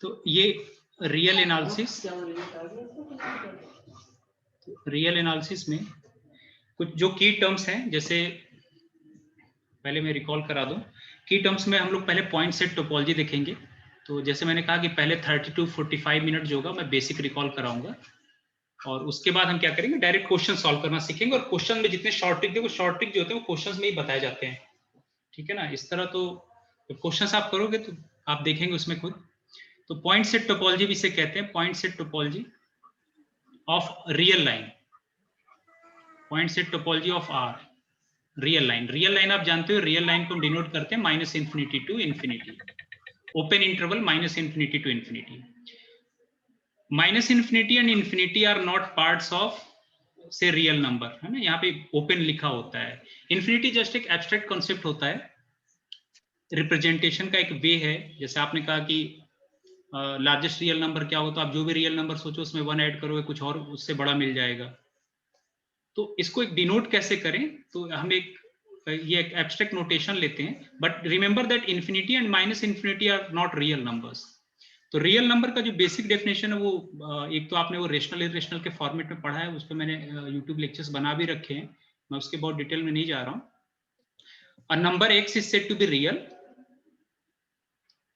तो ये real analysis में कुछ जो की टर्म्स हैं, जैसे पहले मैं रिकॉल करा दूं। की टर्म्स में हम लोग पहले पॉइंट सेट टोपोलॉजी देखेंगे। तो जैसे मैंने कहा कि पहले 30 to 45 मिनट जो होगा मैं बेसिक रिकॉल कराऊंगा, और उसके बाद हम क्या करेंगे, डायरेक्ट क्वेश्चन सॉल्व करना सीखेंगे। और क्वेश्चन में जितने शॉर्ट ट्रिक, देखो शॉर्ट ट्रिक जो होते हैं वो क्वेश्चन में ही बताए जाते हैं, ठीक है ना। इस तरह तो क्वेश्चंस आप करोगे तो आप देखेंगे उसमें खुद। तो पॉइंट सेट टोपोलॉजी भी इसे कहते हैं, point set topology of real line, point set topology of R real line. Real line आप जानते हो, रियल लाइन को हम डिनोट करते हैं minus infinity to infinity, open interval minus infinity to infinity. Minus infinity and infinity are not parts of से real number, है ना। यहाँ पे ओपन लिखा होता है। इंफिनिटी जस्ट एक एब्स्ट्रैक्ट कॉन्सेप्ट होता है, रिप्रेजेंटेशन का एक वे है। जैसे आपने कहा कि लार्जेस्ट रियल नंबर क्या हो, तो आप जो भी रियल नंबर सोचो उसमें 1 ऐड करोगे, कुछ और उससे बड़ा मिल जाएगा। तो इसको एक डिनोट कैसे करें, तो हम ये एक एब्स्ट्रैक्ट नोटेशन लेते हैं। But remember that infinity and minus infinity are not real numbers. तो रियल नंबर का जो बेसिक डेफिनेशन है वो एक तो आपने वो रेशनल इरेशनल के फॉर्मेट में पढ़ा है, उस पर मैंने यूट्यूब लेक्चर्स बना भी रखे हैं, मैं उसके बहुत डिटेल में नहीं जा रहा हूं। A number x is said to be real,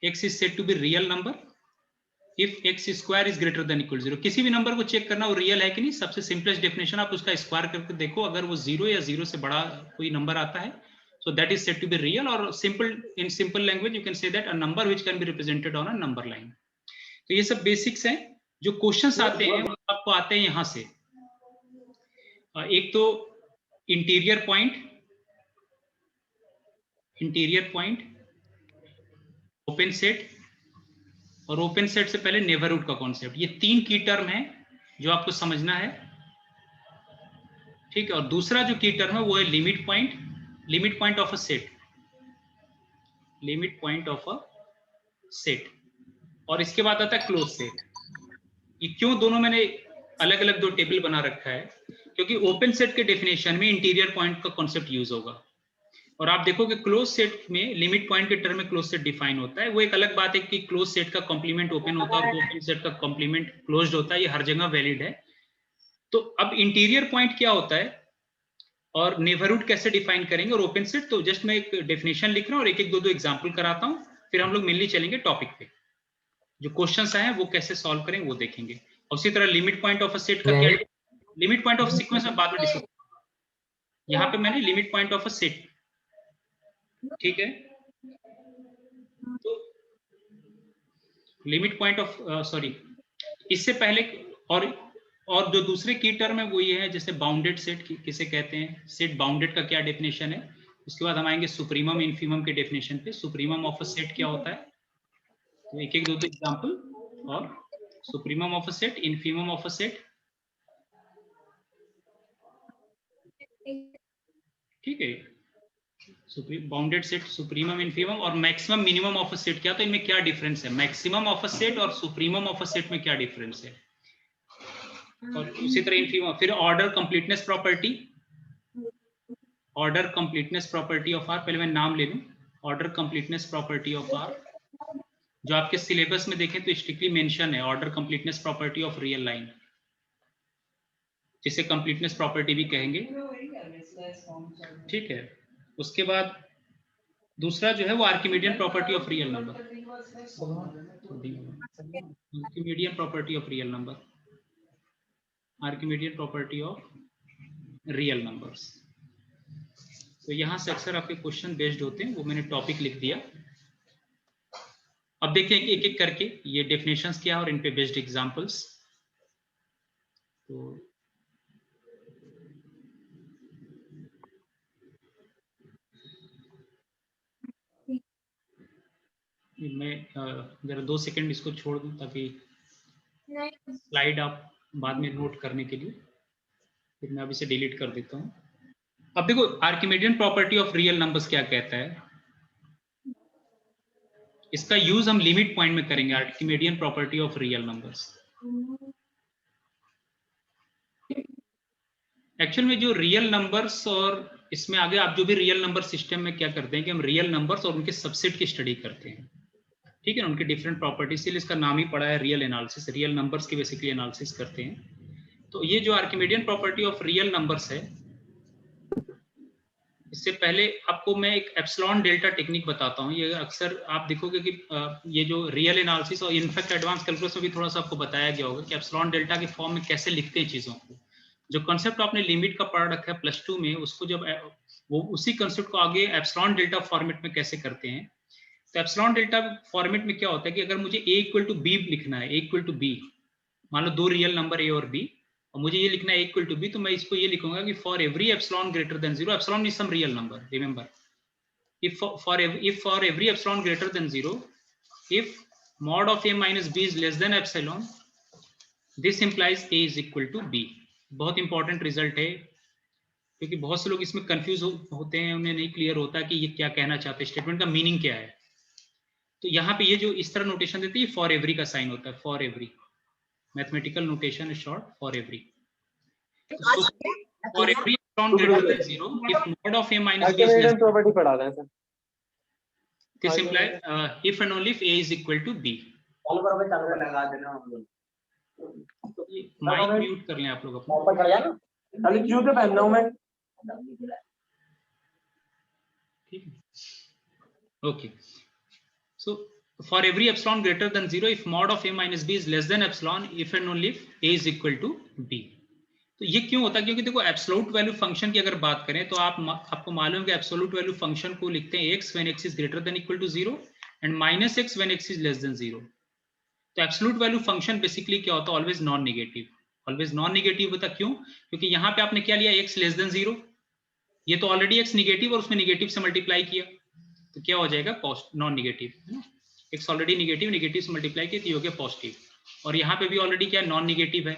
x is said to be real number if x square is greater than equal to 0। किसी भी नंबर को चेक करना वो रियल है कि नहीं, सबसे सिंपलेस्ट डेफिनेशन आप उसका स्क्वायर करके देखो, अगर वो 0 या 0 से बड़ा कोई नंबर आता है, so that is said to be real। और in simple language you can say that a number which can be represented on a number line। तो ये सब बेसिक्स हैं। जो क्वेश्चंस आते हैं वो आपको आते हैं यहां से। एक तो इंटीरियर पॉइंट, ओपन सेट, और ओपन सेट से पहले नेबरहुड का कॉन्सेप्ट। ये 3 की टर्म है जो आपको समझना है, ठीक है। और दूसरा जो की टर्म है वो है limit point of a set, limit point of a set. और इसके बाद आता है क्लोज सेट। ये क्यों दोनों मैंने अलग अलग 2 टेबल बना रखा है, क्योंकि ओपन सेट के डेफिनेशन में इंटीरियर पॉइंट का कॉन्सेप्ट यूज होगा, और आप देखोगे क्लोज सेट में लिमिट पॉइंट के टर्म में क्लोज सेट डिफाइन होता है। वो एक अलग बात है कि क्लोज सेट का कॉम्प्लीमेंट ओपन होता है और ओपन सेट का कॉम्प्लीमेंट क्लोज्ड होता है, ये हर जगह वैलिड है। तो अब इंटीरियर पॉइंट क्या होता है और नेबरहुड कैसे डिफाइन करेंगे और ओपन सेट, तो जस्ट मैं एक डेफिनेशन लिख रहा हूँ और एक दो एग्जांपल कराता हूँ, फिर हम लोग मेनली चलेंगे टॉपिक पे। जो क्वेश्चंस आए हैं वो कैसे सॉल्व करेंगे वो देखेंगे। और उसी तरह limit point of a set का क्या, लिमिट पॉइंट ऑफ सीक्वेंस में बाद में डिस्कस। यहाँ पे मैंने limit point of a set, ठीक है। तो लिमिट पॉइंट ऑफ सॉरी, इससे पहले और जो दूसरे की टर्म है वो ये है, जैसे बाउंडेड सेट किसे कहते हैं, सेट बाउंडेड का क्या डेफिनेशन है। उसके बाद हम आएंगे सुप्रीमम इन्फीमम के डेफिनेशन पे। सुप्रीमम ऑफ अ सेट क्या होता है, तो एक दो एग्जांपल। और supremum of a set, infimum of a set, ठीक है। बाउंडेड सेट, सुप्रीमम इन्फीमम, और maximum minimum of a set क्या, तो इनमें क्या डिफरेंस है, मैक्सिमम ऑफ अ सेट और सुप्रीमम ऑफ अ सेट में क्या डिफरेंस है। और उसी तरह इन्फीमम, फिर order completeness property, order completeness property of R, पहले मैं नाम ले लूं, order completeness property of R, जो आपके सिलेबस में देखें तो स्ट्रिक्टली मेंशन है, order completeness property of real line, जिसे कंप्लीटनेस प्रॉपर्टी भी कहेंगे, ठीक है। उसके बाद दूसरा जो है वो Archimedean property of real number, Archimedean property of real number, Archimedean property of real numbers. तो यहां से अक्सर आपके क्वेश्चन बेस्ड होते हैं, वो मैंने टॉपिक लिख दिया। अब देखिए एक एक करके ये डेफिनेशंस क्या है और इन पे बेस्ड एग्जांपल्स। तो मैं जरा 2 सेकंड इसको छोड़ दूं ताकि स्लाइड आप बाद में नोट करने के लिए, फिर मैं अब इसे डिलीट कर देता हूं। अब देखो Archimedean property of real numbers क्या कहता है, इसका यूज हम लिमिट पॉइंट में करेंगे, Archimedean property of real numbers. Actual में जो रियल नंबर्स, और इसमें आगे आप जो भी रियल नंबर सिस्टम में क्या करते हैं कि हम रियल नंबर्स और उनके सबसेट की स्टडी करते हैं। ठीक है ना, उनके डिफरेंट प्रॉपर्टीज, इसलिए इसका नाम ही पड़ा है रियल एनालिसिस, रियल नंबर्स की बेसिकली एनालिसिस करते हैं। तो ये जो Archimedean property of real numbers है, इससे पहले आपको मैं एक एप्सिलॉन डेल्टा टेक्निक बताता हूँ। ये अक्सर आप देखोगे कि ये जो रियल एनालिसिस और इनफैक्ट एडवांस कैलकुलस में भी थोड़ा सा आपको बताया गया होगा कि एप्सिलॉन डेल्टा के फॉर्म में कैसे लिखते हैं चीजों को। जो कंसेप्ट आपने लिमिट का पढ़ रखा है +2 में, उसको जब वो उसी कंसेप्ट को आगे एप्सिलॉन डेल्टा फॉर्मेट में कैसे करते हैं। तो एप्सिलॉन डेल्टा फॉर्मेट में क्या होता है कि अगर मुझे a इक्वल टू बी लिखना है, a इक्वल टू बी, मान लो दो रियल नंबर a और b, और मुझे ये लिखना है a इक्वल टू बी, तो मैं इसको ये लिखूंगा कि for every epsilon greater than 0, epsilon is some real number, remember, if for every epsilon greater than 0, if mod of a minus b is less than epsilon, this implies a is equal to b। बहुत important result है, क्योंकि बहुत से लोग इसमें confuse होते हैं, उन्हें नहीं क्लियर होता कि ये क्या कहना चाहते हैं, स्टेटमेंट का मीनिंग क्या है। तो यहाँ पे ये जो इस तरह नोटेशन देती है, फॉर एवरी का साइन होता है, for every, mathematical notation is short for every. For every epsilon greater than 0, if mod of a minus b is less than, property पढ़ा रहे हैं this implies if and only if a is equal to b। Mic mute कर लें आप लोग अपना, ठीक है। Okay, so for every epsilon greater than 0, if mod of a minus b is less than epsilon, if and only if a is equal to b। तो ये क्यों होता है? क्योंकि देखो एब्सोल्यूट वैल्यू फंक्शन की अगर बात करें तो आपको मालूम है कि एब्सोल्यूट वैल्यू फंक्शन को लिखते हैं x when x is greater than equal to 0 and minus x when x is less than 0। तो एब्सोल्यूट वैल्यू फंक्शन बेसिकली क्या होता है? Always non negative, always non negative होता। क्यों? क्योंकि यहाँ पे आपने क्या लिया, x लेस देन 0, ये तो ऑलरेडी x नेगेटिव और उसमें नेगेटिव से मल्टीप्लाई किया, तो क्या हो जाएगा? नॉन नेगेटिव है ना, x ऑलरेडी नेगेटिव, नेगेटिव से मल्टीप्लाई किया तो ये हो गया पॉजिटिव, और यहाँ पे भी ऑलरेडी क्या नॉन नेगेटिव है।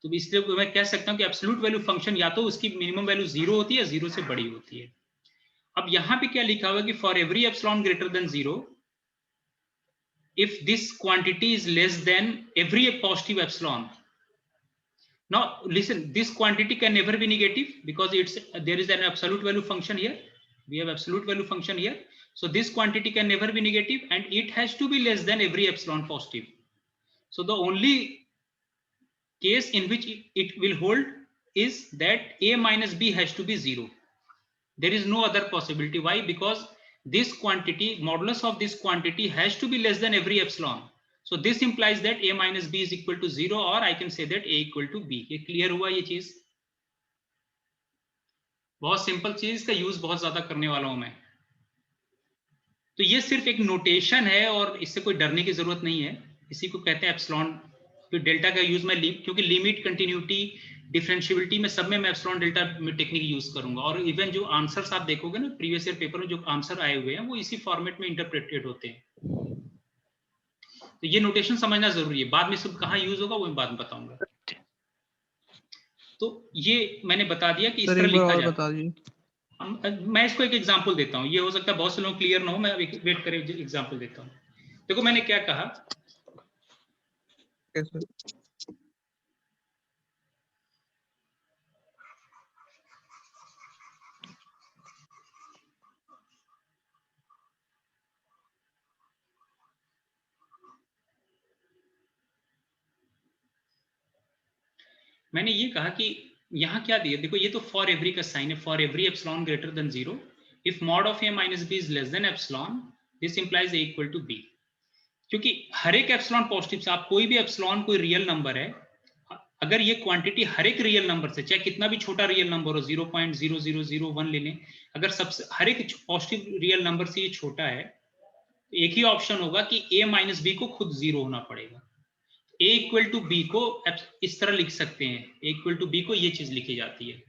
तो इसलिए मैं कह सकता हूँ कि एब्सोल्यूट वैल्यू फंक्शन या तो उसकी मिनिमम वैल्यू 0 होती है या 0 से बड़ी होती है। अब यहाँ पे क्या लिखा हुआ है कि for every epsilon greater than 0, if this quantity is less than every positive epsilon, now listen, this quantity can never be negative because there is an absolute value function here, we have absolute value function here, so this quantity can never be negative and it has to be less than every epsilon positive। So the only case in which it will hold is that a minus b has to be 0, there is no other possibility। Why? Because this quantity, modulus of this quantity has to be less than every epsilon, so this implies that a minus b is equal to 0, or I can say that a equal to b। ये clear हुआ? ये चीज बहुत simple चीज, का use बहुत ज्यादा करने वाला हूं मैं। तो ये सिर्फ एक नोटेशन है और इससे कोई डरने की जरूरत नहीं है, इसी को कहते हैं एप्सिलॉन। फिर डेल्टा का यूज मैं क्योंकि लिमिट, कंटिन्यूटी, डिफरेंशियबिलिटी में सब में मैं एप्सिलॉन डेल्टा टेक्निक यूज करूंगा, और इवन जो आंसर्स आप देखोगे ना प्रीवियस ईयर पेपर में, जो आंसर आए हुए हैं वो इसी फॉर्मेट में इंटरप्रेटेड होते हैं। तो ये नोटेशन समझना जरूरी है, बाद में सब कहाँ यूज होगा वो मैं बाद में बताऊंगा। तो ये मैंने बता दिया कि इस तरह लिखा जाता है। मैं इसको एक एग्जांपल देता हूँ, ये हो सकता है बहुत से लोग क्लियर ना हो, मैं वेट करें एग्जांपल देता हूँ। देखो मैंने क्या कहा, मैंने ये कहा कि यहाँ क्या दिया, देखो ये तो फॉर एवरी का साइन है, for every epsilon greater than 0, if mod of a minus b is less than epsilon, this implies a equal to b। क्योंकि हर एक एप्सिलॉन पॉजिटिव से, आप कोई भी एप्सिलॉन कोई रियल नंबर है, अगर ये क्वांटिटी हर एक रियल नंबर से, चाहे कितना भी छोटा रियल नंबर हो, 0.0001 ले लें, अगर सबसे हर एक पॉजिटिव रियल नंबर से ये छोटा है, तो एक ही ऑप्शन होगा कि a माइनस b को खुद 0 होना पड़ेगा। a इक्वल टू बी को इस तरह लिख सकते हैं, a इक्वल टू बी को ये चीज लिखी जाती है।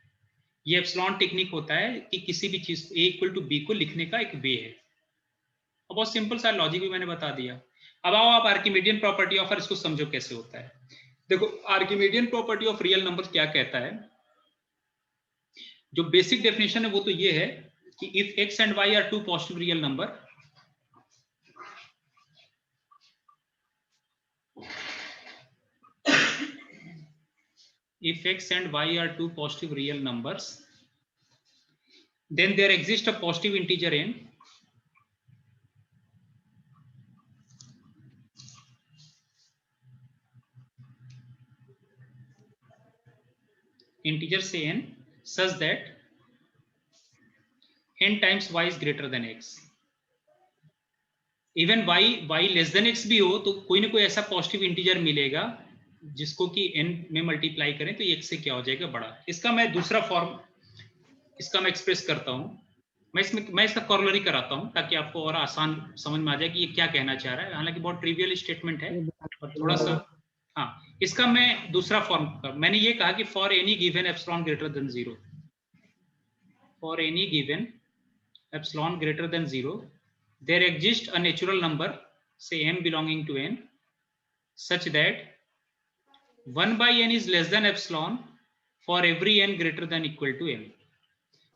ये एप्सिलॉन टेक्निक होता है कि किसी भी चीज a इक्वल टू बी को लिखने का एक वे है। और बहुत सिंपल सा लॉजिक भी मैंने बता दिया। अब आओ आप आर्किमिडियन प्रॉपर्टी ऑफ, इसको समझो कैसे होता है। देखो Archimedean property of real number क्या कहता है, जो बेसिक डेफिनेशन है वो तो ये है कि if x and y are two positive real number, if x and y are two positive real numbers, then there exists a positive integer n integer से n such that n times y is greater then x। Even y less than x भी हो तो कोई ना कोई ऐसा positive integer मिलेगा जिसको कि n में मल्टीप्लाई करें तो ये x से क्या हो जाएगा, बड़ा। इसका मैं दूसरा फॉर्म इसका मैं एक्सप्रेस करता हूं। मैं इसका कॉरोलरी कराता हूं ताकि आपको और आसान समझ में आ जाए कि ये क्या कहना चाह रहा है। हालांकि बहुत ट्रिवियल स्टेटमेंट है और थोड़ा सा, हाँ, इसका मैं दूसरा फॉर्म, मैंने ये कहा कि for any given epsilon greater than 0, for any given epsilon greater than 0 there exists a natural number, say m belonging to n, such that 1 by n is less than epsilon for every n greater than equal to m।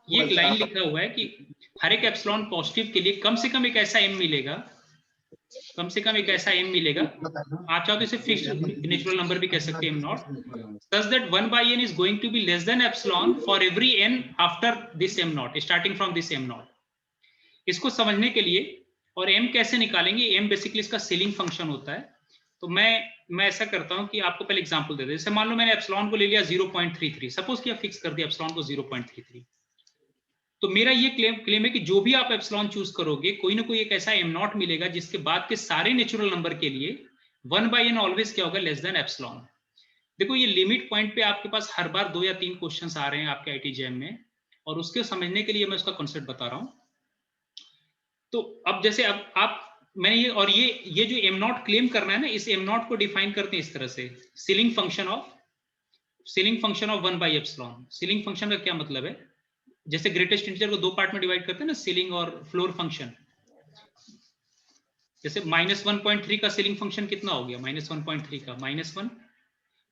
ये एक line लिखा हुआ है कि हर एक epsilon positive के लिए कम से कम एक ऐसा m मिलेगा, कम से कम एक ऐसा m मिलेगा। आप चाहो तो इसे फिक्स्ड नेचुरल नंबर भी कह सकते हैं, m not, such that 1 by n is going to be less than epsilon for every n after this m not, starting from this m not. इसको समझने के लिए, और m कैसे निकालेंगे, m बेसिकली इसका सीलिंग फंक्शन होता है। तो मैं ऐसा करता हूं कि आपको पहले एग्जांपल दे दूं। जैसे मान लो मैंने एप्सिलॉन को ले लिया 0.33, सपोज किया फिक्स कर दिया एप्सिलॉन को 0.33, तो मेरा ये क्लेम है कि जो भी आप एप्सिलॉन चूज करोगे कोई ना कोई एक ऐसा m नॉट मिलेगा जिसके बाद के सारे नेचुरल नंबर के लिए 1 by n ऑलवेज क्या होगा, लेस देन एप्सिलॉन। देखो ये लिमिट पॉइंट पे आपके पास हर बार 2 या 3 क्वेश्चंस आ रहे हैं आपके आईटी जैम में, और उसके समझने के लिए मैं उसका कॉन्सेप्ट बता रहा हूं। तो अब जैसे अब आप मैंने ये जो m नॉट क्लेम करना है ना, इस m नॉट को डिफाइन करते हैं इस तरह से, ceiling function of 1 by epsilon. Ceiling function का क्या मतलब है, जैसे ग्रेटेस्ट इंटीजर को 2 पार्ट में डिवाइड करते हैं ना, सीलिंग और फ्लोर फंक्शन। जैसे -1.3 का सीलिंग फंक्शन कितना हो गया, -1.3 का -1,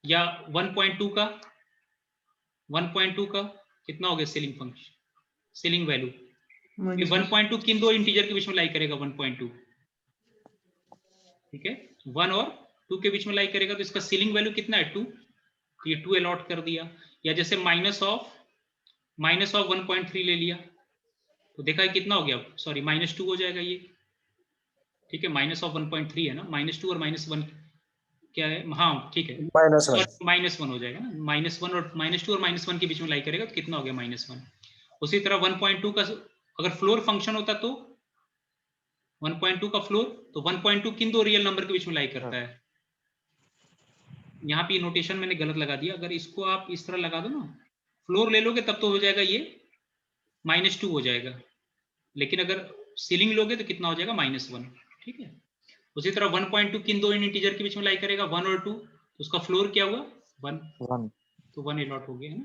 या 1.2 का, 1.2 का कितना हो गया सीलिंग फंक्शन, सीलिंग वैल्यू। 1.2 किन दो इंटीजर के बीच में लाई करेगा, 1.2, ठीक है, 1 और 2 के बीच में लाई करेगा, तो इसका सीलिंग वैल्यू कितना है, 2, तो ये 2 अलॉट कर दिया। या जैसे माइनस ऑफ 1.3 ले लिया तो देखा है कितना हो गया, सॉरी -2 हो जाएगा ये, ठीक है, -1.3 है ना, -2 और -1 क्या है, हाँ ठीक है, -1 हो जाएगा ना, -1 और -2 और -1 के बीच में लाई करेगा तो कितना हो गया, -1। उसी तरह 1.2 का अगर फ्लोर फंक्शन होता तो 1.2 का फ्लोर, तो 1.2 किन दो रियल नंबर के बीच में लाई करता है। यहाँ पे नोटेशन मैंने गलत लगा दिया, अगर इसको आप इस तरह लगा दो ना, फ्लोर ले लोगे तब तो हो जाएगा ये -2 हो जाएगा, लेकिन अगर सीलिंग लोगे तो कितना हो जाएगा, -1, ठीक है। उसी तरह 1.2 किन दो इंटीजर के बीच में लाई करेगा, 1 और 2, तो उसका फ्लोर क्या हुआ, 1, तो 1 अलॉट हो गया है ना।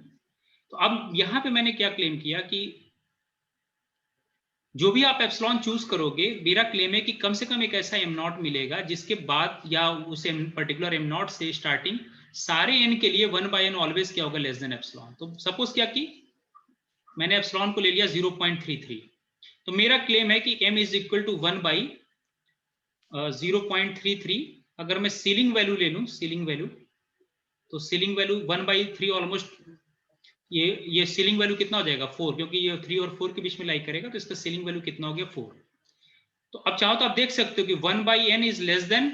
तो अब यहाँ पे मैंने क्या क्लेम किया कि जो भी आप एप्सिलॉन चूज करोगे, मेरा क्लेम है कि कम से कम एक ऐसा m नॉट मिलेगा जिसके बाद या उस पर्टिकुलर m नॉट से स्टार्टिंग सारे n के लिए 1 by n ऑलवेज क्या होगा, लेस देन एप्सिलॉन। तो सपोज क्या कि मैंने एप्सिलॉन को ले लिया 0.33, तो मेरा क्लेम है कि m is equal to 1 by 0.33। अगर मैं सीलिंग वैल्यू ले लूं, सीलिंग वैल्यू, तो सीलिंग वैल्यू 1 by 3 ऑलमोस्ट, ये सीलिंग वैल्यू कितना हो जाएगा, 4, क्योंकि ये 3 और 4 के बीच में लाई करेगा, तो इसका सीलिंग वैल्यू कितना हो गया, 4। तो अब चाहो तो आप देख सकते हो कि 1 by n is less than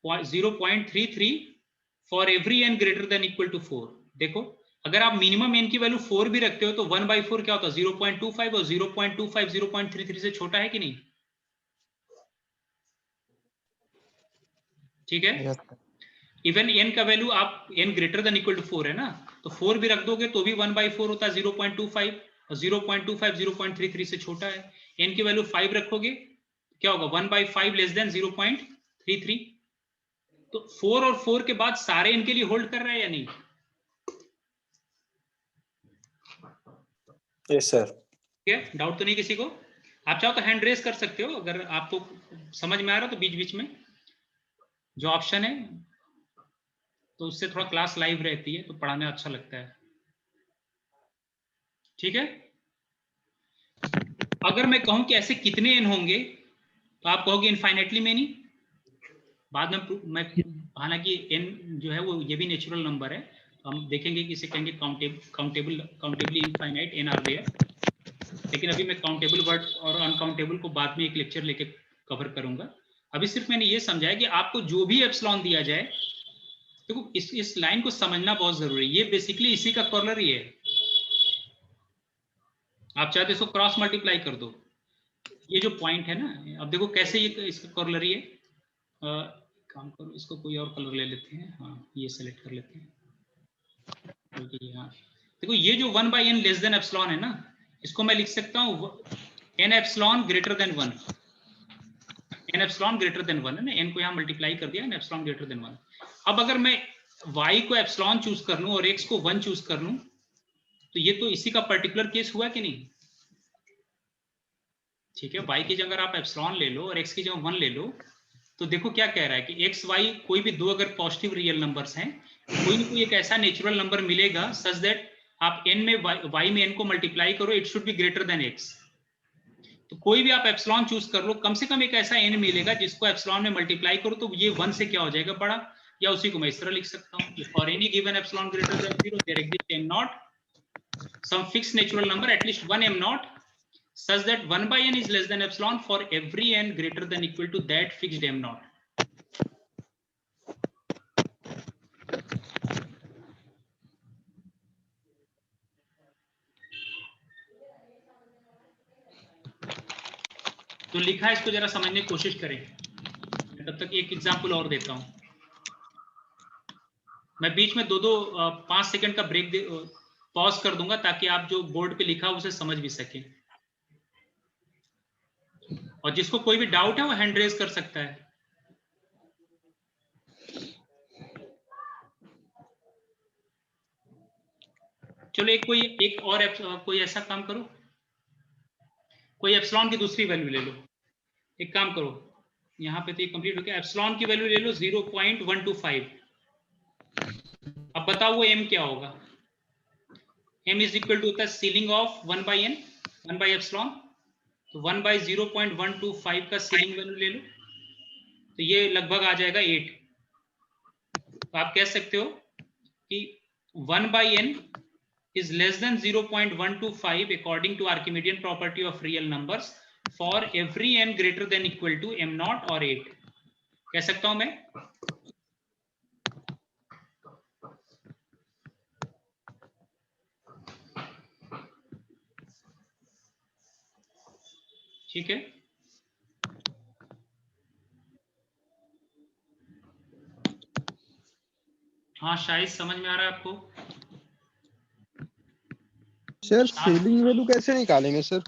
0.33 for every n greater than equal to 4। देखो अगर आप मिनिमम n की वैल्यू 4 भी रखते हो तो 1 by 4 क्या होता है, 0.25, और 0.25 0.33 से छोटा है कि नहीं, ठीक है। इवन n का वैल्यू आप n greater than equal to 4 है ना, तो 4 भी रख दोगे तो भी 1 by 4 होता है, 0.25, और 0.25 0.33 से छोटा है। n की वैल्यू 5 रखोगे क्या होगा, 1 by 5 लेस देन 0.33। तो 4 और 4 के बाद सारे n के लिए होल्ड कर रहा है या नहीं, यस सर। ठीक है, डाउट तो नहीं किसी को। आप चाहो तो हैंड रेस कर सकते हो अगर आपको समझ में आ रहा हो, तो बीच बीच में जो ऑप्शन है, तो उससे थोड़ा क्लास लाइव रहती है तो पढ़ाने अच्छा लगता है, ठीक है। अगर मैं कहूं कि ऐसे कितने n होंगे तो आप कहोगे इनफाइनेटली मेनी। बाद में मैं हालांकि n जो है वो ये भी नेचुरल नंबर है, तो हम देखेंगे कि इसे कहेंगे countably infinite n are there, लेकिन अभी मैं काउंटेबल वर्ड और अनकाउंटेबल को बाद में एक लेक्चर लेके कवर करूंगा। अभी सिर्फ मैंने ये समझाया कि आपको जो भी एप्सिलॉन दिया जाए देखो इस लाइन को समझना बहुत जरूरी है, ये बेसिकली इसी का कॉर्लरी है। आप चाहे तो इसको क्रॉस मल्टीप्लाई कर दो, ये जो पॉइंट है ना, अब देखो कैसे ये इसका कॉर्लरी है। काम करो, इसको कोई और कलर ले लेते हैं, हाँ ये सेलेक्ट कर लेते हैं, बल्कि हाँ देखो ये जो 1/n लेस देन एप्सिलॉन है ना, इसको मैं लिख सकता हूँ n epsilon greater then 1, n epsilon greater then 1 है ना, n को यहाँ मल्टीप्लाई कर दिया, n एप्सिलॉन ग्रेटर देन 1। अब अगर मैं y को एप्सिलॉन चूज कर लूं और x को 1 चूज कर लूं, तो ये तो इसी का पर्टिकुलर केस हुआ कि नहीं? ठीक है, y की जगह आप एप्सिलॉन ले लो और x की जगह 1 ले लो, तो देखो क्या कह रहा है कि x y कोई भी दो अगर पॉजिटिव रियल नंबर्स हैं, तो कोई ना कोई एक ऐसा नेचुरल नंबर मिलेगा सच दैट आप n में y में n को मल्टीप्लाई करो, it should be greater then x। तो कोई भी आप एप्सिलॉन चूज कर लो, कम से कम एक ऐसा n मिलेगा जिसको एप्सिलॉन में मल्टीप्लाई करो तो ये 1 से क्या हो जाएगा बड़ा, या उसी को मैं इस तरह लिख सकता हूँ, for any given epsilon greater than 0 there exist m naught some fixed natural number at least one m naught such that 1/n is less than epsilon for every n greater than equal to that fixed m naught। तो लिखा है, इसको जरा समझने की कोशिश करें, तब तक एक एग्जांपल और देता हूं। मैं बीच में 5 सेकंड का ब्रेक पॉज कर दूंगा ताकि आप जो बोर्ड पे लिखा उसे समझ भी सकें, और जिसको कोई भी डाउट है वो हैंड रेज कर सकता है। चलो एक और कोई ऐसा काम करो, कोई एप्सिलॉन की दूसरी वैल्यू ले लो। एक काम करो, यहाँ पे तो ये कंप्लीट हो गया, एप्सिलॉन की वैल्यू ले लो 0.125। अब बताओ वो m क्या होगा? m इज इक्वल टू होता है सीलिंग ऑफ 1/n 1/एप्सिलॉन, तो 1/0.125 का सीलिंग वैल्यू ले लो, तो ये लगभग आ जाएगा 8। तो आप कह सकते हो कि 1/n is less than 0.125 according to Archimedean property of real numbers for every n greater than equal to m naught or 8। कह सकता हूं मैं? ठीक है, हाँ शायद समझ में आ रहा है आपको। सर सीलिंग वैल्यू कैसे निकालेंगे सर?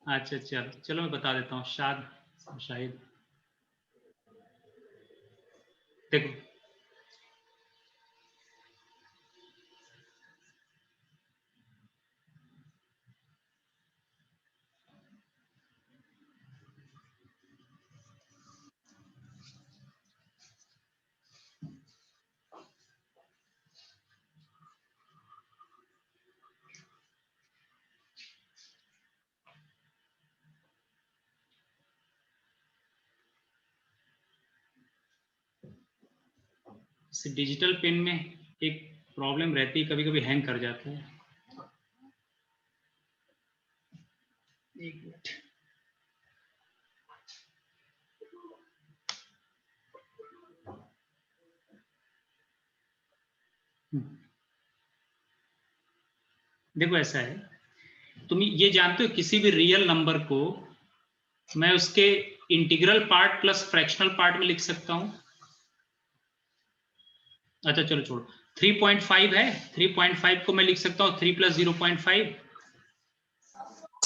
अच्छा चलो मैं बता देता हूँ। शायद देखो, डिजिटल पेन में एक प्रॉब्लम रहती है, कभी कभी हैंग कर जाता है। एक मिनट, देखो ऐसा है, तुम ये जानते हो किसी भी रियल नंबर को मैं उसके integral part plus fractional part में लिख सकता हूं। अच्छा चलो छोड़ो, 3.5 है, 3.5 को मैं लिख सकता हूँ 3 + 0.5।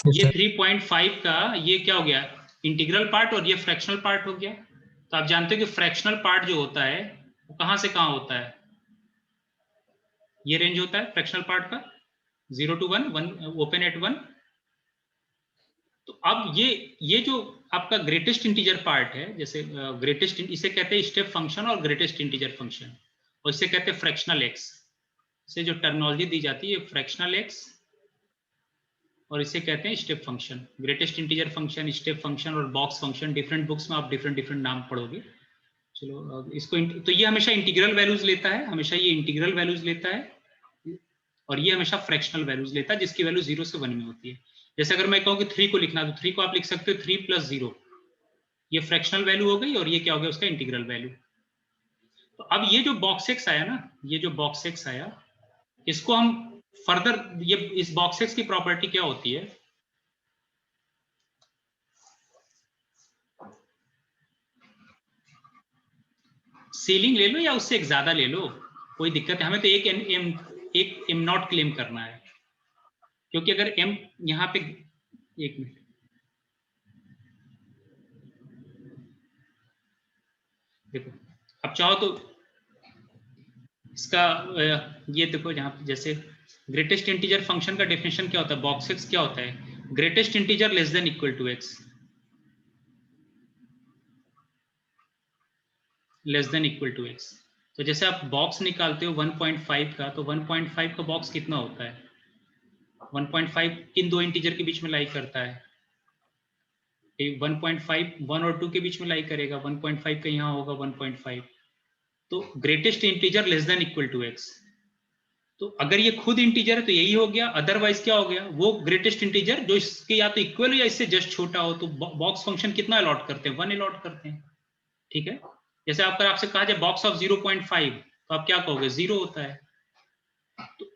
ये 3.5 का ये क्या हो गया, इंटीग्रल पार्ट, और ये फ्रैक्शनल पार्ट हो गया। तो आप जानते हो कि फ्रैक्शनल पार्ट जो होता है वो कहां से कहां होता है, ये रेंज होता है फ्रैक्शनल पार्ट का 0 to 1 ओपन एट 1। तो अब ये जो आपका ग्रेटेस्ट इंटीजर पार्ट है, जैसे ग्रेटेस्ट इसे कहते हैं स्टेप फंक्शन और ग्रेटेस्ट इंटीजर फंक्शन, और इसे कहते हैं फ्रैक्शनल एक्स। इसे जो टर्मिनोलॉजी दी जाती है फ्रैक्शनल एक्स, और इसे कहते हैं step function. Greatest integer function, step function और बॉक्स फंक्शन, डिफरेंट बुक्स में आप डिफरेंट नाम पढ़ोगे। चलो इसको तो ये हमेशा इंटीग्रल वैल्यूज लेता है, हमेशा ये इंटीग्रल वैल्यूज लेता है, और ये हमेशा फ्रैक्शनल वैल्यूज लेता है जिसकी वैल्यू 0 से 1 में होती है। जैसे अगर मैं कहूँ कि 3 को लिखना, तो 3 को आप लिख सकते हो 3 + 0, ये फ्रैक्शनल वैल्यू हो गई, और ये क्या हो गया उसका इंटीग्रल वैल्यू। तो अब ये जो बॉक्स एक्स आया ना, ये जो बॉक्स एक्स आया, इसको हम फर्दर, ये इस बॉक्स एक्स की प्रॉपर्टी क्या होती है, सीलिंग ले लो या उससे एक ज्यादा ले लो, कोई दिक्कत है, हमें तो एक एम नॉट क्लेम करना है, क्योंकि अगर एम यहाँ पे, एक मिनट देखो, अब चाहो तो इसका ये देखो, जहाँ पे जैसे ग्रेटेस्ट इंटीजर फंक्शन का डेफिनेशन क्या होता है, बॉक्स एक्स क्या होता है, greatest integer less than equal to x, less than equal to x. तो जैसे आप बॉक्स निकालते हो 1.5 का, तो 1.5 का बॉक्स कितना होता है, 1.5 किन दो इंटीजर के बीच में लाई करता है, 1.5 1 और 2 के बीच में लाई करेगा, 1.5 का यहाँ होगा 1.5, तो greatest integer less than equal to x. तो अगर ये खुद इंटीजर है तो यही हो गया, अदरवाइज क्या हो गया, वो ग्रेटेस्ट इंटीजर जो इसके या तो इक्वल हो या इससे जस्ट छोटा हो, तो बॉक्स फंक्शन कितना अलॉट करते हैं, 1 अलॉट करते हैं, ठीक है। जैसे आपका आपसे कहा जाए बॉक्स ऑफ 0.5, तो आप क्या कहोगे, 0 होता है, तो,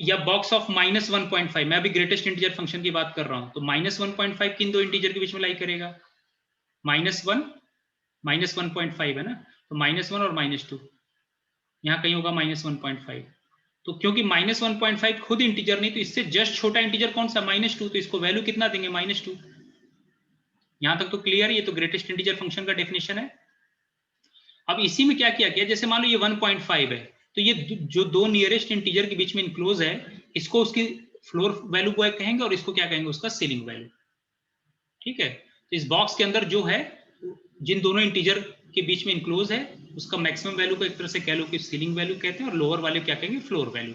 या बॉक्स ऑफ -1.5, मैं अभी ग्रेटेस्ट इंटीजर फंक्शन की बात कर रहा हूं, तो -1.5 किन दो इंटीजर के बीच में लाई करेगा, -1 -1.5 है ना, तो -1 और -2, यहाँ कहीं होगा -1.5, तो क्योंकि -1.5 खुद इंटीजर नहीं, तो इससे जस्ट छोटा इंटीजर कौन सा, -2, तो इसको वैल्यू कितना देंगे, -2। यहां तक तो क्लियर, ये तो ग्रेटेस्ट इंटीजर फंक्शन का डेफिनेशन है। अब इसी में क्या किया गया, जैसे मान लो ये 1.5 है, तो ये जो दो नियरेस्ट इंटीजर के बीच में इनक्लोज है, इसको उसकी फ्लोर वैल्यू को कहेंगे और इसको क्या कहेंगे, उसका सीलिंग वैल्यू, ठीक है। तो इस बॉक्स के अंदर जो है, जिन दोनों इंटीजर के बीच में इनक्लोज है, उसका मैक्सिमम वैल्यू को एक तरह से कह लो कि सीलिंग वैल्यू कहते हैं, और लोअर वाले क्या कहेंगे, फ्लोर वैल्यू।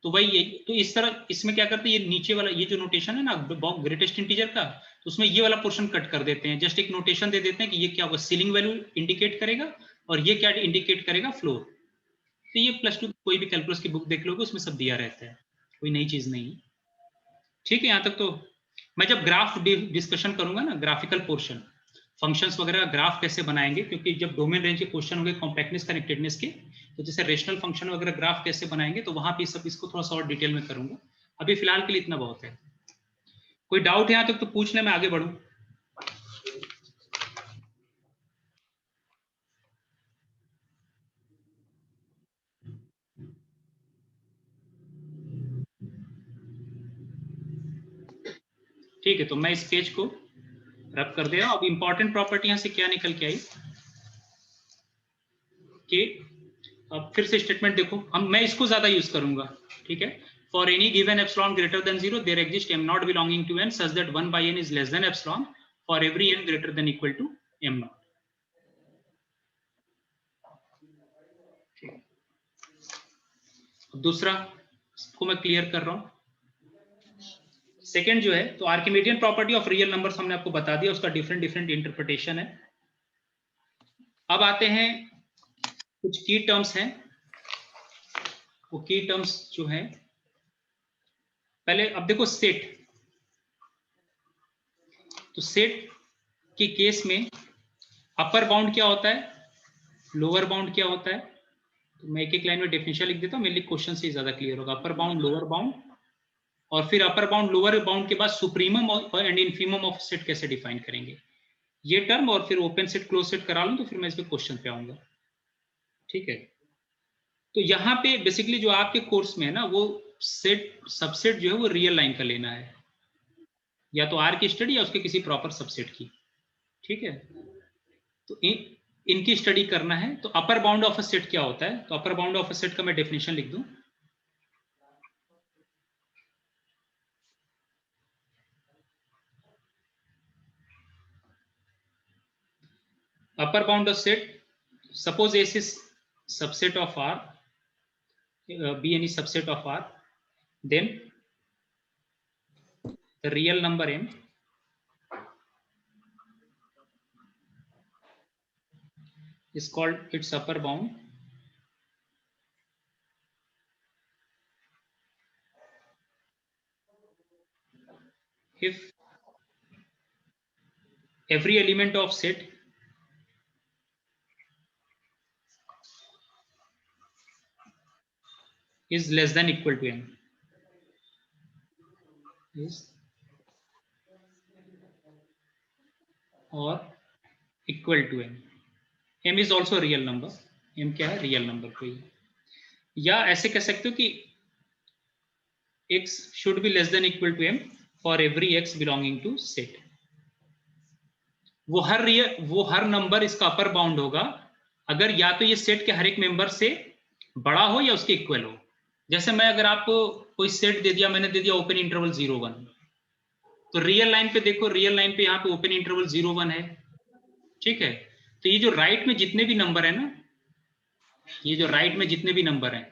तो वही ये, तो इस तरह इसमें क्या करते हैं, ये नीचे वाला ये जो नोटेशन है ना ग्रेटेस्ट इंटीजर का, तो उसमें ये वाला पोर्शन कट कर देते हैं, जस्ट एक नोटेशन दे देते हैं कि ये क्या होगा, सीलिंग वैल्यू इंडिकेट करेगा, और ये क्या इंडिकेट करेगा, फ्लोर। तो ये +2 कोई भी कैलकुलस की बुक देख लोगे, उसमें सब दिया रहता है, कोई नई चीज नहीं, ठीक है। यहाँ तक तो मैं जब ग्राफ डिस्कशन करूंगा ना, ग्राफिकल पोर्शन, फंक्शंस वगैरह ग्राफ कैसे बनाएंगे, क्योंकि जब डोमेन रेंज के क्वेश्चन होंगे कॉम्पैक्टनेस कनेक्टेडनेस के, तो जैसे रेशनल फंक्शन वगैरह ग्राफ कैसे बनाएंगे, तो वहां पे सब इसको थोड़ा सा और डिटेल में करूंगा, अभी फिलहाल के लिए इतना बहुत है। कोई डाउट है यहाँ तक तो पूछ ले, मैं आगे बढ़ूं। ठीक है, तो मैं इस पेज को रब कर दे रहा हूं। अब इंपॉर्टेंट प्रॉपर्टी यहाँ से क्या निकल के आई कि, अब फिर से स्टेटमेंट देखो, मैं इसको ज्यादा यूज करूंगा, ठीक है। For any given epsilon greater than 0 there exist m naught belonging to n such that 1/n is less than epsilon for every n greater than equal to m naught. दूसरा को मैं क्लियर कर रहा हूं। Second जो है, तो Archimedean property of real numbers हमने आपको बता दिया, उसका डिफरेंट डिफरेंट इंटरप्रिटेशन है। अब आते हैं कुछ की टर्म्स हैं, वो की टर्म्स जो है, पहले अब देखो सेट, तो सेट के केस में अपर बाउंड क्या होता है, लोअर बाउंड क्या होता है, तो मैं एक एक लाइन में डेफिनेशन लिख देता हूं, मेरे लिए क्वेश्चन से ज्यादा क्लियर होगा। अपर बाउंड, लोअर बाउंड, और फिर अपर बाउंड लोअर बाउंड के बाद supremum and infimum of set कैसे डिफाइन करेंगे, ये टर्म, और फिर ओपन सेट क्लोज सेट करा लूं, तो फिर मैं इस पे क्वेश्चन पे आऊंगा, ठीक है। तो यहाँ पे बेसिकली जो आपके कोर्स में है ना, वो सेट सबसेट जो है वो रियल लाइन का लेना है, या तो आर की स्टडी या उसके किसी प्रॉपर सबसेट की, ठीक है। तो इनकी स्टडी करना है, तो upper bound of a set क्या होता है, तो upper bound of a set का मैं डेफिनेशन लिख दूं, upper bound of set, suppose S is subset of R, B any subset of R, then the real number M is called its upper bound if every element of set is less than equal to m, is or equal to m. m is also real number, m क्या है, real number कोई। या ऐसे कह सकते हो कि x should be less than equal to m for every x belonging to set। वो हर नंबर इसका अपर बाउंड होगा अगर या तो ये सेट के हर एक मेंबर से बड़ा हो या उसके इक्वल हो। जैसे मैं अगर आपको कोई सेट दे दिया, मैंने दे दिया ओपन इंटरवल 0 1, तो रियल लाइन पे देखो, रियल लाइन पे यहाँ पे ओपन इंटरवल 0 1 है, ठीक है। तो ये जो राइट में जितने भी नंबर है ना, ये जो राइट में जितने भी नंबर हैं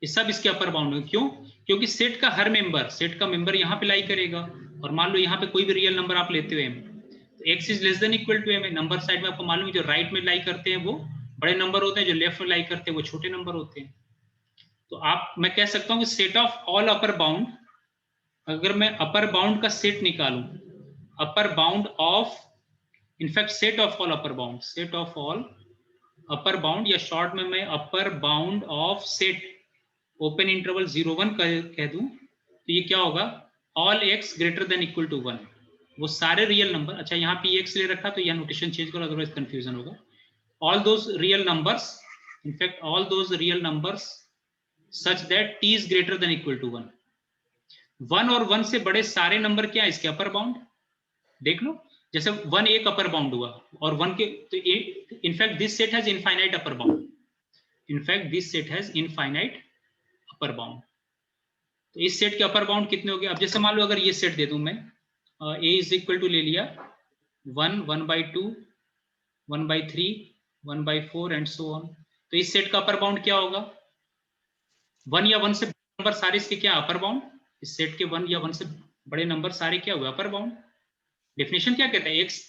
ये सब इसके अपर बाउंड है। क्यों? क्योंकि सेट का हर मेंबर, सेट का मेंबर यहाँ पे लाई करेगा। और मान लो यहाँ पे कोई भी रियल नंबर आप लेते हो m, तो x is less than equal to m है। नंबर साइड में आपको मालूम है जो राइट में लाई करते हैं वो बड़े नंबर होते हैं, जो लेफ्ट में लाई करते हैं वो छोटे नंबर होते हैं। तो मैं कह सकता हूँ कि set of all upper bound, अगर मैं अपर बाउंड का सेट निकालूं, upper bound of, in fact set of all upper bound, set of all upper bound, या शॉर्ट में मैं upper bound of set open interval 0 1 कह दूं, तो ये क्या होगा, all x greater than equal to 1, वो सारे रियल नंबर। अच्छा यहाँ पे x ले रखा तो यह नोटेशन चेंज करो, अदरवाइज कंफ्यूजन होगा। All those real numbers, in fact all those real numbers such that t is greater than equal to 1। 1 और 1 से बड़े सारे नंबर क्या है इसके अपर बाउंड, देख लो। जैसे 1 एक अपर बाउंड हुआ और 1 के, तो in fact this set has infinite upper bound, in fact this set has infinite upper bound. तो इस सेट के अपर बाउंड कितने हो गए? अब जैसे मान लो अगर ये सेट दे दूं मैं, a इज इक्वल टू ले लिया 1 1/2 1/3 1/4 एंड सो ऑन, तो इस सेट का अपर बाउंड क्या होगा? 1 या 1 से बड़े नंबर सारे इसके क्या अपर बाउंड, इस सेट के 1 या 1 से बड़े नंबर सारे क्या हुए अपर बाउंड। डेफिनेशन क्या कहता है, x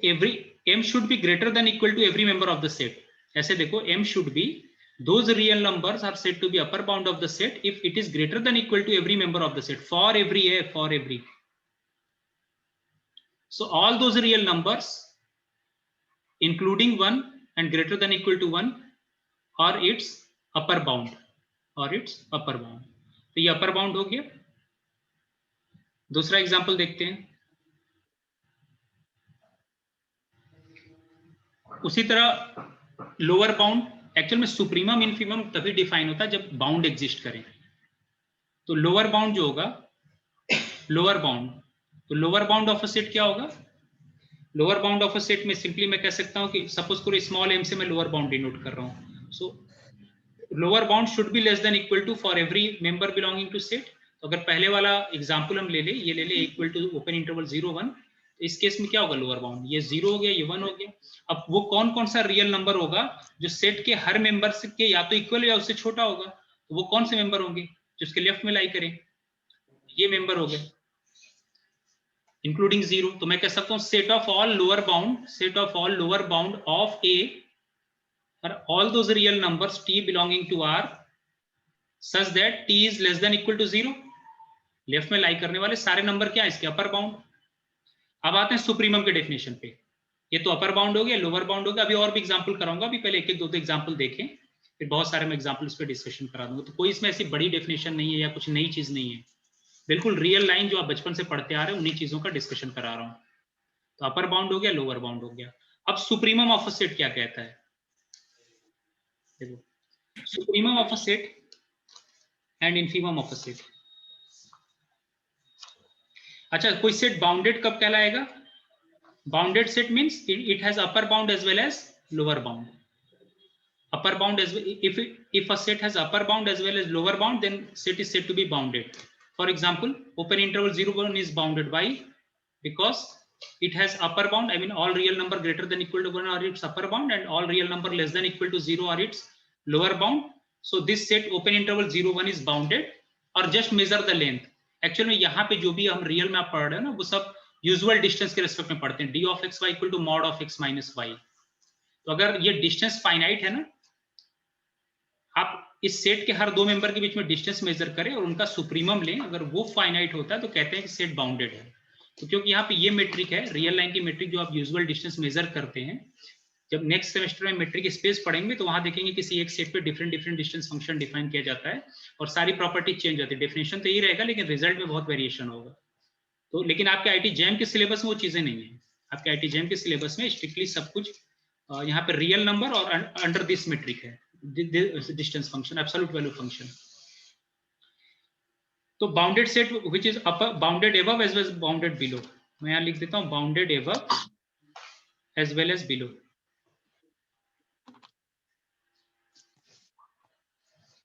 every m should be greater than equal to every member of the set. ऐसे देखो, m should be, those real numbers are said to be upper bound of the set if it is greater than equal to every member of the set, for every a, for every. So all those real numbers including 1 and greater than equal to 1 are its upper bound, or its upper bound। तो ये upper bound हो गया। दूसरा example देखते हैं। उसी तरह lower bound, actual में सुप्रीमम इनफीमम तभी डिफाइन होता है जब बाउंड एग्जिस्ट करें। तो लोअर बाउंड जो होगा, लोअर बाउंड, तो lower bound of a set क्या होगा? Lower bound of a set में सिंपली मैं कह सकता हूं कि सपोज करो स्मॉल m से मैं लोअर बाउंड डिनोट कर रहा हूं। So lower bound should be less than equal to for every member belonging to set. तो अगर पहले वाला एग्जांपल हम ले ले, ये ले ले इक्वल टू ओपन इंटरवल 0 1, तो इस केस में क्या होगा, लोअर बाउंड ये 0 हो गया, ये 1 हो गया। अब वो कौन कौन सा रियल नंबर होगा जो सेट के हर मेंबर के या तो इक्वल या उससे छोटा होगा? तो वो कौन से मेंबर होंगे जो उसके लेफ्ट में लाई करें? ये मेंबर हो गए इंक्लूडिंग 0। तो मैं कह सकता हूं set of all lower bound, set of all lower bound of a are all those real numbers t belonging to R such that t is less than equal to 0। Left में लाई करने वाले सारे number क्या है इसके upper bound. अब आते हैं सुप्रीमम के डेफिनेशन पे। ये तो अपर बाउंड हो गया, लोअर बाउंड हो गया। अभी और भी एग्जांपल कराऊंगा, अभी पहले एक एक दो एग्जांपल देखें, फिर बहुत सारे मैं एग्जांपल इस पे डिस्कशन करा दूंगा। तो कोई इसमें ऐसी बड़ी डेफिनेशन नहीं है या कुछ नई चीज नहीं है, बिल्कुल रियल लाइन जो आप बचपन से पढ़ते आ रहे हैं उन्हीं चीजों का डिस्कशन करा रहा हूं। तो अपर बाउंड हो गया, लोअर बाउंड हो गया। अब सुप्रीमम ऑफ अ सेट क्या कहता है? देखो, supremum of a set and infimum of a set. अच्छा, कोई सेट बाउंडेड कब कहलाएगा? Bounded set means it has upper bound as well as lower bound. upper bound as if a set has upper bound as well as lower bound, then set is said to be bounded. For example, open interval 0 1 is bounded by, because it has upper bound, I mean all real number greater than equal to 1 are its upper bound and all real number less than equal to 0 are its lower bound. So this set open interval 0 1 is bounded, और just measure the length। Actual में यहाँ पे जो भी हम real में आप पढ़ रहे हैं ना, वो सब यूजुअल डिस्टेंस के रेस्पेक्ट में पढ़ते हैं, d of x y equal to mod of x minus y। तो अगर ये डिस्टेंस फाइनाइट है ना, आप इस सेट के हर दो मेंबर के बीच में डिस्टेंस मेजर करें और उनका सुप्रीमम लें, अगर वो फाइनाइट होता है तो कहते हैं कि सेट बाउंडेड है। तो क्योंकि यहाँ पे ये मेट्रिक है, रियल लाइन की मेट्रिक जो आप यूजुअल डिस्टेंस मेजर करते हैं, जब नेक्स्ट सेमेस्टर में मेट्रिक स्पेस पढ़ेंगे तो वहां देखेंगे किसी एक सेट पे different different distance function define किया जाता है और सारी प्रॉपर्टी चेंज होती है। डेफिनेशन तो यही रहेगा लेकिन रिजल्ट में बहुत वेरिएशन होगा। तो लेकिन आपके आईटी जैम के सिलेबस में वो चीजें नहीं है। आपके आईटी जैम के सिलेबस में स्ट्रिक्टली सब कुछ यहाँ पे रियल नंबर और अंडर दिस मेट्रिक है, distance function, absolute value function. तो bounded set which is upper bounded above as well as bounded below, मैं यहाँ लिख देता हूँ bounded above as well as below.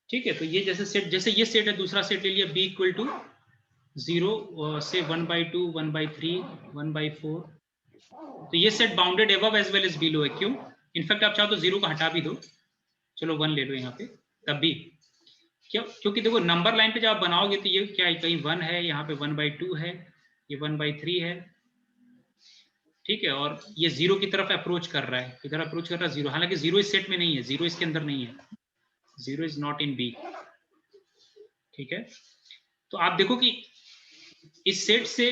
ठीक है, तो ये जैसे सेट, जैसे ये सेट है, दूसरा सेट ले लिया b इक्वल टू 0 से 1/2 1/3 1/4, तो ये set bounded above as well as below है। क्यों? इनफैक्ट आप चाहो तो 0 को हटा भी दो, चलो 1 ले लो यहाँ पे, तब भी क्यों? क्योंकि देखो नंबर लाइन पे जब आप बनाओगे तो ये क्या है, कहीं 1 है, यहाँ पे 1/2 है, ये 1/3 है, ठीक है, और ये 0 की तरफ अप्रोच कर रहा है, इधर अप्रोच कर रहा है 0, हालांकि 0 इस सेट में नहीं है, 0 इसके अंदर नहीं है, 0 इज नॉट इन बी। ठीक है, तो आप देखो कि इस सेट से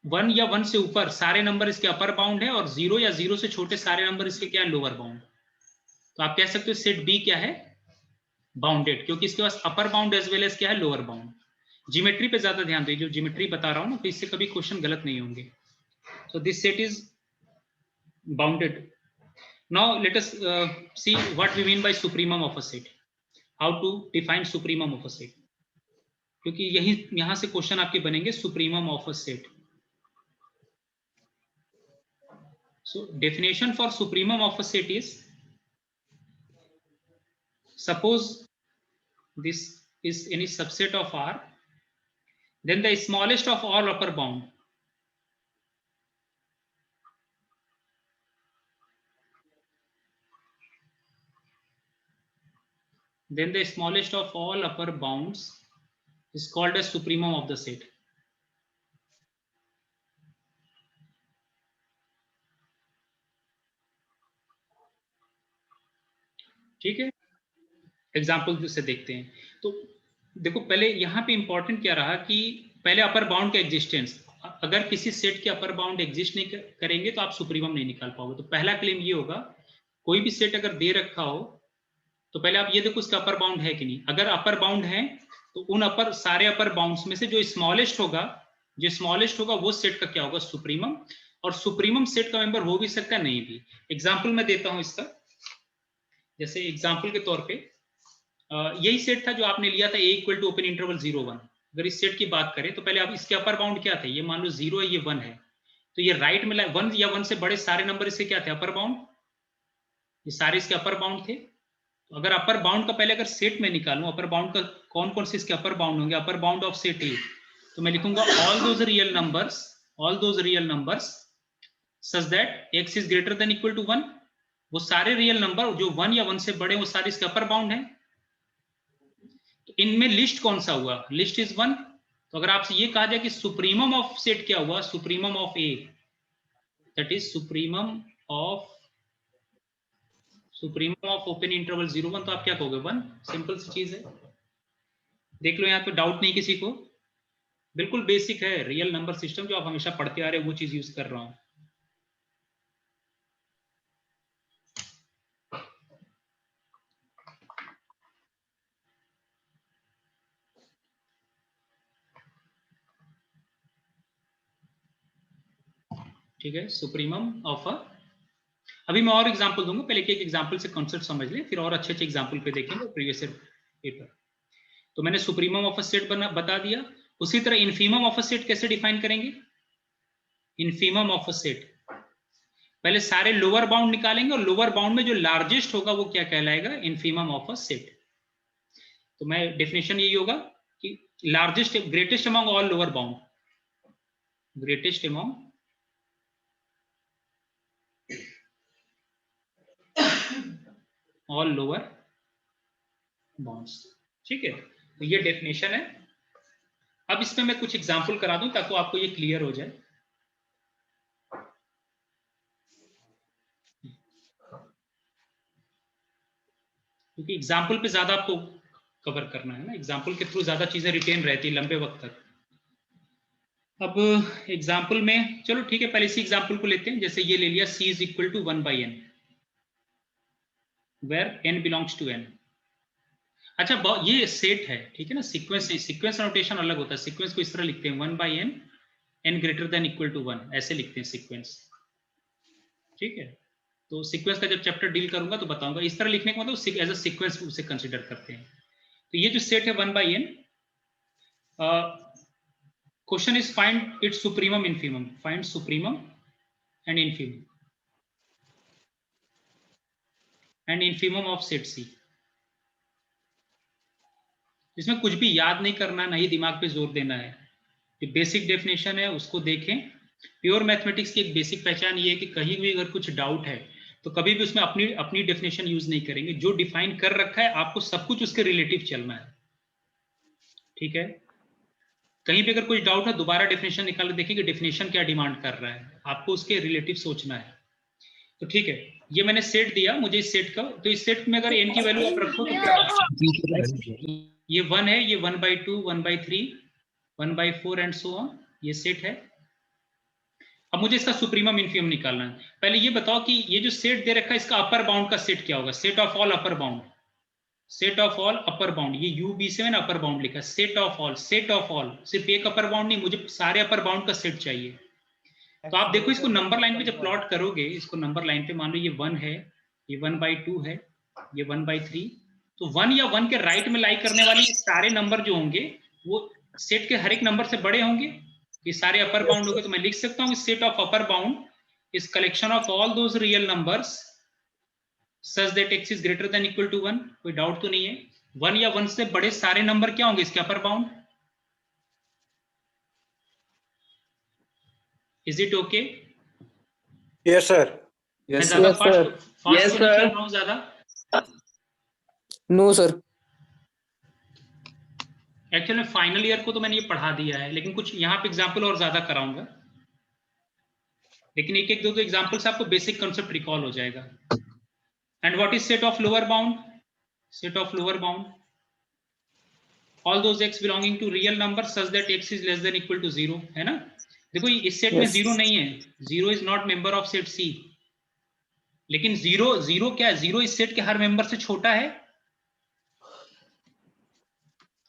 1 या 1 से ऊपर सारे नंबर इसके अपर बाउंड है और 0 या 0 से छोटे सारे नंबर इसके क्या है, लोअर बाउंड। तो आप कह सकते हो सेट बी क्या है, बाउंडेड, क्योंकि इसके पास upper bound as well as क्या है, लोअर बाउंड। ज्योमेट्री पे ज्यादा ध्यान दीजिए, जो ज्योमेट्री बता रहा हूं ना, तो इससे कभी क्वेश्चन गलत नहीं होंगे। So this set is bounded. Now let us see what we mean by supremum of a set, how to define supremum of a set, क्योंकि यही यहां से क्वेश्चन आपके बनेंगे supremum of a set. So definition for supremum of a set is, suppose this is any subset of R, then the smallest of all upper bound, then the smallest of all upper bounds is called as supremum of the set. ठीक है, example से देखते हैं। तो देखो पहले यहाँ पे इंपॉर्टेंट क्या रहा कि पहले अपर बाउंड का एग्जिस्टेंस, अगर किसी सेट के अपर बाउंड एग्जिस्ट नहीं करेंगे तो आप सुप्रीमम नहीं निकाल पाओगे। तो पहला क्लेम ये होगा, कोई भी सेट अगर दे रखा हो तो पहले आप ये देखो उसका अपर बाउंड है कि नहीं। अगर अपर बाउंड है तो उन अपर सारे अपर बाउंड्स में से जो स्मॉलेस्ट होगा वो सेट का क्या होगा, सुप्रीमम। और सुप्रीमम सेट का मेंबर हो भी सकता है, नहीं भी। एग्जाम्पल मैं देता हूं इसका, जैसे एग्जाम्पल के तौर पे यही सेट था जो आपने लिया था, a equal to open interval 0 1। अगर इस सेट की बात करें तो पहले आप इसके अपर बाउंड क्या थे, ये मान लो 0 है, ये 1 है, तो ये राइट में 1 या 1 से बड़े सारे नंबर इसके क्या थे, अपर बाउंड, ये सारे इसके अपर बाउंड थे। तो अगर अपर बाउंड का पहले अगर सेट में निकालूं, अपर बाउंड का कौन कौन से इसके अपर बाउंड होंगे, upper bound of set A, तो मैं लिखूंगा all those real numbers such that x is greater than equal to 1। वो सारे रियल नंबर जो 1 या 1 से बड़े वो सारे इसके अपर बाउंड है। तो इनमें लिस्ट कौन सा हुआ, लिस्ट इज 1। तो अगर आपसे ये कहा जाए कि सुप्रीमम ऑफ सेट क्या हुआ, supremum of A, that is supremum of open interval 0 1, तो आप क्या कहोगे, 1। सिंपल सी चीज है, देख लो यहाँ पे डाउट नहीं किसी को, बिल्कुल बेसिक है, रियल नंबर सिस्टम जो आप हमेशा पढ़ते आ रहे हो वो चीज यूज कर रहा हूं। ठीक है, सुप्रीमम ऑफ अ, अभी मैं और एग्जांपल दूंगा, पहले एक एग्जांपल से कॉन्सेप्ट समझ ले, फिर और अच्छे अच्छे एग्जांपल पे देखेंगे प्रीवियस ईयर पेपर। तो मैंने सुप्रीमम ऑफ अ सेट बता दिया। उसी तरह इनफीमम ऑफ अ सेट कैसे डिफाइन करेंगे, इनफीमम ऑफ अ सेट पहले सारे लोअर बाउंड निकालेंगे और लोअर बाउंड में जो लार्जेस्ट होगा वो क्या कहलाएगा, इनफीमम ऑफ अ सेट। तो मैं डेफिनेशन यही होगा कि largest, greatest among all lower bound, greatest among all lower bounds. ठीक है, तो ये डेफिनेशन है। अब इसमें मैं कुछ एग्जांपल करा दूं ताकि आपको ये क्लियर हो जाए। क्योंकि एग्जाम्पल पे ज्यादा आपको कवर करना है ना, एग्जाम्पल के थ्रू ज्यादा चीजें रिटेन रहती है लंबे वक्त तक। अब एग्जाम्पल में, चलो ठीक है, पहले इसी एग्जाम्पल को लेते हैं। जैसे ये ले लिया C is equal to 1/n, where n belongs to n। अच्छा, ये सेट है, ठीक है ना। सीक्वेंस नोटेशन अलग होता है। सीक्वेंस को इस तरह लिखते हैं 1/n, n greater than equal to 1, ऐसे लिखते हैं सीक्वेंस, ठीक है। तो सीक्वेंस का जब चैप्टर डील करूंगा तो बताऊंगा। इस तरह लिखने का मतलब एज अ सीक्वेंस उसे कंसीडर करते हैं। तो ये जो सेट है 1/n, question is find its supremum infimum, find supremum and infimum and infimum of set C। इसमें कुछ भी याद नहीं करना, नहीं दिमाग पे जोर देना है। ये बेसिक डेफिनेशन है, उसको देखें। प्योर मैथमेटिक्स की एक बेसिक पहचान ये है कि कहीं भी अगर कुछ डाउट है तो कभी भी उसमें अपनी अपनी डेफिनेशन यूज नहीं करेंगे। जो डिफाइन कर रखा है आपको सब कुछ उसके रिलेटिव चलना है, ठीक है। कहीं भी अगर कोई डाउट है दोबारा डेफिनेशन निकाल के देखिए कि डेफिनेशन क्या डिमांड कर रहा है, आपको उसके रिलेटिव सोचना है। तो ठीक है, ये मैंने सेट दिया मुझे इस सेट का। तो इस सेट में अगर n की वैल्यू आप रखो तो क्या, ये 1 है, ये 1/2, 1/3, 1/4 एंड सो ऑन, ये सेट है। अब मुझे इसका सुप्रीमम इनफीमम निकालना है। पहले ये बताओ कि ये जो सेट दे रखा है इसका अपर बाउंड का सेट क्या होगा। Set of all upper bound, set of all upper bound, ये UB7 अपर बाउंड लिखा है। Set of all, set of all, सिर्फ एक अपर बाउंड नहीं, मुझे सारे अपर बाउंड का सेट चाहिए। तो आप देखो इसको नंबर लाइन पे जब प्लॉट करोगे, इसको नंबर लाइन पे मान लो ये 1 है, ये 1/2 है, ये 1/3, तो 1 या 1 के राइट में लाई करने वाले सारे नंबर जो होंगे वो सेट के हर एक नंबर से बड़े होंगे। ये सारे अपर बाउंड हो गए। तो मैं लिख सकता हूँ set of upper bound is collection of all those real numbers such that x is greater than equal to 1। कोई डाउट तो नहीं है। 1 या 1 से बड़े सारे नंबर क्या होंगे इसके upper bound. Is it okay? Yes sir. मैं ज्यादा फास्ट तो नहीं चल रहा हूँ ज्यादा? No sir. Actually final year को तो मैंने ये पढ़ा दिया है, लेकिन कुछ यहाँ पे एग्जाम्पल और ज्यादा कराऊंगा। लेकिन एक एक दो एग्जाम्पल से आपको बेसिक कंसेप्ट रिकॉल हो जाएगा। And what is set of lower bound? Set of lower bound all those x belonging to real number such that x is less than equal to 0, है ना। देखो इस सेट में 0 नहीं है, 0 is not member of set C। लेकिन 0 क्या है, 0 इस सेट के हर मेंबर से छोटा है।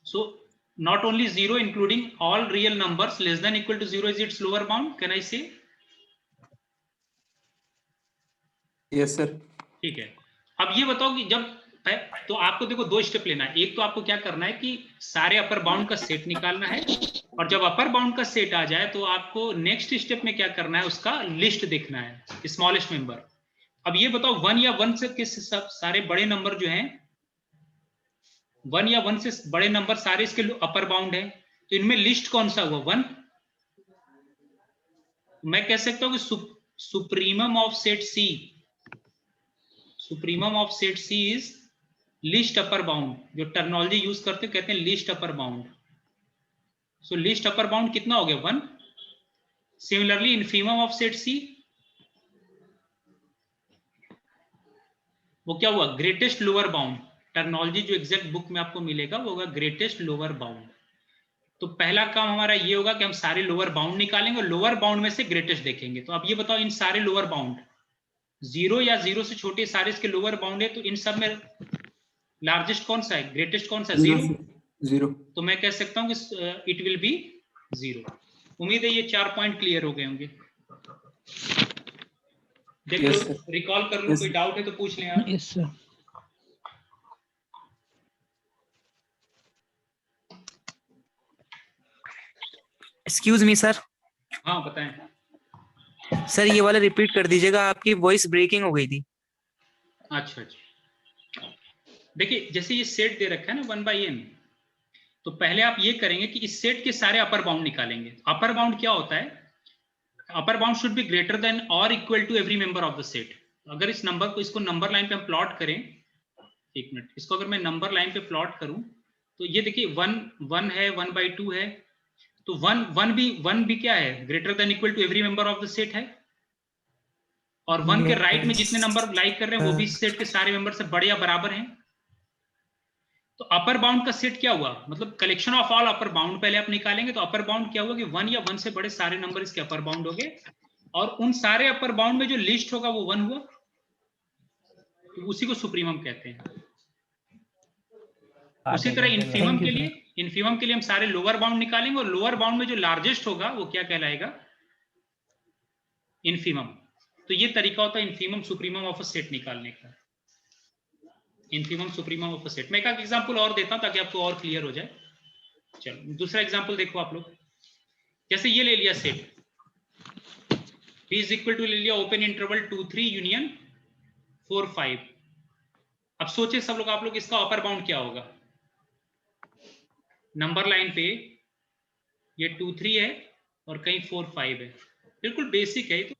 So not only 0 including all real numbers less than equal to 0 is its lower bound, can I say? Yes sir. ठीक है। अब ये बताओ कि जब, तो आपको देखो दो स्टेप लेना है। एक तो आपको क्या करना है कि सारे अपर बाउंड का सेट निकालना है, और जब अपर बाउंड का सेट आ जाए तो आपको नेक्स्ट स्टेप में क्या करना है, उसका लिस्ट देखना है, स्मॉलेस्ट मेंबर। अब ये बताओ 1 या 1 से किस सब सारे बड़े नंबर जो हैं, 1 या 1 से बड़े नंबर सारे इसके अपर बाउंड है, तो इनमें लिस्ट कौन सा हुआ, 1। मैं कह सकता हूं कि supremum of set C, supremum of set C is list upper bound. जो टर्मिनोलॉजी यूज करते कहते हैं लिस्ट अपर बाउंड। सो लिस्ट अपर बाउंड कितना हो गया, 1। Similarly infimum of set C वो क्या हुआ, ग्रेटेस्ट लोअर बाउंड। टर्मिनोलॉजी जो एग्जैक्ट बुक में आपको मिलेगा वो होगा ग्रेटेस्ट लोअर बाउंड। तो पहला काम हमारा ये होगा कि हम सारे लोअर बाउंड निकालेंगे और लोअर बाउंड में से ग्रेटेस्ट देखेंगे। तो अब ये बताओ इन सारे लोअर बाउंड 0 या 0 से छोटे सारे इसके लोअर बाउंड है, तो इन सब में लार्जेस्ट कौन सा है, ग्रेटेस्ट कौन सा, 0। तो मैं कह सकता हूं कि इट विल बी 0। उम्मीद है ये 4 पॉइंट क्लियर हो गए होंगे। देख लो, रिकॉल कर लो, कोई डाउट है तो पूछ लें आप। Yes sir. Excuse me sir. हाँ बताएं। सर ये वाला रिपीट कर दीजिएगा, आपकी वॉइस ब्रेकिंग हो गई थी। अच्छा अच्छा, देखिए जैसे ये सेट दे रखा है ना 1/n, तो पहले आप ये करेंगे कि इस सेट के सारे अपर बाउंड निकालेंगे। अपर बाउंड क्या होता है, upper bound should be greater than और equal to every member of the set. अगर इस नंबर को, इसको नंबर लाइन पे हम प्लॉट करें, एक मिनट, इसको अगर मैं नंबर लाइन पे प्लॉट करूं तो ये देखिए 1 है, 1/2 है, तो 1 भी क्या है, greater than equal to every member of the set है। और 1 के राइट में जितने नंबर लाइक कर रहे हैं वो भी सेट के सारे मेंबर से बड़े या बराबर हैं। तो अपर बाउंड का सेट क्या हुआ, मतलब collection of all upper bound पहले आप निकालेंगे, तो अपर बाउंड क्या हुआ कि 1 या 1 से बड़े सारे नंबर इसके अपर बाउंड हो गए, और उन सारे अपर बाउंड में जो लिस्ट होगा वो 1 हुआ, तो उसी को सुप्रीमम कहते हैं। उसी तरह इनफीमम के लिए हम सारे लोअर बाउंड निकालेंगे, और लोअर बाउंड में जो लार्जेस्ट होगा वो क्या कहलाएगा, इनफीमम। तो ये तरीका होता है infimum supremum of a set निकालने का, infimum supremum of a set. मैं एक एग्जांपल और देता हूं ताकि आपको और क्लियर हो जाए। चलो दूसरा एग्जांपल देखो आप लोग, जैसे ये ले लिया set B is equal to ले लिया ओपन इंटरवल 2 3 यूनियन 4 5। अब सोचे सब लोग, आप लोग इसका अपर बाउंड क्या होगा, नंबर लाइन पे ये 2 3 है और कहीं 4 5 है, बिल्कुल बेसिक है, तो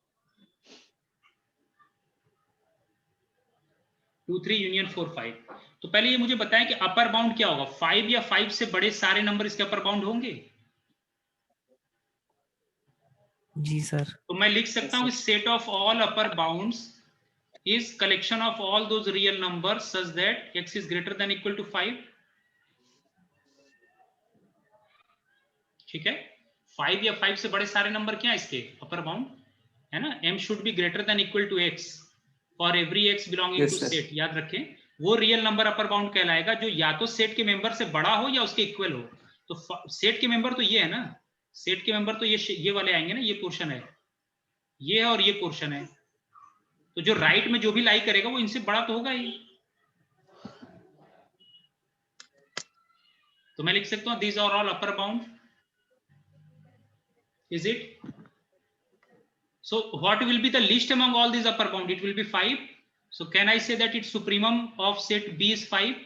2 3 यूनियन 4 5। तो पहले ये मुझे बताएं कि अपर बाउंड क्या होगा, 5 या 5 से बड़े सारे नंबर इसके अपर बाउंड होंगे। जी सर। तो मैं लिख सकता हूं set of all upper bounds is collection of all those real number such that x is greater than equal to 5। ठीक है, 5 या 5 से बड़े सारे नंबर क्या है इसके अपर बाउंड, है ना, m should be greater than equal to x for every x belonging to set. याद रखें वो रियल नंबर अपर बाउंड कहलाएगा जो या तो सेट के मेंबर से बड़ा हो या उसके इक्वल हो। तो सेट के मेंबर तो ये है ना, सेट के मेंबर तो ये वाले आएंगे ना, ये पोर्शन है, ये है और ये पोर्शन है, तो जो राइट में जो भी लाई करेगा वो इनसे बड़ा तो होगा ही। तो मैं लिख सकता हूं these are all upper bound, is it? So what will be the least among all these upper bound? It will be 5. So can I say that its supremum of set B is 5?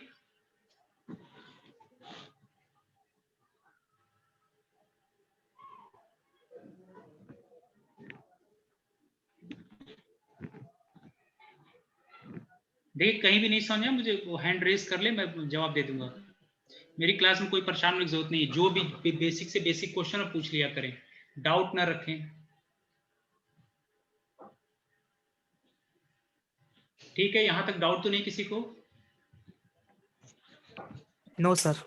देख कहीं भी नहीं समझा मुझे वो hand raise कर ले, मैं जवाब दे दूंगा। मेरी क्लास में कोई परेशान होने की जरूरत नहीं है, जो भी बेसिक से बेसिक क्वेश्चन पूछ लिया करें, डाउट ना रखें। ठीक है, यहां तक डाउट तो नहीं किसी को? No sir.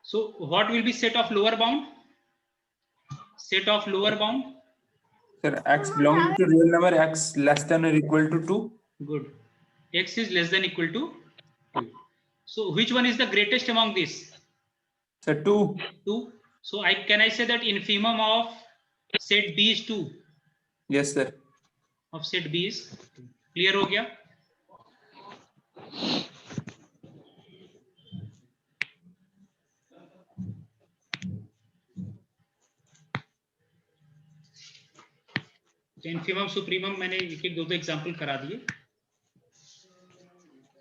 So what will be set of lower bound? Set of lower bound? Sir, x belonging to real number x less than or equal to 2. Good. X is less than equal to 2. So which one is the greatest among these? Sir, 2. 2. So can I say that infimum of set B is 2? Yes, sir. Of set B is 2. Clear हो गया? तो infimum supremum मैंने एक एक दो example करा दिए।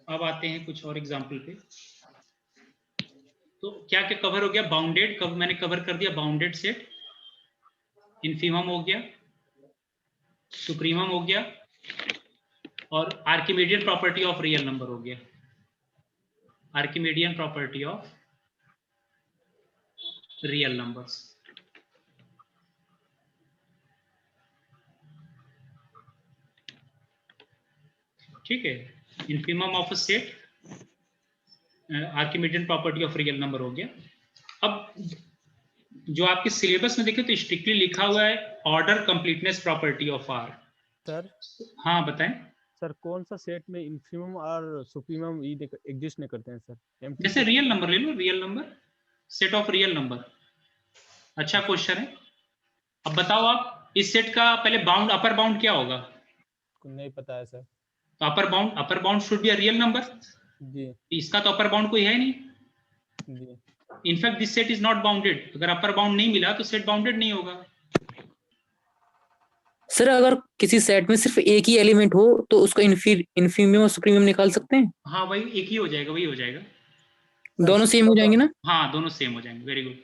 अब आते हैं कुछ और एग्जाम्पल पे। तो क्या क्या कवर हो गया, बाउंडेड मैंने कवर कर दिया, बाउंडेड सेट, इनफिमम हो गया, सुप्रीमम हो गया, और Archimedean property of real number हो गया, Archimedean property of real numbers. ठीक है, infimum of a set, Archimedean property of real number हो गया। अब जो आपके सिलेबस में देखें तो स्ट्रिक्टली लिखा हुआ है order completeness property of R. Sir हाँ बताएं सर, कौन सा सेट में इनफिमम और सुप्रीमम एग्जिस्ट नहीं करते हैं सर? जैसे रियल नंबर ले लो, real number, set of real number. अच्छा क्वेश्चन है। अब बताओ आप इस सेट का पहले बाउंड अपर बाउंड क्या होगा? नहीं पता है सर। तो upper bound should be a real number. जी इसका तो अपर बाउंड कोई है नहीं। जी। In fact this set is not bounded. अगर अपर बाउंड नहीं मिला तो सेट बाउंडेड नहीं होगा। सर अगर किसी सेट में सिर्फ एक ही एलिमेंट हो तो उसका इनफीमियम और सुप्रीमियम निकाल सकते हैं? हाँ वही एक ही हो जाएगा, वही हो जाएगा। दोनों सेम हो जाएंगे ना? हाँ दोनों सेम हो जाएंगे। Very good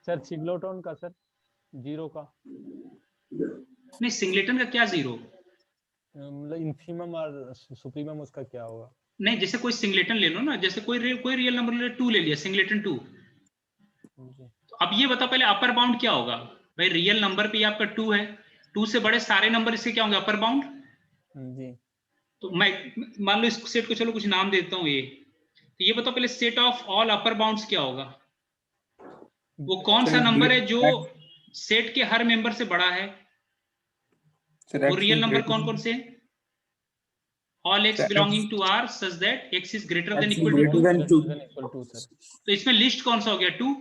sir. सिंगलेटन का सर, जीरो का नहीं, सिंगलेटन का क्या जीरो? मतलब इनफिमम और सुप्रीमम उसका क्या होगा? नहीं, जैसे कोई सिंगलेटन ले लो ना, जैसे कोई रियल नंबर ले, 2 ले लिया, सिंगलेटन 2। तो अब ये बता पहले अपर बाउंड क्या होगा? भाई रियल नंबर पे आपका 2 है, 2 से बड़े सारे नंबर इसके क्या होंगे? Upper bound. जी। तो मैं मान लो इस सेट को चलो कुछ नाम देता हूँ ये, तो ये बताओ पहले set of all upper bounds क्या होगा? वो कौन सा नंबर है जो सेट के हर मेंबर से बड़ा है? वो रियल नंबर कौन कौन से हैं? All x belonging to R such that x is greater than equal to 2. तो इसमें लिस्ट कौन सा हो गया? 2.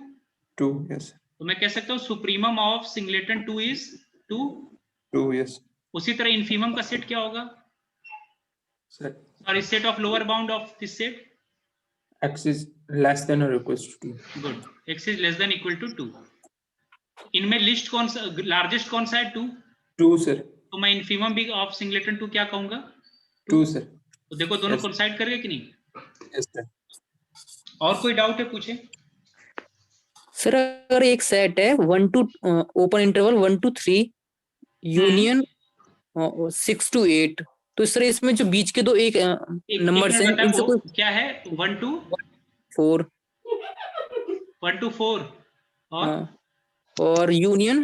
2, yes. तो मैं कह सकता हूँ supremum of singleton 2 is 2. 2, yes. उसी तरह इन्फीमम का सेट क्या होगा? Sir, sorry, set of lower bound of this set. x is less than or equals to 2. Good. x is less than equal to 2. इनमें लिस्ट कौन सा, largest कौन सा है? 2. 2, sir. तो मैं इन्फीमम भी ऑफ सिंगलेटन 2 क्या कहूंगा? 2, sir. तो देखो दोनों Yes. कोइंसाइड कर गए कि नहीं? Yes, sir. और कोई डाउट है? पूछे. सर अगर एक सेट है 1 to open interval 1 to 3 union 6 to 8, तो इस तरह इसमें जो बीच के दो एक नंबर हैं इनसे कोई क्या है? 1 to 4 1 to 4 और यूनियन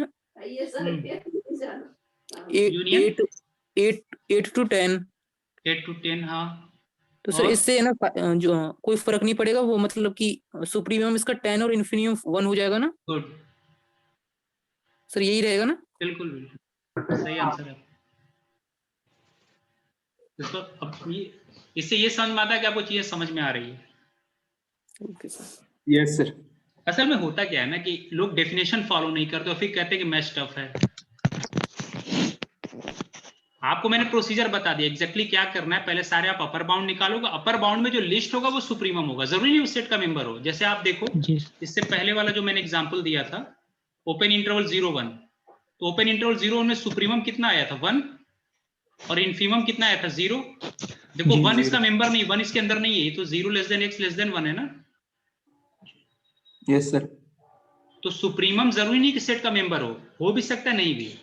8 to 10. 8 to 10. हाँ. तो सर इससे है ना जो कोई फर्क नहीं पड़ेगा, वो मतलब कि सुप्रीमियम इसका 10 और इन्फिनियम 1 हो जाएगा ना? गुड. सर यही रहेगा ना? बिल्कुल बिल्कुल सही आंसर है. इसको अब इससे ये समझ में आता है कि आपको चीजें समझ में आ रही है. Okay sir. Yes, sir. असल में होता क्या है ना कि लोग डेफिनेशन फॉलो नहीं करते और फिर कहते हैं कि मैथ टफ है. आपको मैंने प्रोसीजर बता दिया एग्जैक्टली क्या करना है. पहले सारे आप अपर बाउंड निकालोगे. अपर बाउंड में जो लिस्ट होगा वो सुप्रीमम होगा. जरूरी नहीं उस सेट का मेंबर हो. जैसे आप देखो इससे पहले वाला जो मैंने एग्जांपल दिया था ओपन इंटरवल 0-1, तो ओपन इंटरवल 0-1 में सुप्रीमम कितना आया था? 1. और इन्फीमम कितना आया था? 0. देखो 1 इसका मेंबर नहीं, 1 इसके अंदर नहीं है, तो 0 less than x less than 1 है ना? Yes, sir. तो सुप्रीमम जरूरी नहीं कि सेट का मेंबर हो भी सकता है, नहीं भी.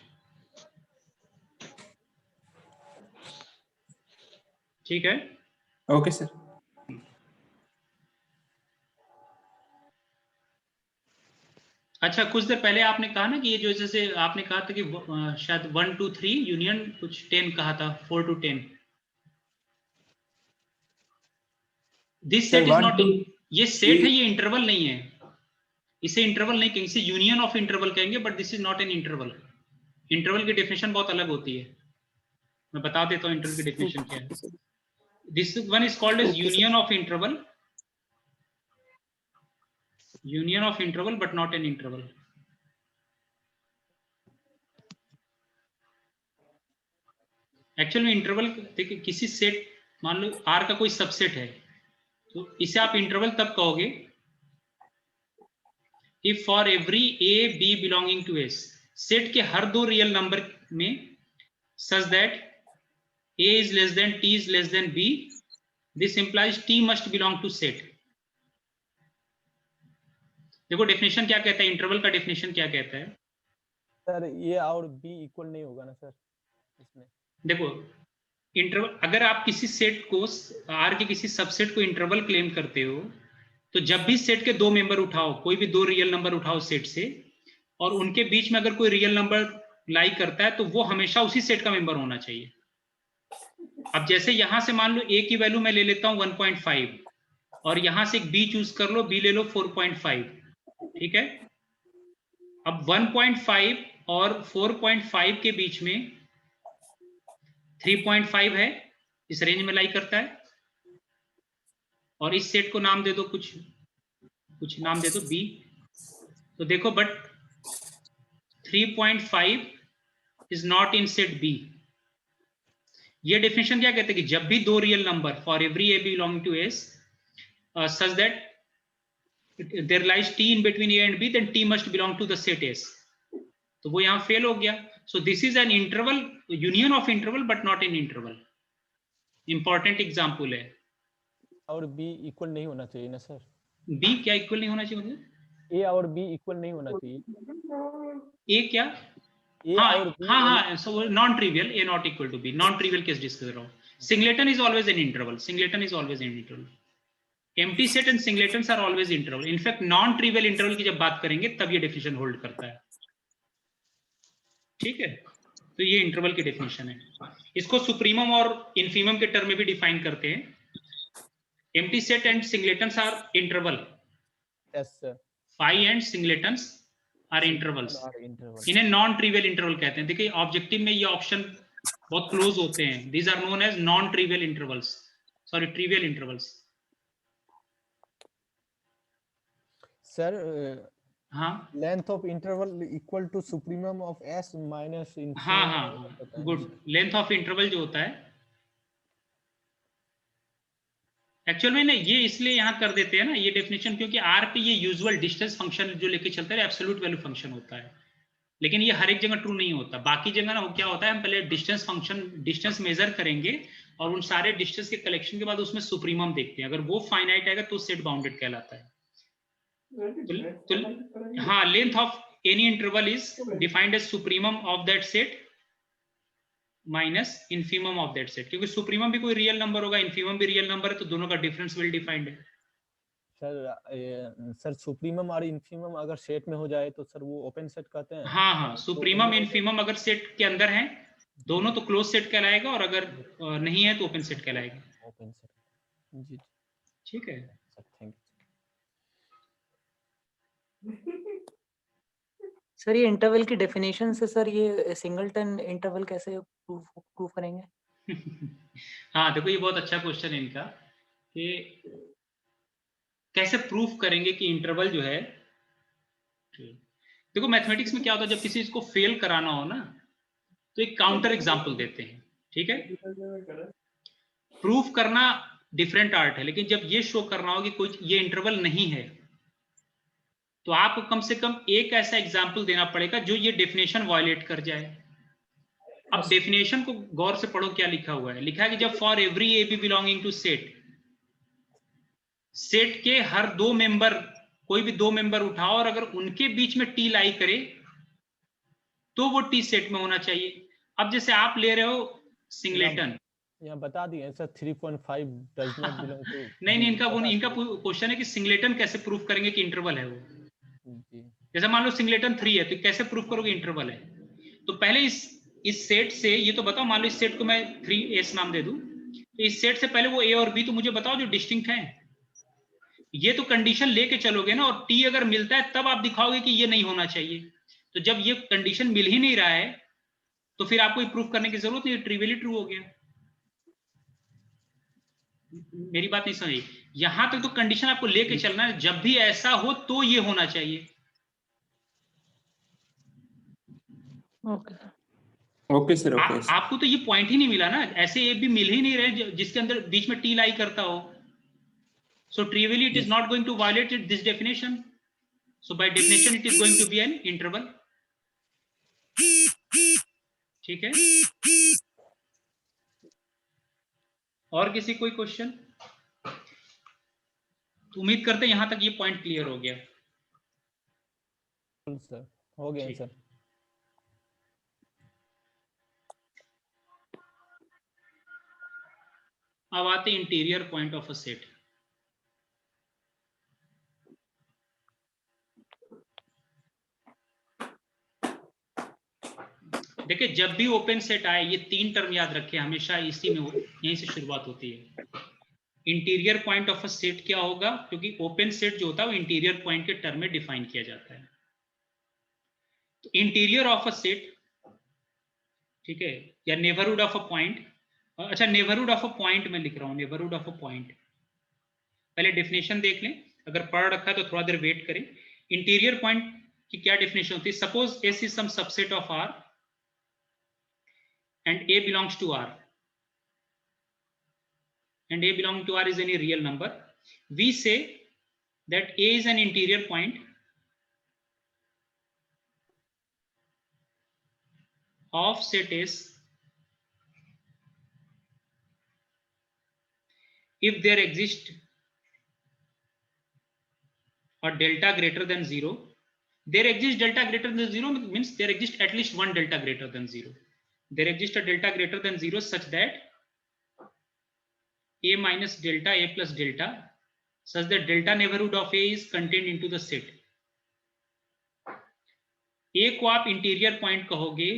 ठीक है. Okay, sir. अच्छा, कुछ देर पहले आपने कहा ना कि ये जो जैसे आपने कहा था कि शायद 1 to 3 यूनियन कुछ 10 कहा था, 4 to 10. This set is not, ये सेट है, ये इंटरवल नहीं है. इसे इंटरवल नहीं कहेंगे, इसे यूनियन ऑफ इंटरवल कहेंगे, but this is not an interval. Interval की डेफिनेशन बहुत अलग होती है. मैं बता देता हूँ इंटरवल की डेफिनेशन क्या है. This one is called as union of interval. Union of interval but not an interval. Actual में इंटरवल देखिए, किसी सेट मान लो आर का कोई सबसेट है, तो इसे आप इंटरवल तब कहोगे if for every A B belonging to S, set के हर दो रियल नंबर में such that a is less than t is less than b, this implies t must belong to set. देखो डेफिनेशन क्या कहता है, इंटरवल का definition क्या कहता है सर? ये और b इक्वल नहीं होगा ना सर इसमें? देखो इंटरवल, अगर आप किसी सेट को R के किसी सबसेट को इंटरवल क्लेम करते हो, तो जब भी सेट के दो मेंबर उठाओ, कोई भी दो रियल नंबर उठाओ सेट से, और उनके बीच में अगर कोई रियल नंबर लाई करता है, तो वो हमेशा उसी सेट का मेंबर होना चाहिए. अब जैसे यहां से मान लो a की वैल्यू मैं ले लेता हूं 1.5, और यहां से एक b चूज कर लो, b ले लो 4.5. ठीक है. अब 1.5 और 4.5 के बीच में 3.5 है, इस रेंज में लाई करता है. और इस सेट को नाम दे दो, कुछ नाम दे दो b. तो देखो but 3.5 is not in set b. ये डेफिनेशन क्या कहते हैं कि जब भी दो real number for every A belonging to S such that there lies t in between a and b, then t must belong to the set s. तो वो यहां फेल हो गया. So this is an interval, union of interval but not an interval. Important example है. और b equal नहीं होना चाहिए ना सर? b क्या इक्वल नहीं होना चाहिए मतलब? a और b इक्वल नहीं होना चाहिए. a क्या? a और b हाँ, so non trivial, a not equal to b, non trivial case discuss कर रहा हूँ. Singleton is always an interval. Singleton is always an interval. Empty set and singletons are always interval. In fact, non trivial interval की जब बात करेंगे तब ये definition hold करता है. ठीक है. तो ये इंटरवल की डेफिनेशन है। इसको सुप्रीमम और इन्फीमम के टर्म में भी डिफाइन करते हैं। Empty set and singletons are interval. Yes sir. Phi and singletons are intervals. Interval. इन्हें नॉन ट्रिवियल इंटरवल कहते हैं। देखिए ऑब्जेक्टिव में ये ऑप्शन बहुत क्लोज होते हैं। These are known as non trivial intervals, sorry trivial intervals. Sir हाँ length of interval equal to supremum of S minus हाँ हाँ, गुड। लेंथ ऑफ इंटरवल जो होता है एक्चुअल में ना, ये इसलिए यहाँ कर देते हैं ना ये डेफिनेशन, क्योंकि आर पे ये यूजुअल डिस्टेंस फंक्शन जो लेके चलते हैं एब्सोल्यूट वैल्यू फंक्शन होता है, लेकिन ये हर एक जगह ट्रू नहीं होता। बाकी जगह ना क्या होता है, हम पहले डिस्टेंस फंक्शन डिस्टेंस मेजर करेंगे और उन सारे डिस्टेंस के कलेक्शन के बाद उसमें सुप्रीमम देखते हैं। अगर वो फाइनाइट आएगा तो सेट बाउंडेड कहलाता है। तो हाँ, length of any interval is defined as supremum of that set minus infimum of that set, क्योंकि सुप्रीमम भी कोई रियल नंबर होगा, इन्फीमम भी रियल नंबर है, तो दोनों का डिफरेंस वेल डिफाइंड है। सर सुप्रीमम और इन्फीमम अगर सेट में हो जाए तो सर वो ओपन सेट कहते हैं। हाँ हाँ, सुप्रीमम इन्फीमम अगर सेट के अंदर है दोनों तो क्लोज सेट कहलाएगा, और अगर नहीं है तो ओपन सेट कहलाएगा। Open set. जी ठीक है सर, थैंक सर ये इंटरवल की डेफिनेशन से सर ये सिंगलटन इंटरवल कैसे प्रूव करेंगे? हाँ देखो, ये बहुत अच्छा क्वेश्चन है इनका कि कैसे प्रूफ करेंगे कि इंटरवल जो है। देखो मैथमेटिक्स में क्या होता है, जब किसी चीज को फेल कराना हो ना तो एक काउंटर एग्जांपल देते हैं, ठीक है। प्रूफ करना डिफरेंट आर्ट है, लेकिन जब ये शो करना हो कि कोई ये इंटरवल नहीं है तो आपको कम से कम एक ऐसा एग्जांपल देना पड़ेगा जो ये डेफिनेशन वायलेट कर जाए। अब डेफिनेशन को गौर से पढ़ो, क्या लिखा हुआ है। लिखा है कि जब for every A B belonging to set, set के हर दो मेंबर, कोई भी दो मेंबर उठाओ और अगर उनके बीच में टी लाई करे तो वो टी सेट में होना चाहिए। अब जैसे आप ले रहे हो सिंगलेटन, यहाँ बता दिए sir 3.5 does not belong to. नहीं, इनका क्वेश्चन है कि सिंगलेटन कैसे प्रूफ करेंगे कि इंटरवल है वो। जी जैसे मान लो सिंगलेटन 3 है तो कैसे प्रूफ करोगे इंटरवल है। तो पहले इस सेट से ये तो बताओ, मान लो इस सेट को मैं 3s नाम दे दूं, तो इस सेट से पहले वो a और b तो मुझे बताओ जो डिस्टिंक्ट हैं। ये तो कंडीशन लेके चलोगे ना, और t अगर मिलता है तब आप दिखाओगे कि ये नहीं होना चाहिए। तो जब ये कंडीशन मिल ही नहीं रहा है तो फिर आपको प्रूफ करने की जरूरत नहीं, ट्रिवियली ट्रू हो गया। मेरी बात नहीं समझी, यहां तक तो कंडीशन आपको लेके चलना है, जब भी ऐसा हो तो ये होना चाहिए। Okay sir, okay. आपको तो ये पॉइंट ही नहीं मिला ना, ऐसे ए भी मिल ही नहीं रहे जिसके अंदर बीच में टी लाई करता हो। So trivially it is not going to violate this definition, so by definition it is going to be an interval. ठीक है, और किसी कोई क्वेश्चन? उम्मीद करते हैं यहां तक ये पॉइंट क्लियर हो गया। सर हो गया सर। अब आते interior point of a set. देखिए जब भी ओपन सेट आए ये तीन टर्म याद रखें हमेशा, इसी में यहीं से शुरुआत होती है। Interior point of a set क्या होगा, क्योंकि ओपन सेट जो होता है वो इंटीरियर पॉइंट के टर्म में डिफाइन किया जाता है। तो इंटीरियर ऑफ अ सेट, ठीक है, या नेबरहुड ऑफ अ पॉइंट। अच्छा, नेबरहुड ऑफ अ पॉइंट में लिख रहा हूं, नेबरहुड ऑफ अ पॉइंट। पहले डेफिनेशन देख लें, अगर पढ़ रखा है तो थोड़ा देर वेट करें। इंटीरियर पॉइंट की क्या डेफिनेशन होती है? Suppose S is some subset of R and a belongs to R, and a belonging to R is any real number, we say that A is an interior point of set S if there exists a delta greater than 0. There exists delta greater than 0 means there exists at least one delta greater than 0. There exists a delta greater than 0 such that A minus delta, A plus delta, such that delta neighborhood of A is contained into the set. A को आप interior point कहोगे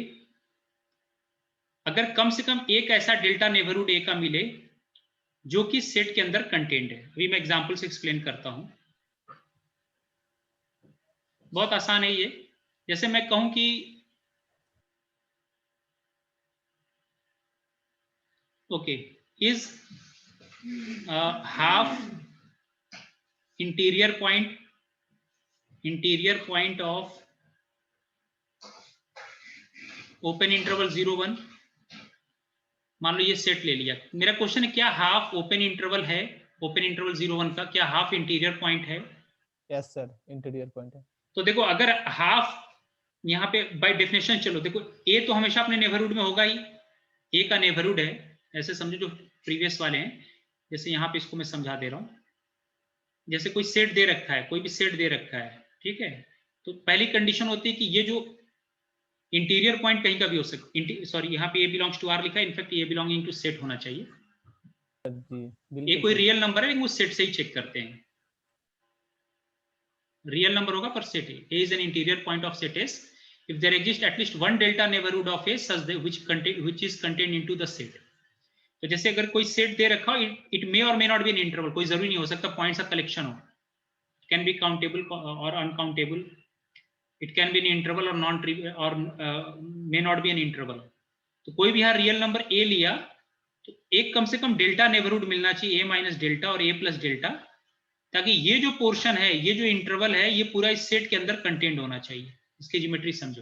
अगर कम से कम एक ऐसा delta neighbourhood ए का मिले जो कि सेट के अंदर कंटेंट है। अभी मैं एग्जांपल से एक्सप्लेन करता हूं, बहुत आसान है ये। जैसे मैं कहूं कि okay, is half interior point of open interval 0 1, मान लो ये सेट ले लिया। मेरा क्वेश्चन है क्या हाफ ओपन इंटरवल है, ओपन इंटरवल 0 1 का क्या हाफ इंटीरियर पॉइंट है? यस सर, इंटीरियर पॉइंट है। तो देखो अगर हाफ यहाँ पे बाय डेफिनेशन, चलो देखो ए तो हमेशा अपने नेबरहुड में होगा ही, ए का नेबरहुड है, ऐसे समझो जो प्रीवियस वाले हैं। जैसे यहाँ पे इसको मैं समझा दे रहा हूँ, जैसे कोई सेट दे रखा है, कोई भी सेट दे रखा है, ठीक है, तो पहली कंडीशन होती है कि ये जो इंटीरियर पॉइंट कहीं का भी हो सकता, सॉरी यहाँ पे ए बिलोंग्स टू आर लिखा है, in fact A belonging to set होना चाहिए जी ये बिल्कुल कोई सर। रियल नंबर है लेकिन वो सेट से ही चेक करते हैं, रियल नंबर होगा पर सेट है। A is an interior point of set S if there exists at least one delta neighborhood of A such that which is contained into the set। तो जैसे अगर कोई सेट दे रखा हो, इट मे और may not be an interval, कोई जरूरी नहीं हो सकता पॉइंट्स का कलेक्शन हो, इट कैन बी काउंटेबल और uncountable, it can be an interval और नॉन और may not be an interval. तो कोई भी यहाँ रियल नंबर ए लिया तो एक कम से कम डेल्टा नेबरहुड मिलना चाहिए, ए माइनस डेल्टा और ए प्लस डेल्टा, ताकि ये जो पोर्शन है, ये जो इंटरवल है, ये पूरा इस सेट के अंदर कंटेंट होना चाहिए। इसकी ज्योमेट्री समझो,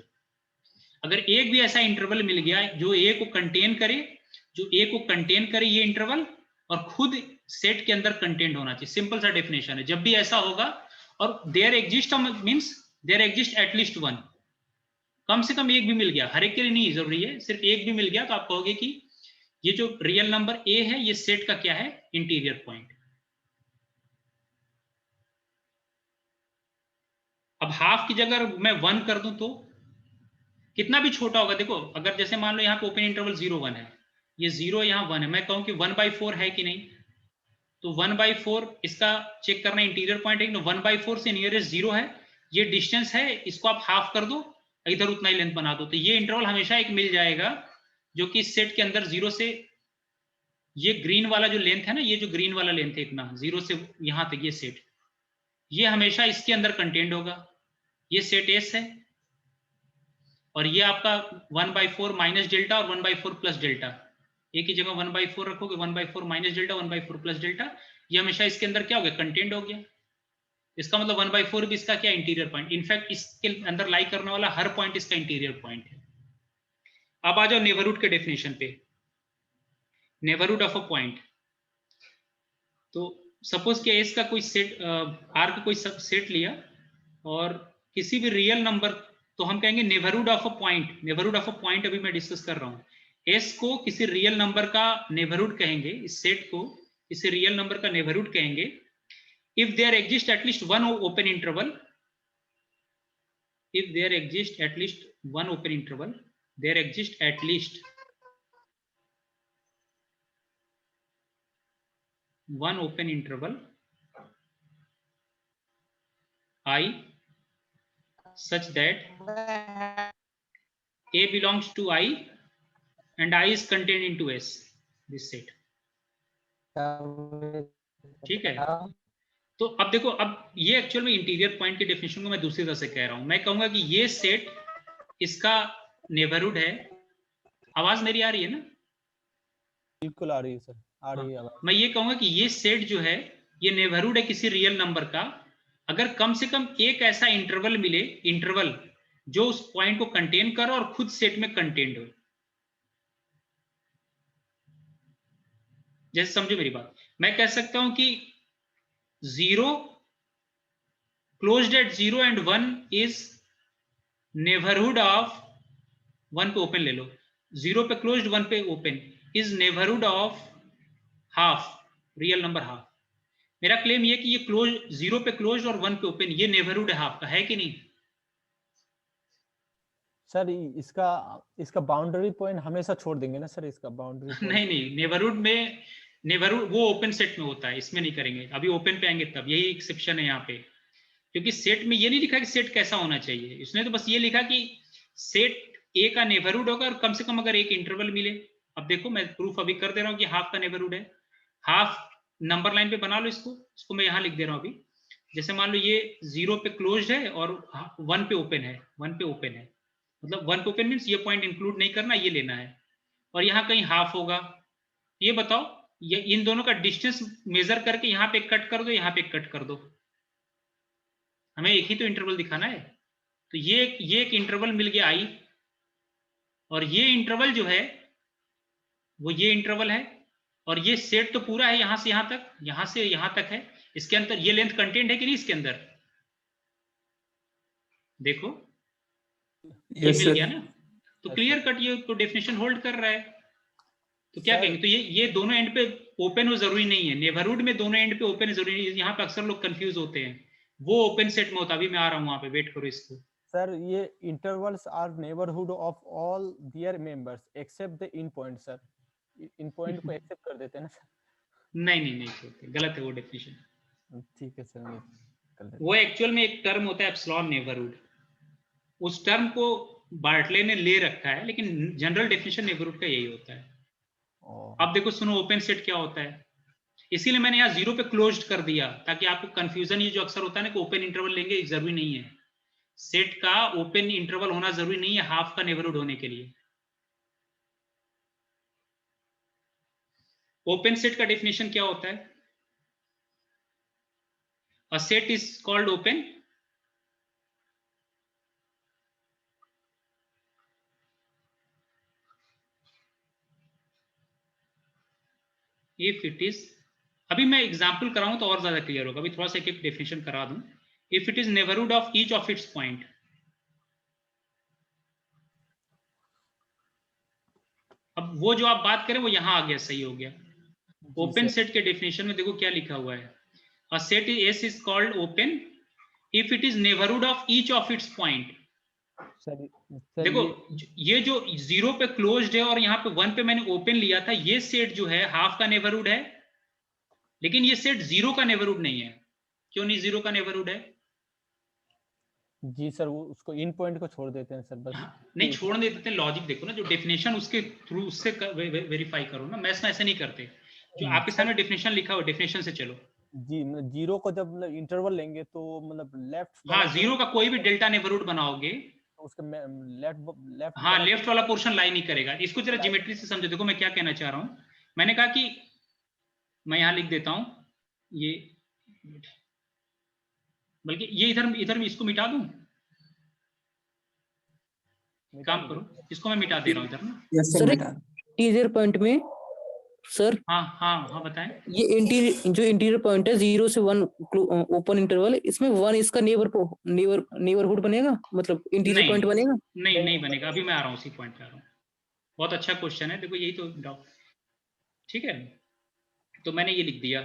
अगर एक भी ऐसा इंटरवल मिल गया जो ए को कंटेन करे, जो ए को कंटेन करे ये इंटरवल, और खुद सेट के अंदर कंटेंट होना चाहिए, सिंपल सा डेफिनेशन है। जब भी ऐसा होगा और there exist means there exist at least one, कम से कम एक भी मिल गया, हर एक के लिए नहीं जरूरी है, सिर्फ एक भी मिल गया तो आप कहोगे कि ये जो रियल नंबर ए है ये सेट का क्या है, इंटीरियर पॉइंट। अब हाफ की जगह मैं 1 कर दूं तो कितना भी छोटा होगा, देखो अगर जैसे मान लो यहाँ पे ओपन इंटरवल 0 1 है, ये 0 यहाँ 1 है, मैं कहूं कि 1/4 है कि नहीं, तो 1/4 इसका चेक करना इंटीरियर पॉइंट है, 1/4 से नियरेस्ट 0 है, ये डिस्टेंस है, इसको आप हाफ कर दो, इधर उतना ही लेंथ बना दो, तो ये इंटरवल हमेशा एक मिल जाएगा जो कि इस सेट के अंदर 0 से, ये ग्रीन वाला जो लेंथ है ना, ये जो ग्रीन वाला लेंथ है इतना 0 से यहां तक, ये सेट, ये हमेशा इसके अंदर कंटेंट होगा, ये सेट एस है, और ये आपका 1/4 माइनस डेल्टा और 1/4 प्लस डेल्टा, एक ही जगह 1/4 रखोगे, 1/4 माइनस डेल्टा 1/4 प्लस डेल्टा, ये हमेशा इसके अंदर क्या हो गया, कंटेंट हो गया। इसका मतलब 1/4 भी इसका क्या, इंटीरियर पॉइंट, इनफैक्ट इसके अंदर लाई करने वाला हर पॉइंट इसका इंटीरियर पॉइंट है। अब आ जाओ नेबरहुड के डेफिनेशन पे, नेबरहुड ऑफ अ पॉइंट। तो सपोज कि एस का कोई सेट, आर का कोई सेट लिया और किसी भी रियल नंबर, तो हम कहेंगे neighbourhood of a point, neighbourhood of a point अभी मैं डिस्कस कर रहा हूं, एस को किसी रियल नंबर का नेबरहुड कहेंगे, इस सेट को किसी रियल नंबर का नेबरहुड कहेंगे if there exists at least one open interval, if there exists at least one open interval, there exists at least one open interval I such that A belongs to I and I is contained into S, this set, ठीक है। तो अब देखो, अब ये actual में interior point की definition को मैं दूसरी तरह से कह रहा हूं, मैं कहूंगा कि ये सेट इसका नेबरहुड है। आवाज मेरी आ रही है ना? बिल्कुल आ रही है सर, आ रही है आवाज। मैं ये कहूंगा कि ये सेट जो है ये नेबरहुड है किसी रियल नंबर का, अगर कम से कम एक ऐसा इंटरवल मिले, इंटरवल जो उस पॉइंट को कंटेन करे और खुद सेट में कंटेंट हो। जैसे समझो मेरी बात, मैं कह सकता हूं कि 0 closed at 0 and 1 is neighborhood of 1 पे ओपन ले लो, 0 पे क्लोज्ड 1 पे open is neighborhood of half, real number half. मेरा क्लेम ये कि ये क्लोज 0 पे क्लोज्ड और 1 पे ओपन, ये नेबरहुड है हाफ का, है कि नहीं? सर इसका बाउंड्री पॉइंट हमेशा छोड़ देंगे ना सर, इसका बाउंड्री नहीं नहीं, नेबरहुड में, नेबरहुड वो ओपन सेट में होता है, इसमें नहीं करेंगे, अभी ओपन पे आएंगे तब, यही एक्सेप्शन है यहाँ पे, क्योंकि सेट में ये नहीं लिखा कि सेट कैसा होना चाहिए, इसने तो बस ये लिखा कि सेट ए का नेबरहुड होगा और कम से कम अगर एक इंटरवल मिले। अब देखो मैं प्रूफ अभी कर दे रहा हूँ कि हाफ का नेबरहुड है। हाफ नंबर लाइन पे बना लो इसको मैं यहाँ लिख दे रहा हूँ अभी। जैसे मान लो ये 0 पे क्लोज्ड है और 1 पे ओपन है, 1 पे ओपन है, मतलब 1 पे ओपन मीन्स ये पॉइंट इंक्लूड नहीं करना, ये लेना है। और यहाँ कहीं हाफ होगा। ये बताओ ये इन दोनों का डिस्टेंस मेजर करके यहाँ पे कट कर दो, यहाँ पे कट कर दो, हमें एक ही तो इंटरवल दिखाना है। तो ये एक इंटरवल मिल गया आई, और ये इंटरवल जो है वो ये इंटरवल है, और ये सेट तो पूरा है यहां से यहां तक, यहां से यहां तक है। इसके अंदर ये लेंथ कंटेंट है कि नहीं इसके अंदर? देखो ये यस मिल सर। गया ना। तो क्लियर कट ये तो डेफिनेशन होल्ड कर रहा है। तो क्या कहेंगे? तो ये दोनों एंड पे ओपन हो जरूरी नहीं है, नेबरहुड में दोनों एंड पे ओपन जरूरी नहीं है। यहाँ पे अक्सर लोग कंफ्यूज होते हैं। वो ओपन सेट में होता, अभी मैं आ रहा हूँ वहां पे, वेट करो इसको। सर ये intervals are neighbourhood of all their members except the end point. Sir end point को एक्सेप्ट कर देते हैं ना सर? नहीं छोड़ते, गलत है वो डेफिनेशन। ठीक है सर, वो एक्चुअल में एक टर्म होता है एप्सिलॉन नेबरहुड, उस टर्म को बार्टले ने ले रखा है, लेकिन जनरल डेफिनेशन नेबरहुड का यही होता है। अब देखो सुनो, ओपन सेट क्या होता है, इसीलिए मैंने यहाँ 0 पे क्लोज्ड कर दिया ताकि आपको कंफ्यूजन, ये जो अक्सर होता है ना कि ओपन इंटरवल लेंगे, जरूरी नहीं है। सेट का ओपन इंटरवल होना जरूरी नहीं है हाफ का नेबरहुड होने के लिए। ओपन सेट का डेफिनेशन क्या होता है? A set is called open if it is, अभी मैं एग्जांपल कराऊं तो और ज्यादा क्लियर होगा, अभी थोड़ा सा एक डेफिनेशन करा दूं। If it is neighbourhood of each of its point. अब वो जो आप बात करें वो यहां आ गया, सही हो गया। ओपन सेट के डेफिनेशन में देखो क्या लिखा हुआ है, a set S is called open if it is neighbourhood of each of its point. देखो ये जो 0 पे क्लोज्ड है और यहाँ पे 1 पे मैंने ओपन लिया था, ये सेट जो है हाफ का नेबरहुड है, लेकिन ये सेट 0 का नेबरहुड नहीं है। क्यों नहीं 0 का नेबरहुड है? जी सर, वो उसको इन पॉइंट को छोड़ देते हैं सर बस। नहीं छोड़ने देते, लॉजिक देखो ना, जो डेफिनेशन उसके थ्रू उससे वेरीफाई करो ना, मैथ्स में ऐसे नहीं करते। जो आपके सामने डेफिनेशन लिखा हुआ, डेफिनेशन से चलो। जी मतलब 0 को जब मतलब इंटरवल लेंगे तो मतलब लेफ्ट, हाँ 0 का कोई भी डेल्टा नेबरहुड बनाओगे तो उसका लेफ्ट हाँ लेफ्ट वाला पोर्शन लाई नहीं करेगा। इसको जरा ज्योमेट्री से समझो। देखो मैं क्या कहना चाह रहा हूं, मैंने कहा कि मैं यहां लिख देता हूं ये, बल्कि ये इधर में इसको मिटा दूं, काम करो, इसको मैं मिटा दे रहा हूं इधर ना। यस सर, बेटा। इंटीरियर पॉइंट में सर, हाँ बताएं। ये इंटीरियर पॉइंट है 0 से 1 ओपन इंटरवल, इसमें 1 इसका नेबरहुड बनेगा, मतलब इंटीरियर पॉइंट बनेगा? नहीं बनेगा। अभी मैं आ रहा हूँ, उसी पॉइंट पे आ रहा हूँ। बहुत अच्छा क्वेश्चन है, देखो यही तो डाउट। ठीक है, तो मैंने ये लिख दिया,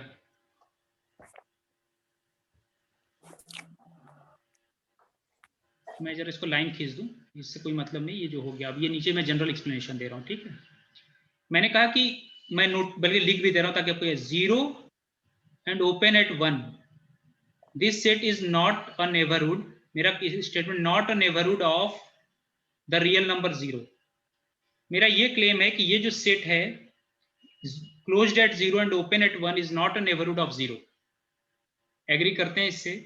मैं जरा इसको लाइन खींच दूं, इससे कोई मतलब नहीं, ये जो हो गया। अब ये नीचे मैं जनरल एक्सप्लेनेशन दे रहा हूँ। ठीक है, मैंने कहा कि मैं नोट बल्कि लिख भी दे रहा हूँ ताकि आपको 0 and open at 1, this set is not a neighbourhood, मेरा statement not a neighbourhood of the real number 0। मेरा ये क्लेम है कि ये जो सेट है closed at 0 and open at 1 is not a neighbourhood of 0। Agree करते हैं इससे?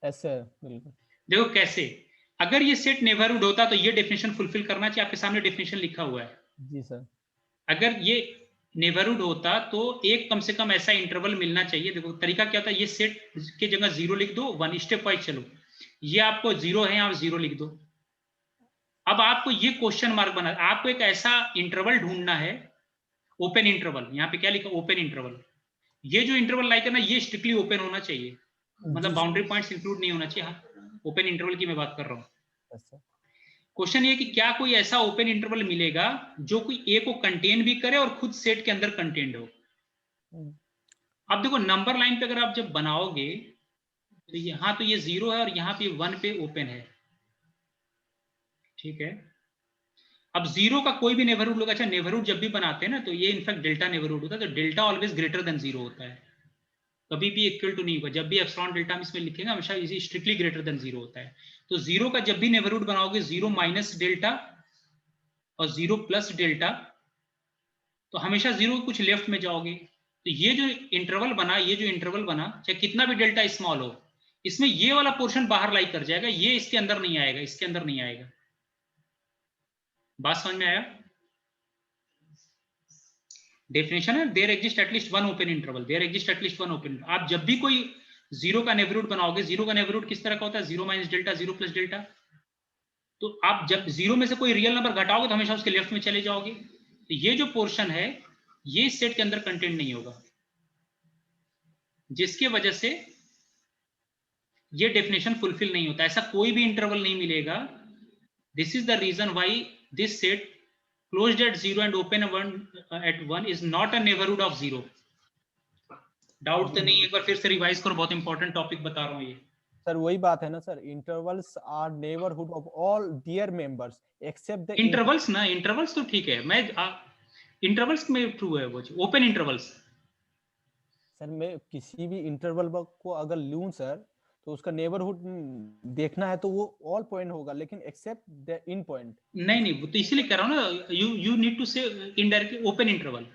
ऐसे बिल्कुल। देखो कैसे, अगर ये सेट नेबरहुड होता तो ये डेफिनेशन फुलफिल करना चाहिए, आपके सामने डेफिनेशन लिखा हुआ है। जी सर। अगर ये नेबरहुड होता तो एक कम से कम ऐसा इंटरवल मिलना चाहिए। देखो तरीका क्या होता है, ये सेट के जगह 0 लिख दो, 1 स्टेप वाइज चलो। ये आपको 0 है, आप 0 लिख दो। अब आपको ये क्वेश्चन मार्क बना, आपको एक ऐसा इंटरवल ढूंढना है, ओपन इंटरवल। यहाँ पे क्या लिखा, ओपन इंटरवल। ये जो इंटरवल लाइक है ना, ये स्ट्रिक्टली ओपन होना चाहिए, मतलब बाउंड्री पॉइंट्स इंक्लूड नहीं होना चाहिए। हाँ, ओपन इंटरवल की मैं बात कर रहा हूँ। क्वेश्चन ये कि क्या कोई ऐसा ओपन इंटरवल मिलेगा जो कोई ए को कंटेन भी करे और खुद सेट के अंदर कंटेन्ड हो। अब देखो नंबर लाइन पे अगर आप जब बनाओगे तो यहां तो ये 0 है और यहां पे 1 पे ओपन है। ठीक है, अब 0 का कोई भी नेबरहुड लोग, अच्छा नेबरहुड जब भी बनाते हैं ना तो ये इनफैक्ट डेल्टा नेबरहुड होता है, तो डेल्टा ऑलवेज ग्रेटर देन 0 होता है, कभी भी इक्वल टू नहीं होगा। जब भी एप्सिलॉन डेल्टा इसमें लिखेंगे हमेशा इसी स्ट्रिक्टली ग्रेटर देन 0 होता है। तो 0 का जब भी नेबरहुड बनाओगे 0 माइनस डेल्टा और 0 प्लस डेल्टा, तो हमेशा 0 कुछ लेफ्ट में जाओगे। तो ये जो इंटरवल बना, ये जो इंटरवल बना, चाहे कितना भी डेल्टा स्मॉल हो, इसमें ये वाला पोर्शन बाहर लाई कर जाएगा, ये इसके अंदर नहीं आएगा, इसके अंदर नहीं आएगा। बात समझ में आया? डेफिनेशन है, there exist at least one open interval, there exist at least one open. आप जब भी कोई 0 का नेबरहुड बनाओगे, 0 का नेबरहुड किस तरह का होता है? 0 माइनस डेल्टा, 0 प्लस डेल्टा। तो आप जब 0 में से कोई रियल नंबर घटाओगे तो हमेशा उसके लेफ्ट में चले जाओगे। तो ये जो पोर्शन है, ये सेट के अंदर कंटेंट नहीं होगा, जिसकी वजह से ये डेफिनेशन फुलफिल नहीं होता। ऐसा कोई भी इंटरवल नहीं मिलेगा। This is the reason why this set closed at 0 and open at 1 is not a neighborhood of 0. Doubt तो नहीं? एक बार फिर से रिवाइज करो, बहुत इंपॉर्टेंट टॉपिक बता रहा हूँ ये। सर वही बात है ना sir, intervals are neighbourhood of all their members except the intervals ना, इंटरवल्स तो ठीक है, मैं इंटरवल्स में ट्रू है वो, ओपन इंटरवल्स। सर मैं किसी भी इंटरवल को अगर लूं सर, तो उसका नेबरहुड देखना है तो वो ऑल पॉइंट होगा, लेकिन एक्सेप्ट द इन पॉइंट। नहीं नहीं, वो तो इसीलिए कह रहा हूँ ना, यू नीड टू से indirectly open interval.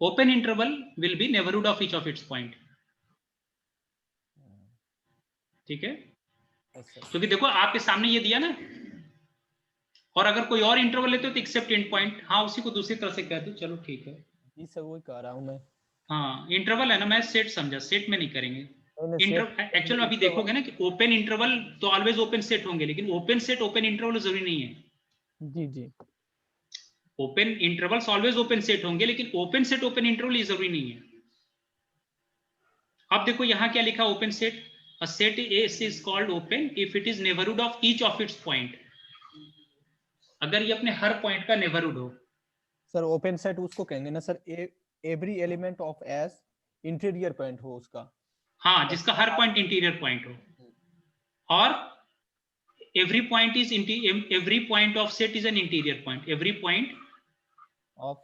Open interval will be neighbourhood of each of its point. ठीक है? क्योंकि देखो आपके सामने ये दिया ना, और अगर कोई और इंटरवल लेते हो तो एक्सेप्ट एंड पॉइंट, हाँ उसी को दूसरी तरह से कह दो, चलो ठीक है। जी सर वही कह रहा हूँ मैं। हाँ इंटरवल है ना, मैं सेट समझा, सेट में नहीं करेंगे। एक्चुअल में अभी देखोगे ना कि ओपन इंटरवल तो ऑलवेज ओपन सेट होंगे, लेकिन ओपन सेट ओपन इंटरवल जरूरी नहीं है। जी जी, open intervals always open set होंगे, लेकिन ओपन सेट ओपन इंटरवल ये जरूरी नहीं है। अब देखो यहां क्या लिखा, open set, a set is called open if it is neighborhood of each of its point। अगर ये अपने हर पॉइंट का नेबरहुड हो। सर ओपन सेट उसको कहेंगे ना sir, every element of S interior point हो उसका। हाँ, जिसका हर पॉइंट इंटीरियर पॉइंट हो, और every point of set is an interior point, every point of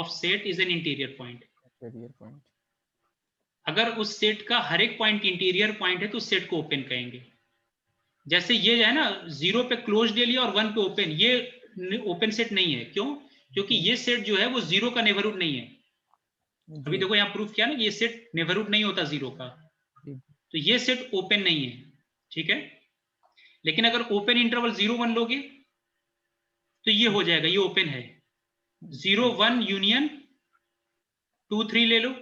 set is an interior point। Interior point. अगर उस सेट का हर एक पॉइंट इंटीरियर पॉइंट है तो सेट को ओपन कहेंगे। जैसे ये है ना, 0 पे क्लोज ले लिया और 1 पे ओपन, ये ओपन सेट नहीं है। क्यों? क्योंकि ये सेट जो है वो 0 का नेबरहुड नहीं है। अभी देखो यहाँ प्रूफ किया ना, ये सेट नेबरहुड नहीं होता 0 का, तो ये सेट ओपन नहीं है। ठीक है? लेकिन अगर ओपन इंटरवल 0 1 लोगे तो ये हो जाएगा, ये ओपन है। 0 1 यूनियन 2 3 ले लो,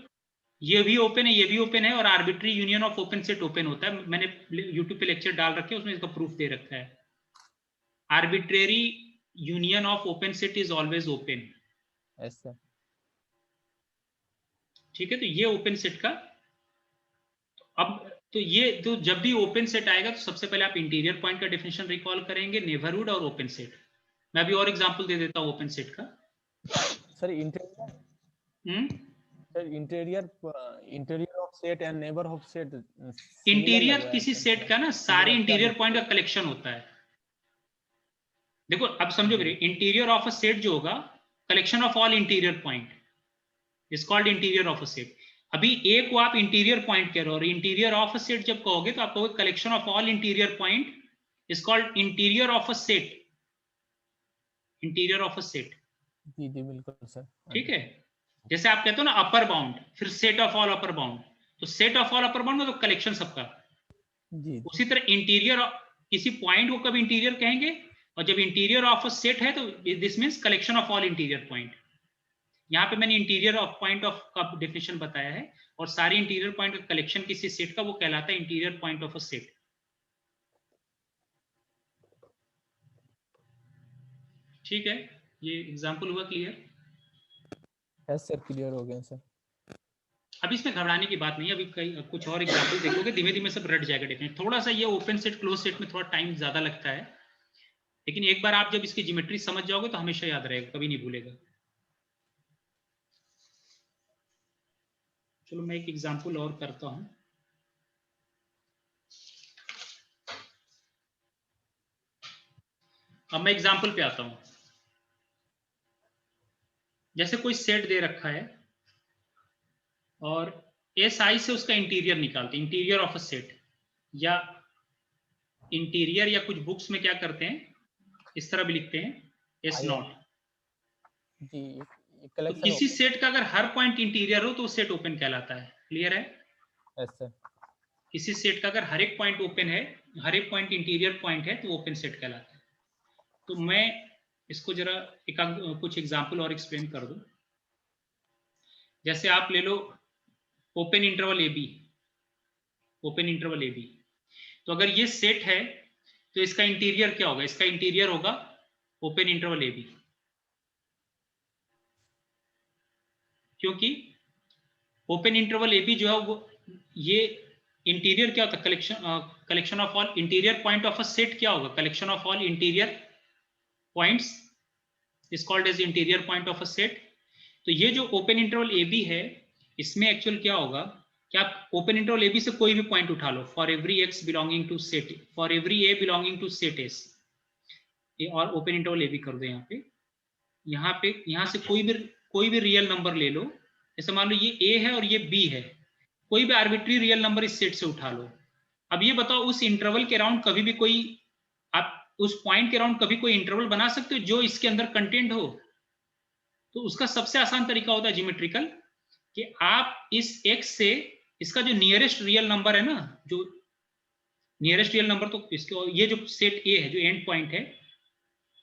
ये भी ओपन है, ये भी ओपन है, और arbitrary union of open set open होता है। मैंने YouTube पे लेक्चर डाल रखे हैं, उसमें इसका प्रूफ दे रखा है। Arbitrary union of open set is always open. ऐसा ठीक है? तो ये ओपन सेट का, अब तो ये तो जब भी ओपन सेट आएगा तो सबसे पहले आप इंटीरियर पॉइंट का डेफिनेशन रिकॉल करेंगे, नेबरहुड और ओपन सेट। मैं अभी और एग्जांपल दे देता हूं ओपन सेट का। Sir interior of set and neighbour of set. Interior किसी सेट का ना सारे इंटीरियर पॉइंट का कलेक्शन होता है। देखो अब समझो मेरे, इंटीरियर ऑफ अ सेट जो होगा, collection of all interior point is called interior of a set. अभी एक को आप इंटीरियर पॉइंट कह रहे हो, और इंटीरियर ऑफ अ सेट जब कहोगे तो आप कहोगे collection of all interior point is called interior of a set. Interior of a set. जी जी बिल्कुल सर। ठीक है? जैसे आप कहते हो ना अपर बाउंड, फिर set of all upper bound, तो set of all upper bound मतलब कलेक्शन सबका। जी उसी तरह इंटीरियर किसी पॉइंट को कभी इंटीरियर कहेंगे, और जब इंटीरियर ऑफ अ सेट है तो this means collection of all interior point. यहाँ पे मैंने इंटीरियर ऑफ पॉइंट ऑफ का डेफिनेशन बताया है, और सारे इंटीरियर पॉइंट का कलेक्शन किसी सेट का वो कहलाता है interior point of a set. ठीक है? ये एग्जांपल हुआ क्लियर? यस सर, क्लियर हो गया सर। अब इसमें घबराने की बात नहीं है, अभी कई कुछ और एग्जांपल देखोगे, धीमे धीमे सब रट जाएगा डेफिनेट। थोड़ा सा ये ओपन सेट क्लोज सेट में थोड़ा टाइम ज्यादा लगता है, लेकिन एक बार आप जब इसकी ज्योमेट्री समझ जाओगे तो हमेशा याद रहेगा, कभी नहीं भूलेगा। चलो मैं एक एग्जांपल और करता हूं। अब मैं एग्जांपल पे आता हूं। जैसे कोई सेट दे रखा है और SI से उसका इंटीरियर निकालते हैं, इंटीरियर ऑफ अ सेट, या इंटीरियर, या कुछ बुक्स में क्या करते हैं इस तरह भी लिखते हैं एस नॉट। जी तो कलेक्शन किसी सेट का अगर हर पॉइंट इंटीरियर हो तो वो सेट ओपन कहलाता है। क्लियर है? सर। किसी सेट का अगर हर एक पॉइंट ओपन है, हर एक पॉइंट इंटीरियर पॉइंट है, तो ओपन सेट कहलाता है। तो मैं इसको जरा कुछ एग्जांपल और एक्सप्लेन कर दूं। जैसे आप ले लो open interval A B, open interval A B. तो अगर ये सेट है तो इसका इंटीरियर क्या होगा? इसका इंटीरियर होगा ओपन इंटरवल ए बी, क्योंकि ओपन इंटरवल ए बी जो है वो ये इंटीरियर क्या होता है? Collection of all interior point of a set क्या होगा? Collection of all interior points is called as interior point of a set. तो ये जो ओपन इंटरवल ए बी है, इसमें एक्चुअल क्या होगा कि आप ओपन इंटरवल ए बी से कोई भी पॉइंट उठा लो, for every X belonging to set, for every A belonging to set S, और ओपन इंटरवल ए बी कर दो यहाँ पे यहाँ से कोई भी रियल नंबर ले लो। जैसे मान लो ये ए है और ये बी है, कोई भी आर्बिट्री रियल नंबर इस सेट से उठा लो। अब ये बताओ उस इंटरवल के अराउंड कभी भी कोई, आप उस पॉइंट के अराउंड कभी कोई इंटरवल बना सकते हो जो इसके अंदर कंटेंट हो? तो उसका सबसे आसान तरीका होता है ज्योमेट्रिकल, कि आप इस x से इसका जो नियरेस्ट रियल नंबर है ना, जो नियरेस्ट रियल नंबर, तो इसके ये जो सेट ए है जो एंड पॉइंट है,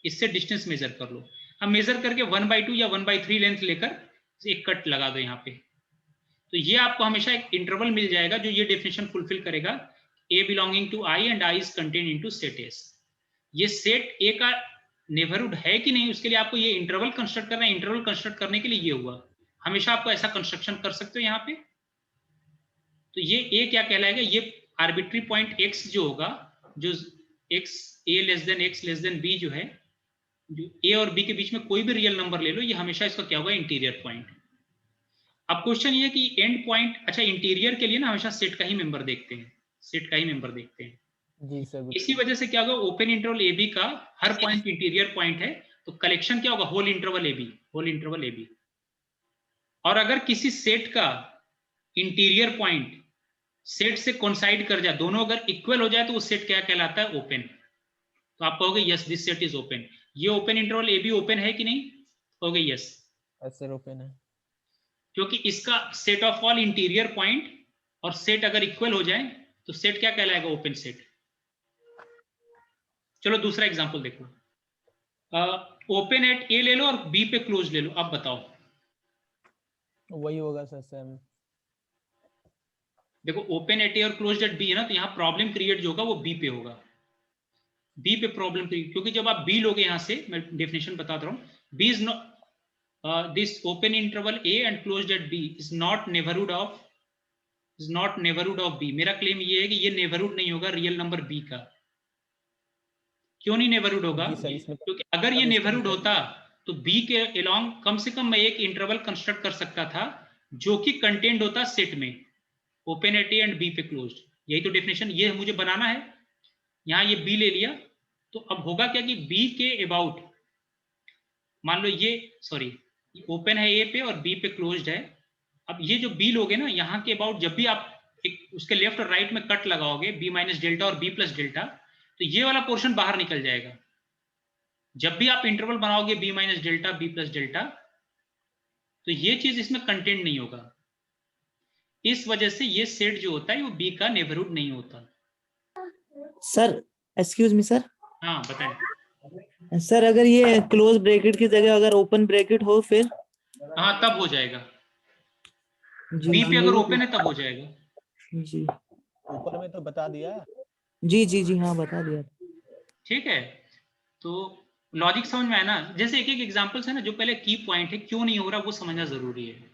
इससे डिस्टेंस मेजर कर लो। अब मेजर करके 1/2 या 1/3 लेंथ लेकर एक कट लगा दो यहाँ पे। तो ये आपको हमेशा एक इंटरवल मिल जाएगा जो ये डेफिनेशन फुलफिल करेगा, a belonging to i and i is contained into set s। ये सेट a का नेबरहुड है कि नहीं, उसके लिए आपको ये इंटरवल कंस्ट्रक्ट करना है। इंटरवल कंस्ट्रक्ट करने के लिए ये हुआ, हमेशा आपको ऐसा कंस्ट्रक्शन कर सकते हो यहाँ पे। तो ये a क्या कहलाएगा? ये आर्बिट्री पॉइंट x जो होगा, जो x a less than x less than b जो है, जो a और b के बीच में कोई भी रियल नंबर ले लो, ये हमेशा इसका क्या होगा? Interior point. अब क्वेश्चन ये है कि एंड पॉइंट, अच्छा इंटीरियर के लिए ना हमेशा सेट का ही मेंबर देखते हैं, सेट का ही मेंबर देखते हैं। जी सर। इसी वजह से क्या होगा? ओपन इंटरवल ए बी का हर पॉइंट इंटीरियर पॉइंट है, तो कलेक्शन क्या होगा? Whole interval A B, whole interval A B. और अगर किसी सेट का इंटीरियर पॉइंट सेट से कोइंसाइड कर जाए, दोनों अगर इक्वल हो जाए, तो वो सेट क्या कहलाता है? ओपन। तो आप कहोगे yes this set is open. ये open interval A B open है कि नहीं? कहोगे यस, सर ओपन है, क्योंकि इसका set of all interior point और सेट अगर इक्वल हो जाए तो सेट क्या कहलाएगा? Open set. चलो दूसरा एग्जांपल देखो। ओपन एट ए ले लो और बी पे क्लोज ले लो। अब बताओ, वही होगा सर सेम। देखो ओपन एट ए और क्लोज एट बी है ना, तो यहाँ प्रॉब्लम क्रिएट जो होगा वो बी पे होगा। बी पे प्रॉब्लम क्रिएट, क्योंकि जब आप बी लोगे, यहाँ से मैं डेफिनेशन बताता हूँ, B is not this open interval a and closed at b is not neighborhood of b। मेरा क्लेम ये है कि ये नेबरहुड नहीं होगा रियल नंबर b का। क्यों नहीं नेबरहुड होगा? क्योंकि अगर ये नेबरहुड होता तो b के अलोंग कम से कम मैं एक इंटरवल कंस्ट्रक्ट कर सकता था जो कि कंटेंट होता सेट में, open at A and B पे क्लोज्ड। यही तो डेफिनेशन, ये मुझे बनाना है। यहाँ ये b ले लिया, तो अब होगा क्या कि b के अबाउट, मान लो ये सॉरी ओपन है ए पे और बी पे क्लोज्ड है। अब ये जो बी लोगे ना, यहाँ के अबाउट जब भी आप एक उसके लेफ्ट और राइट में कट लगाओगे, बी माइनस डेल्टा और बी प्लस डेल्टा, तो ये वाला पोर्शन बाहर निकल जाएगा। जब भी आप इंटरवल बनाओगे B minus delta, B plus delta, तो ये चीज इसमें कंटेंट नहीं होगा। इस वजह से ये सेट जो होता है वो बी का नेबरहुड नहीं होता। Sir excuse me sir. हाँ बताएं। सर अगर ये क्लोज ब्रैकेट की जगह अगर ओपन ब्रैकेट हो फिर? हाँ तब हो जाएगा। जी बी पे अगर जी ओपन है तब हो जाएगा। जी ऊपर में तो बता दिया है। जी जी जी हाँ बता दिया। ठीक है, तो लॉजिक समझ में आया ना? जैसे एक एक एग्जांपल्स है ना, जो पहले की पॉइंट है क्यों नहीं हो रहा वो समझना जरूरी है।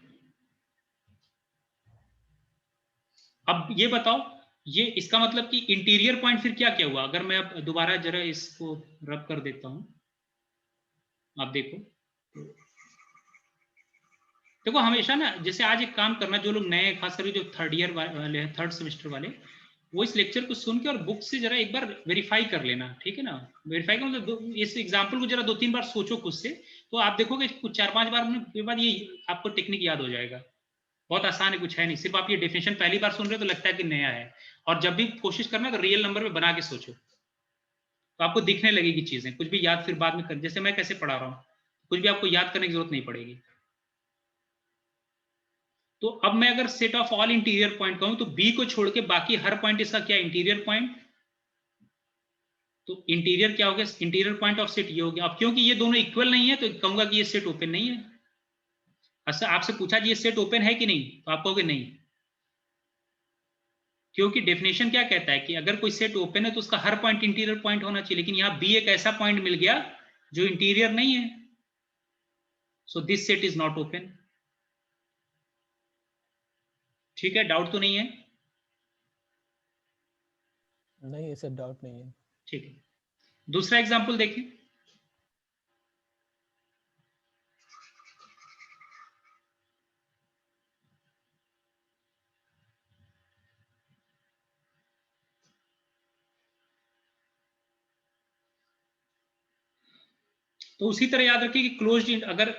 अब ये बताओ, ये इसका मतलब कि इंटीरियर पॉइंट फिर क्या क्या हुआ? अगर मैं अब दोबारा जरा इसको रब कर देता हूं, आप देखो। देखो हमेशा ना, जैसे आज एक काम करना, जो लोग नए खास करके जो थर्ड ईयर वाले, थर्ड सेमेस्टर वाले, वो इस लेक्चर को सुन के और बुक से जरा एक बार वेरीफाई कर लेना, ठीक है ना? वेरीफाई कर मतलब इस एग्जांपल को जरा 2-3 बार सोचो खुद से, तो आप देखोगे कुछ 4-5 बार के बाद ये आपको टेक्निक याद हो जाएगा। बहुत आसान है, कुछ है नहीं, सिर्फ आप ये डेफिनेशन पहली बार सुन रहे हो तो लगता है कि नया है। और जब भी कोशिश करना तो रियल नंबर में बना के सोचो, तो तो आपको दिखने लगेगी चीजें, कुछ भी याद फिर बाद में कर, जैसे मैं कैसे पढ़ा रहा हूँ, कुछ भी आपको याद करने की जरूरत नहीं पड़ेगी। तो अब मैं अगर set of all interior point कहूं तो बी को छोड़ के बाकी हर पॉइंट इसका क्या इंटीरियर पॉइंट, तो इंटीरियर क्या हो गया, इंटीरियर पॉइंट ऑफ सेट ये हो गया। अब क्योंकि ये दोनों इक्वल नहीं है तो कहूंगा कि ये सेट ओपन नहीं है। अच्छा आपसे पूछा जी ये सेट ओपन है कि नहीं, तो आप कहोगे नहीं, क्योंकि डेफिनेशन क्या कहता है कि अगर कोई सेट ओपन है तो उसका हर पॉइंट इंटीरियर पॉइंट होना चाहिए, लेकिन यहां बी एक ऐसा पॉइंट मिल गया जो इंटीरियर नहीं है, सो this set is not open. ठीक है, डाउट तो नहीं है? नहीं ऐसे डाउट नहीं है। ठीक है, दूसरा एग्जांपल देखें। तो उसी तरह याद रखिए कि क्लोज्ड, अगर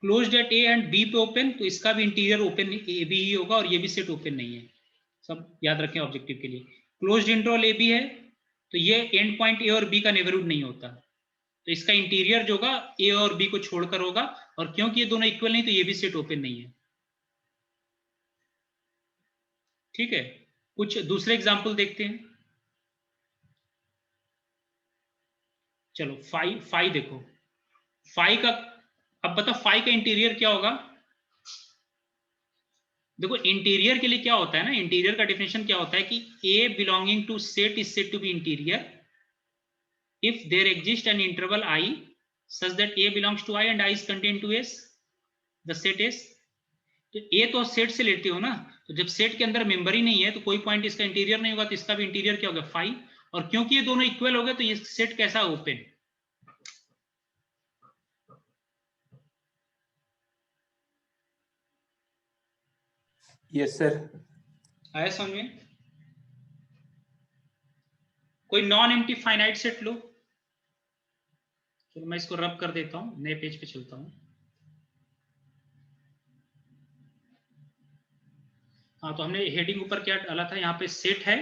closed at A and B पे ओपन तो इसका भी इंटीरियर ओपन ए बी ही होगा और ये भी सेट ओपन नहीं है। सब याद रखें ऑब्जेक्टिव के लिए। क्लोज्ड इंटरवल ए बी है तो ये एंड पॉइंट ए और बी का नेबरहुड नहीं होता, तो इसका इंटीरियर जो होगा ए और बी को छोड़कर होगा, और क्योंकि ये दोनों इक्वल नहीं तो ये भी सेट ओपन नहीं है। ठीक है, कुछ दूसरे एग्जांपल देखते हैं। चलो फाई देखो, फाई का, अब बता फाई का इंटीरियर क्या होगा। देखो इंटीरियर के लिए क्या होता है ना, इंटीरियर का डेफिनेशन क्या होता है कि A belonging to set is said to be interior if there exists an interval I such that A belongs to I and I is contained to S, the set S। तो A तो set से लेते हो ना, तो जब set के अंदर मेंबर ही नहीं है तो कोई पॉइंट इसका इंटीरियर नहीं होगा, तो इसका भी इंटीरियर क्या होगा फाई, और क्योंकि ये दोनों इक्वल हो गए तो ये सेट कैसा ओपन। Yes sir. आया समझ में? कोई नॉन एम्प्टी फाइनाइट सेट लो, चलो मैं इसको रब कर देता हूं, नए पेज पे चलता हूं। हाँ तो हमने हेडिंग ऊपर क्या डाला था, यहाँ पे सेट है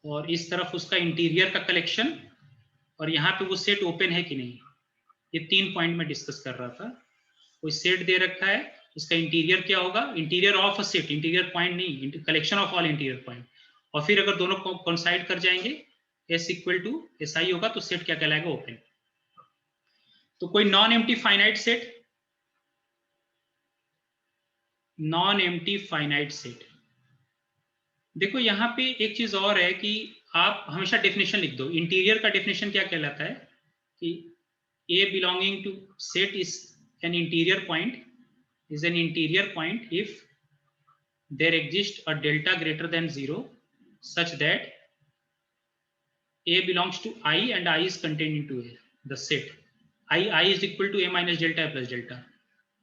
और इस तरफ उसका इंटीरियर का कलेक्शन, और यहाँ पे वो सेट ओपन है कि नहीं, ये 3 पॉइंट में डिस्कस कर रहा था। कोई सेट दे रखा है, इसका इंटीरियर क्या होगा, interior of a set, interior point नहीं, collection of all interior point, और फिर अगर दोनों कोइंसाइड कर जाएंगे S इक्वल टू SI होगा तो सेट क्या कहलाएगा ओपन। तो कोई non empty finite set, non empty finite set, देखो यहाँ पे एक चीज और है कि आप हमेशा डेफिनेशन लिख दो। इंटीरियर का डेफिनेशन क्या कहलाता है कि A belonging to set is an interior point, is an interior point if there exists a delta greater than 0 such that A belongs to I and I is contained into A, the set I is equal to A minus delta A plus delta,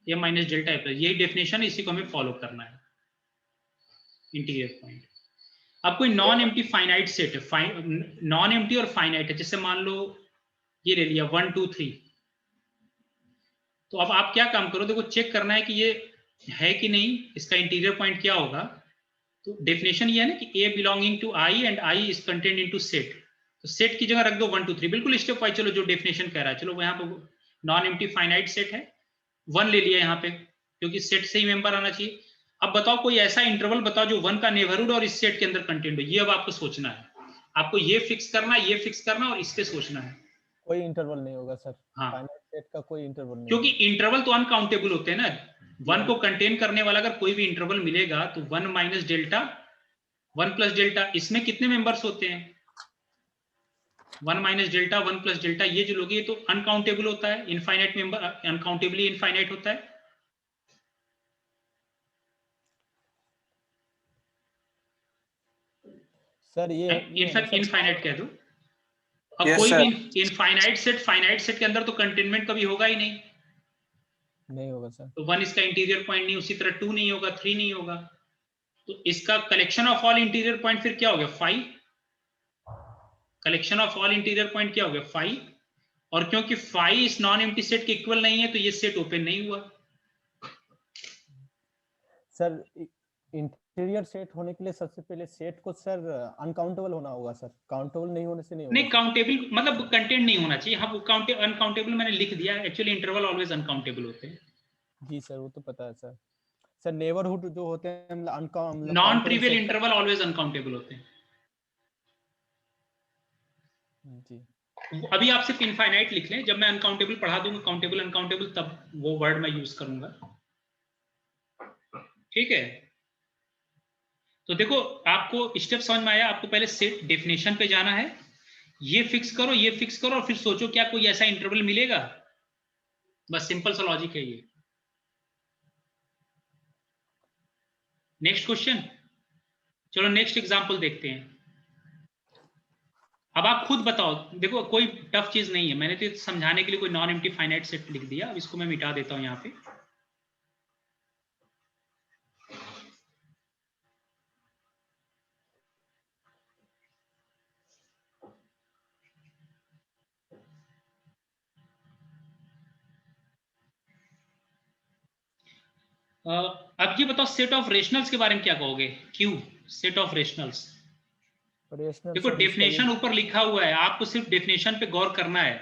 A minus delta A plus, यही definition है, इसी को हमें follow करना है interior point. अब कोई non empty finite set है, नॉन एम्प्टी और फाइनाइट है, जैसे मान लो ये ले लिया 1 2 3, तो अब आप क्या काम करो, देखो चेक करना है कि ये है कि नहीं, इसका इंटीरियर पॉइंट क्या होगा। तो डेफिनेशन ये है ना कि A belonging to I and I is contained into set, तो सेट की जगह रख दो 1 2 3, बिल्कुल स्टेप वाइज चलो जो डेफिनेशन कह रहा है। चलो यहाँ पे नॉन एम्प्टी फाइनाइट सेट है, 1 ले लिया यहाँ पे क्योंकि सेट से ही मेंबर आना चाहिए। अब बताओ कोई ऐसा इंटरवल बताओ जो 1 का नेबरहुड और इस सेट के अंदर कंटेंट हो, ये अब आपको सोचना है, आपको ये फिक्स करना, ये फिक्स करना और इस पे सोचना है। कोई इंटरवल नहीं होगा सर, हाँ फाइनाइट सेट का कोई इंटरवल नहीं क्योंकि इंटरवल तो अनकाउंटेबल होते हैं ना, 1 को कंटेन करने वाला अगर कोई भी इंटरवल मिलेगा तो 1 माइनस डेल्टा 1 प्लस डेल्टा, इसमें कितने मेंबर्स होते हैं 1 माइनस डेल्टा 1 प्लस डेल्टा, ये जो लोग ये तो अनकाउंटेबल होता है, इनफाइनाइट मेंबर अनकाउंटेबली इनफाइनाइट होता है। सर ये इनफैक्ट इनफाइनाइट कह दो। अब Yes, कोई sir. भी इनफाइनाइट सेट, फाइनाइट सेट के अंदर तो कंटेनमेंट कभी होगा ही नहीं, नहीं होगा सर। तो 1 इसका इंटीरियर पॉइंट नहीं, उसी तरह 2 नहीं होगा, 3 नहीं होगा, तो इसका collection of all interior point फिर क्या हो गया 5, collection of all interior point क्या हो गया 5, और क्योंकि 5 इस नॉन एम्प्टी सेट के इक्वल नहीं है तो ये सेट ओपन नहीं हुआ। सर इंटीरियर सेट होने के लिए सबसे पहले सेट को सर अनकाउंटेबल होना होगा सर, काउंटेबल नहीं होने से नहीं नहीं, होगा। काउंटेबल मतलब कंटेंट नहीं होना चाहिए। हाँ, वो अनकाउंटेबल मैंने लिख दिया, एक्चुअली इंटरवल ऑलवेज अनकाउंटेबल होते हैं। जी सर, वो तो पता है सर। सर नेबरहुड जो होते हैं मतलब non trivial interval always uncountable होते हैं। जी। अभी आप सिर्फ इनफाइनाइट लिख लें, जब मैं अनकाउंटेबल पढ़ा दूंगा काउंटेबल अनकाउंटेबल, तब वो वर्ड मैं यूज करूंगा। ठीक है, तो देखो आपको स्टेप समझ में आया। आपको पहले सेट डेफिनेशन पे जाना है, ये फिक्स करो, ये फिक्स करो, और फिर सोचो क्या कोई ऐसा इंटरवल मिलेगा। बस सिंपल सा लॉजिक है ये। नेक्स्ट क्वेश्चन, चलो नेक्स्ट एग्जांपल देखते हैं। अब आप खुद बताओ, देखो कोई टफ चीज नहीं है, मैंने तो समझाने के लिए कोई नॉन एम्प्टी फाइनाइट सेट लिख दिया। अब इसको मैं मिटा देता हूं यहाँ पे। अब ये बताओ सेट ऑफ रेशनल्स के बारे में क्या कहोगे। Q set of rationals. देखो डेफिनेशन ऊपर लिखा हुआ है, आपको सिर्फ डेफिनेशन पे गौर करना है।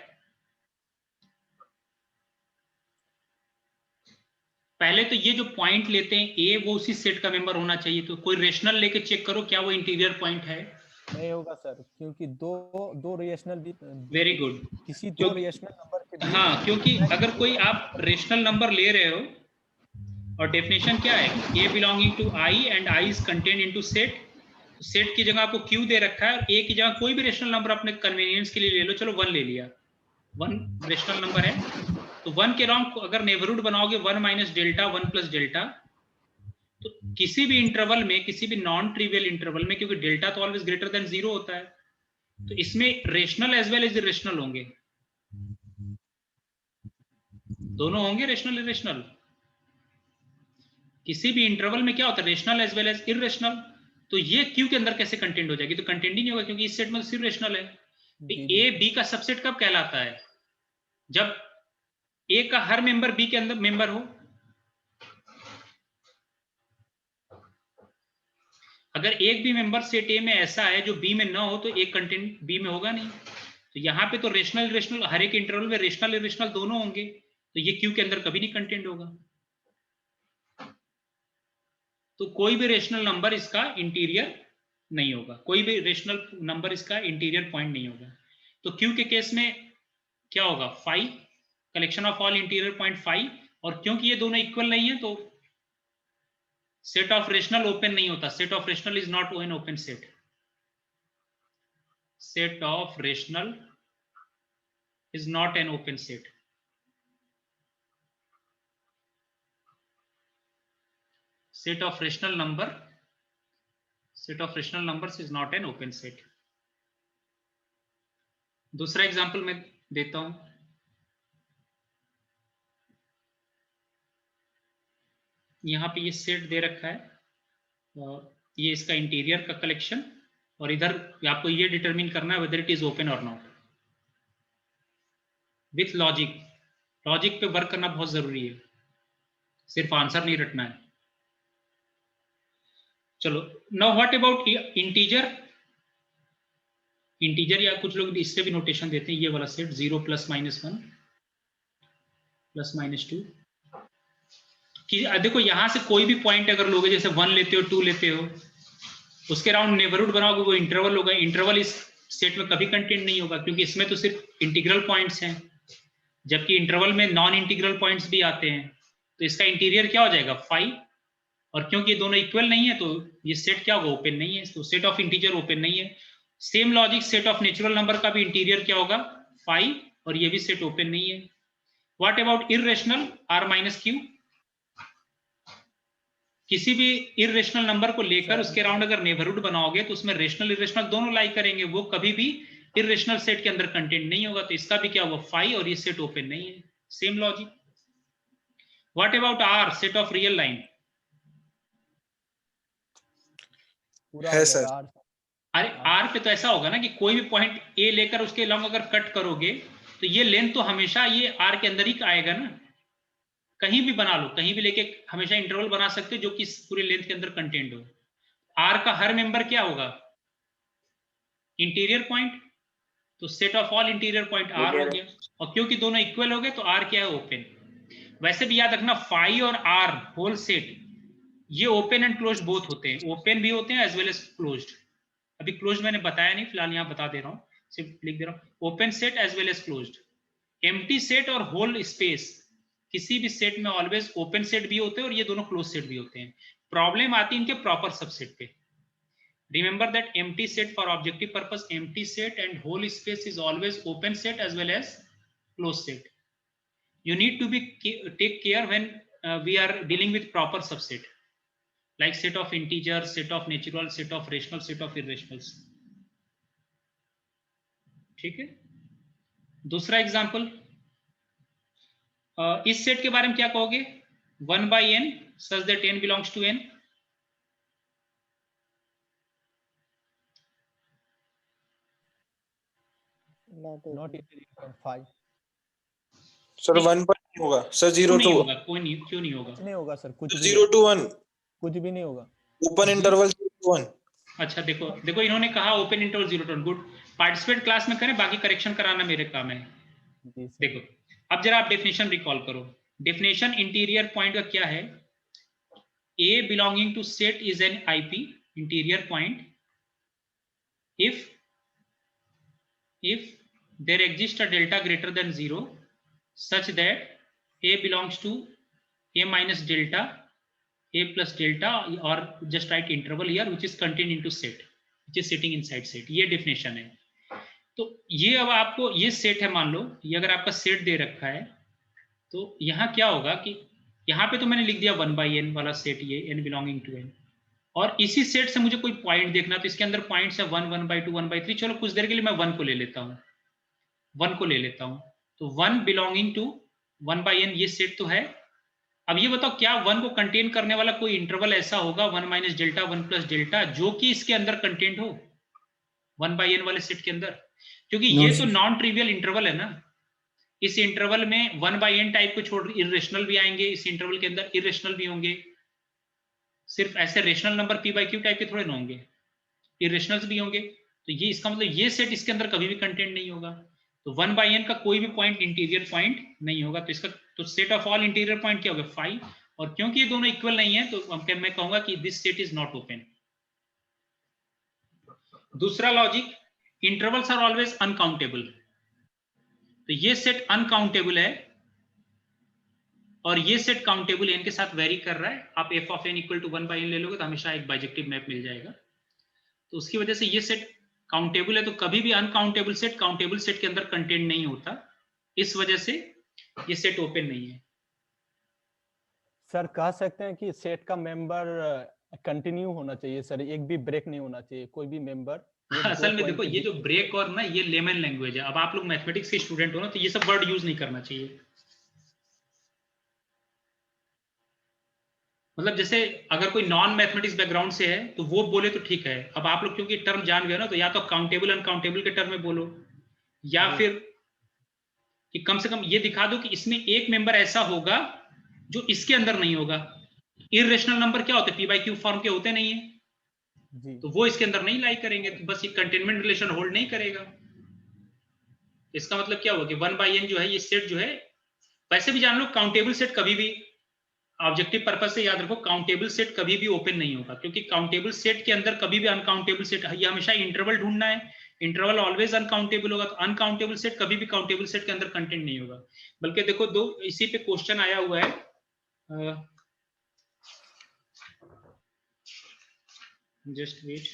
पहले तो ये जो पॉइंट लेते हैं ए, वो उसी सेट का मेंबर होना चाहिए। तो कोई रेशनल लेके चेक करो क्या वो इंटीरियर पॉइंट है। नहीं होगा सर, क्योंकि दो रेशनल भी वेरी गुड। किसी दो रेशनल नंबर के बीच। हाँ, क्योंकि अगर कोई आप रेशनल नंबर ले रहे हो और डेफिनेशन क्या है, a belonging to I and I is contained into set, set की जगह आपको क्यू दे रखा है और ए की जगह कोई भी रेशनल नंबर अपने कन्वीनियंस के लिए ले लो। चलो 1 ले लिया, 1 रेशनल नंबर है, तो 1 के रॉन्ग अगर नेबरहुड बनाओगे 1 माइनस डेल्टा 1 प्लस डेल्टा, तो किसी भी इंटरवल में, किसी भी नॉन ट्रिवियल इंटरवल में, क्योंकि डेल्टा तो ऑलवेज ग्रेटर देन 0 होता है, तो इसमें rational as well as irrational होंगे, दोनों होंगे रेशनल इरेशनल। किसी भी इंटरवल में क्या होता है, rational as well as irrational. तो ये क्यू के अंदर कैसे कंटेंट हो जाएगी, तो कंटेंट ही नहीं होगा, क्योंकि इस सेट में तो सिर्फ रेशनल है। ए बी का सबसेट कब कहलाता है, जब ए का हर मेंबर बी के अंदर मेंबर हो। अगर एक भी मेंबर सेट ए में ऐसा है जो बी में ना हो, तो एक कंटेंट बी में होगा नहीं। तो यहाँ पे तो रेशनल रेशनल, हर एक इंटरवल में रेशनल इरेशनल दोनों होंगे, तो ये क्यू के अंदर कभी नहीं कंटेंट होगा। तो कोई भी रेशनल नंबर इसका इंटीरियर नहीं होगा, कोई भी रेशनल नंबर इसका इंटीरियर पॉइंट नहीं होगा। तो क्यू के केस में क्या होगा, 5 collection of all interior point 5, और क्योंकि ये दोनों इक्वल नहीं है तो सेट ऑफ रेशनल ओपन नहीं होता। Set of rational is not an open set. Set of rational is not an open set. set of rational numbers is not an open set. दूसरा एग्जांपल मैं देता हूं, यहां पे ये सेट दे रखा है, ये इसका इंटीरियर का कलेक्शन, और इधर आपको ये डिटरमिन करना है वेदर इट इज ओपन और नॉट विथ लॉजिक। लॉजिक पे वर्क करना बहुत जरूरी है, सिर्फ आंसर नहीं रटना है। चलो, now what about integer. Integer या कुछ लोग इससे भी नोटेशन देते हैं, ये वाला set 0 plus minus 1 plus minus 2। कि देखो यहां से कोई भी पॉइंट अगर लोगे, जैसे 1 लेते हो 2 लेते हो, उसके राउंड नेबरहुड बनाओगे, वो इंटरवल होगा। इंटरवल इस सेट में कभी कंटेंट नहीं होगा, क्योंकि इसमें तो सिर्फ इंटीग्रल पॉइंट्स हैं, जबकि इंटरवल में नॉन इंटीग्रल पॉइंट्स भी आते हैं। तो इसका इंटीरियर क्या हो जाएगा, 5, और क्योंकि ये दोनों इक्वल नहीं है तो ये सेट क्या होगा, ओपन नहीं है। तो सेट ऑफ इंटीजर ओपन नहीं है। Same logic set of natural number का भी इंटीरियर क्या होगा, 5, और ये भी सेट ओपन नहीं है। What about irrational, r minus Q. किसी भी इररेशनल नंबर को लेकर उसके राउंड अगर नेबरहुड बनाओगे तो उसमें रेशनल इररेशनल दोनों लाई करेंगे, वो कभी भी इररेशनल सेट के अंदर कंटेंट नहीं होगा। तो इसका भी क्या हुआ, 5, और ये सेट ओपन नहीं है। Same logic. What about r, set of real line. है सर। अरे आर पे तो ऐसा होगा ना कि कोई भी पॉइंट ए लेकर उसके लॉन्ग अगर कट करोगे तो ये लेंथ तो हमेशा ये आर के अंदर ही आएगा ना, कहीं भी बना लो, कहीं भी लेके हमेशा इंटरवल बना सकते हो जो कि इस पूरे लेंथ के अंदर कंटेंट हो। आर का हर मेंबर क्या होगा? इंटीरियर पॉइंट, तो set of all interior point R हो गया, और क्योंकि दोनों इक्वल हो गए तो आर क्या है? ओपन। वैसे भी याद रखना फाई और आर होल सेट ये ओपन एंड क्लोज्ड बोथ होते हैं, ओपन भी होते हैं एज वेल एज क्लोज्ड। अभी क्लोज्ड मैंने बताया नहीं, फिलहाल यहाँ बता दे रहा हूँ, सिर्फ लिख दे रहा हूँ open set as well as closed. Empty set और होल स्पेस किसी भी सेट में ऑलवेज ओपन सेट भी होते हैं और ये दोनों क्लोज सेट भी होते हैं। प्रॉब्लम आती है इनके प्रॉपर सबसेट पे। Remember that empty set for objective purpose, empty set and whole space is always open set as well as closed set. You need to be take care when we are dealing with proper subset, like set of integers, set of natural, set of rational, set of irrationals. ठीक है। दूसरा example, इस set के बारे में क्या कहोगे? 1 by n such that n belongs to n. Not equal 5 sir 1 पर नहीं होगा सर, 0 नहीं to होगा, कोई नहीं, क्यों नहीं होगा? नहीं होगा सर, कुछ भी 0 to 1 कुछ भी नहीं होगा। Open interval 0 to 1। अच्छा देखो देखो, इन्होंने कहा open interval 0 to 1, good. Participate class में करें, बाकी करेक्शन कराना मेरे काम है। जी सर। देखो अब जरा आप डेफिनेशन रिकॉल करो। डेफिनेशन इंटीरियर पॉइंट का क्या है? A belonging to set is an IP interior point if there exists a delta greater than 0 such that A belongs to A minus delta, A plus delta, or just write interval here which is contained into set, which is sitting inside set। ये definition है। तो ये अब आपको ये set है, मान लो ये अगर आपका सेट दे रखा है तो यहाँ क्या होगा कि यहाँ पे तो मैंने लिख दिया 1 by n वाला सेट, ये n बिलोंगिंग टू n, और इसी सेट से मुझे कोई पॉइंट देखना, तो इसके अंदर पॉइंट्स है 1, 1 by 2, 1 by 3। चलो कुछ देर के लिए मैं 1 को ले लेता हूँ, 1 को ले लेता हूँ, तो 1 बिलोंगिंग टू 1 by n ये सेट तो है। अब ये बताओ क्या 1 को कंटेन करने वाला कोई इंटरवल ऐसा होगा 1 माइनस डेल्टा 1 प्लस डेल्टा जो कि इसके अंदर कंटेंट हो 1 by n वाले सेट के अंदर? क्योंकि ये तो नॉन ट्रिवियल इंटरवल है ना। इस इंटरवल में 1 by n टाइप को छोड़ इरेशनल भी आएंगे, इस इंटरवल के अंदर इरेशनल भी होंगे, सिर्फ ऐसे rational number p by q type के थोड़े ना होंगे, इरेशनल्स भी होंगे। तो ये इसका मतलब ये सेट इसके अंदर कभी भी कंटेंट नहीं होगा, तो 1 by n का कोई भी पॉइंट इंटीरियर पॉइंट नहीं होगा। तो इसका तो set of all interior point क्या होगा? 5। और क्योंकि ये दोनों इक्वल नहीं है तो मैं कहूंगा कि this set is not open. दूसरा logic, intervals are always uncountable. तो ये सेट अनकाउंटेबल है और ये सेट काउंटेबल n के साथ वेरी कर रहा है। आप f of n equal to 1 by n ले लोगे तो हमेशा एक बाइजेक्टिव मैप मिल जाएगा। तो उसकी वजह से ये सेट काउंटेबल है, तो कभी भी अनकाउंटेबल सेट काउंटेबल सेट के अंदर कंटेंट नहीं होता, इस वजह से ये सेट ओपन नहीं है। सर कह सकते हैं कि सेट का मेंबर कंटिन्यू होना चाहिए सर, एक भी ब्रेक नहीं होना चाहिए, कोई भी मेंबर। असल में देखो ये जो ब्रेक और ना ये लेमन लैंग्वेज है। अब आप लोग मैथमेटिक्स के स्टूडेंट हो ना, तो ये सब वर्ड यूज नहीं करना चाहिए। मतलब जैसे अगर कोई नॉन मैथमेटिक्स बैकग्राउंड से है तो वो बोले तो ठीक है। अब आप लोग क्योंकि टर्म जान गए ना, तो या तो काउंटेबल अनकाउंटेबल के टर्म में बोलो, या फिर कि कम से कम ये दिखा दो कि इसमें एक मेंबर ऐसा होगा जो इसके अंदर नहीं होगा। इरेशनल नंबर क्या होते हैं? p by q फॉर्म के होते नहीं है जी। तो वो इसके अंदर नहीं लाई करेंगे, तो बस ये कंटेनमेंट रिलेशन होल्ड नहीं करेगा। इसका मतलब क्या होगा कि 1 by n जो है ये सेट जो है, वैसे भी जान लो काउंटेबल सेट कभी भी, ऑब्जेक्टिव पर्पस से याद रखो, काउंटेबल सेट कभी भी ओपन नहीं होगा, क्योंकि काउंटेबल सेट के अंदर कभी भी अनकाउंटेबल सेट, ये हमेशा इंटरवल ढूंढना है, इंटरवल ऑलवेज अनकाउंटेबल होगा, तो अनकाउंटेबल सेट कभी भी काउंटेबल सेट के अंदर कंटेंट नहीं होगा। बल्कि देखो दो इसी पे क्वेश्चन आया हुआ है, जस्ट वेट,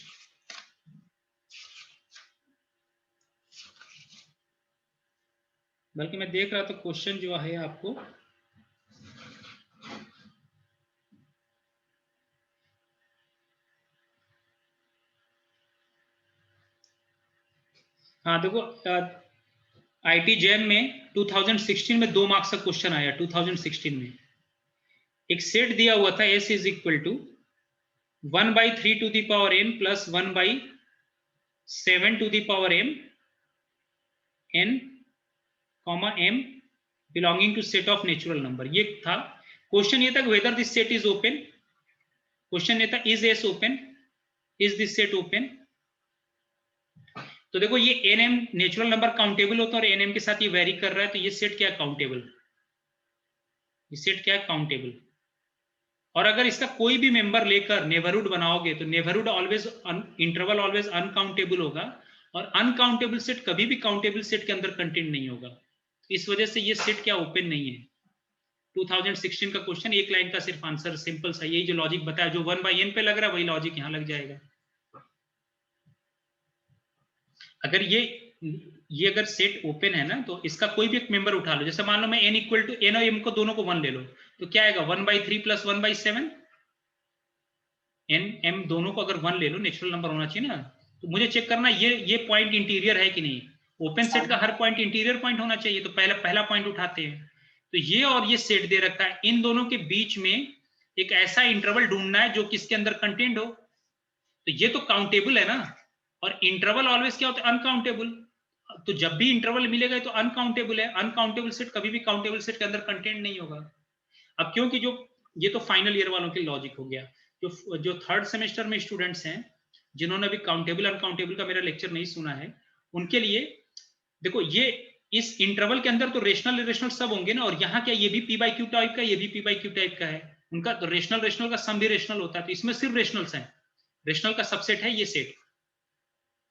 बल्कि मैं देख रहा था क्वेश्चन जो है आपको, हाँ देखो आईटी जैम में 2016 में 2 मार्क्स का क्वेश्चन आया। 2016 में एक सेट दिया हुआ था S is equal to 1 by 3 to the power n plus 1 by 7 to the power m n, m belonging to set of natural number। ये था क्वेश्चन ये था whether this set is open, question ये था is S open, is this set open. तो देखो ये NM natural number countable होता है और एनएम के साथ ये वेरी कर रहा है, तो ये सेट क्या है काउंटेबल, ये सेट क्या है काउंटेबल। और अगर इसका कोई भी मेंबर लेकर नेबरहुड बनाओगे तो neighbourhood always interval always uncountable होगा, और अनकाउंटेबल सेट कभी भी काउंटेबल सेट के अंदर कंटेंट नहीं होगा। इस वजह से ये सेट क्या ओपन नहीं है। 2016 का क्वेश्चन, एक लाइन का सिर्फ आंसर, सिंपल सा, यही जो लॉजिक बताया, जो 1/n पे लग रहा है वही लॉजिक यहां लग जाएगा। अगर ये अगर सेट ओपन है ना, तो इसका कोई भी एक मेंबर उठा लो, जैसे मान लो मैं n इक्वल टू n और m को दोनों को 1 ले लो, तो क्या आएगा 1/3 प्लस 1/7। n m दोनों को अगर 1 ले लो, नेचुरल नंबर होना चाहिए ना, तो मुझे चेक करना ये पॉइंट इंटीरियर है कि नहीं। ओपन सेट का हर पॉइंट इंटीरियर पॉइंट होना चाहिए, तो पहला पॉइंट उठाते हैं। तो ये और ये सेट दे रखा है, इन दोनों के बीच में एक ऐसा इंटरवल ढूंढना है जो किसके अंदर कंटेंट हो, तो ये तो काउंटेबल है ना। और इंटरवल ऑलवेज क्या होता है अनकाउंटेबल, तो जब भी इंटरवल मिलेगा तो अनकाउंटेबल है, अनकाउंटेबल सेट कभी भी काउंटेबल सेट के अंदर कंटेंट नहीं होगा। अब क्योंकि जो ये तो फाइनल ईयर वालों की लॉजिक हो गया, जो थर्ड सेमेस्टर में स्टूडेंट्स हैं जिन्होंने अभी काउंटेबल अनकाउंटेबल का मेरा लेक्चर नहीं सुना है, उनके लिए देखो ये इस इंटरवल के अंदर तो रेशनल इरेशनल सब होंगे ना, और यहाँ क्या ये भी p बाई क्यू टाइप का, ये भी p बाई क्यू टाइप का है, उनका तो रेशनल का सम भी रेशनल होता है, तो इसमें सिर्फ रेशनल्स हैं, रेशनल का सबसेट है ये सेट।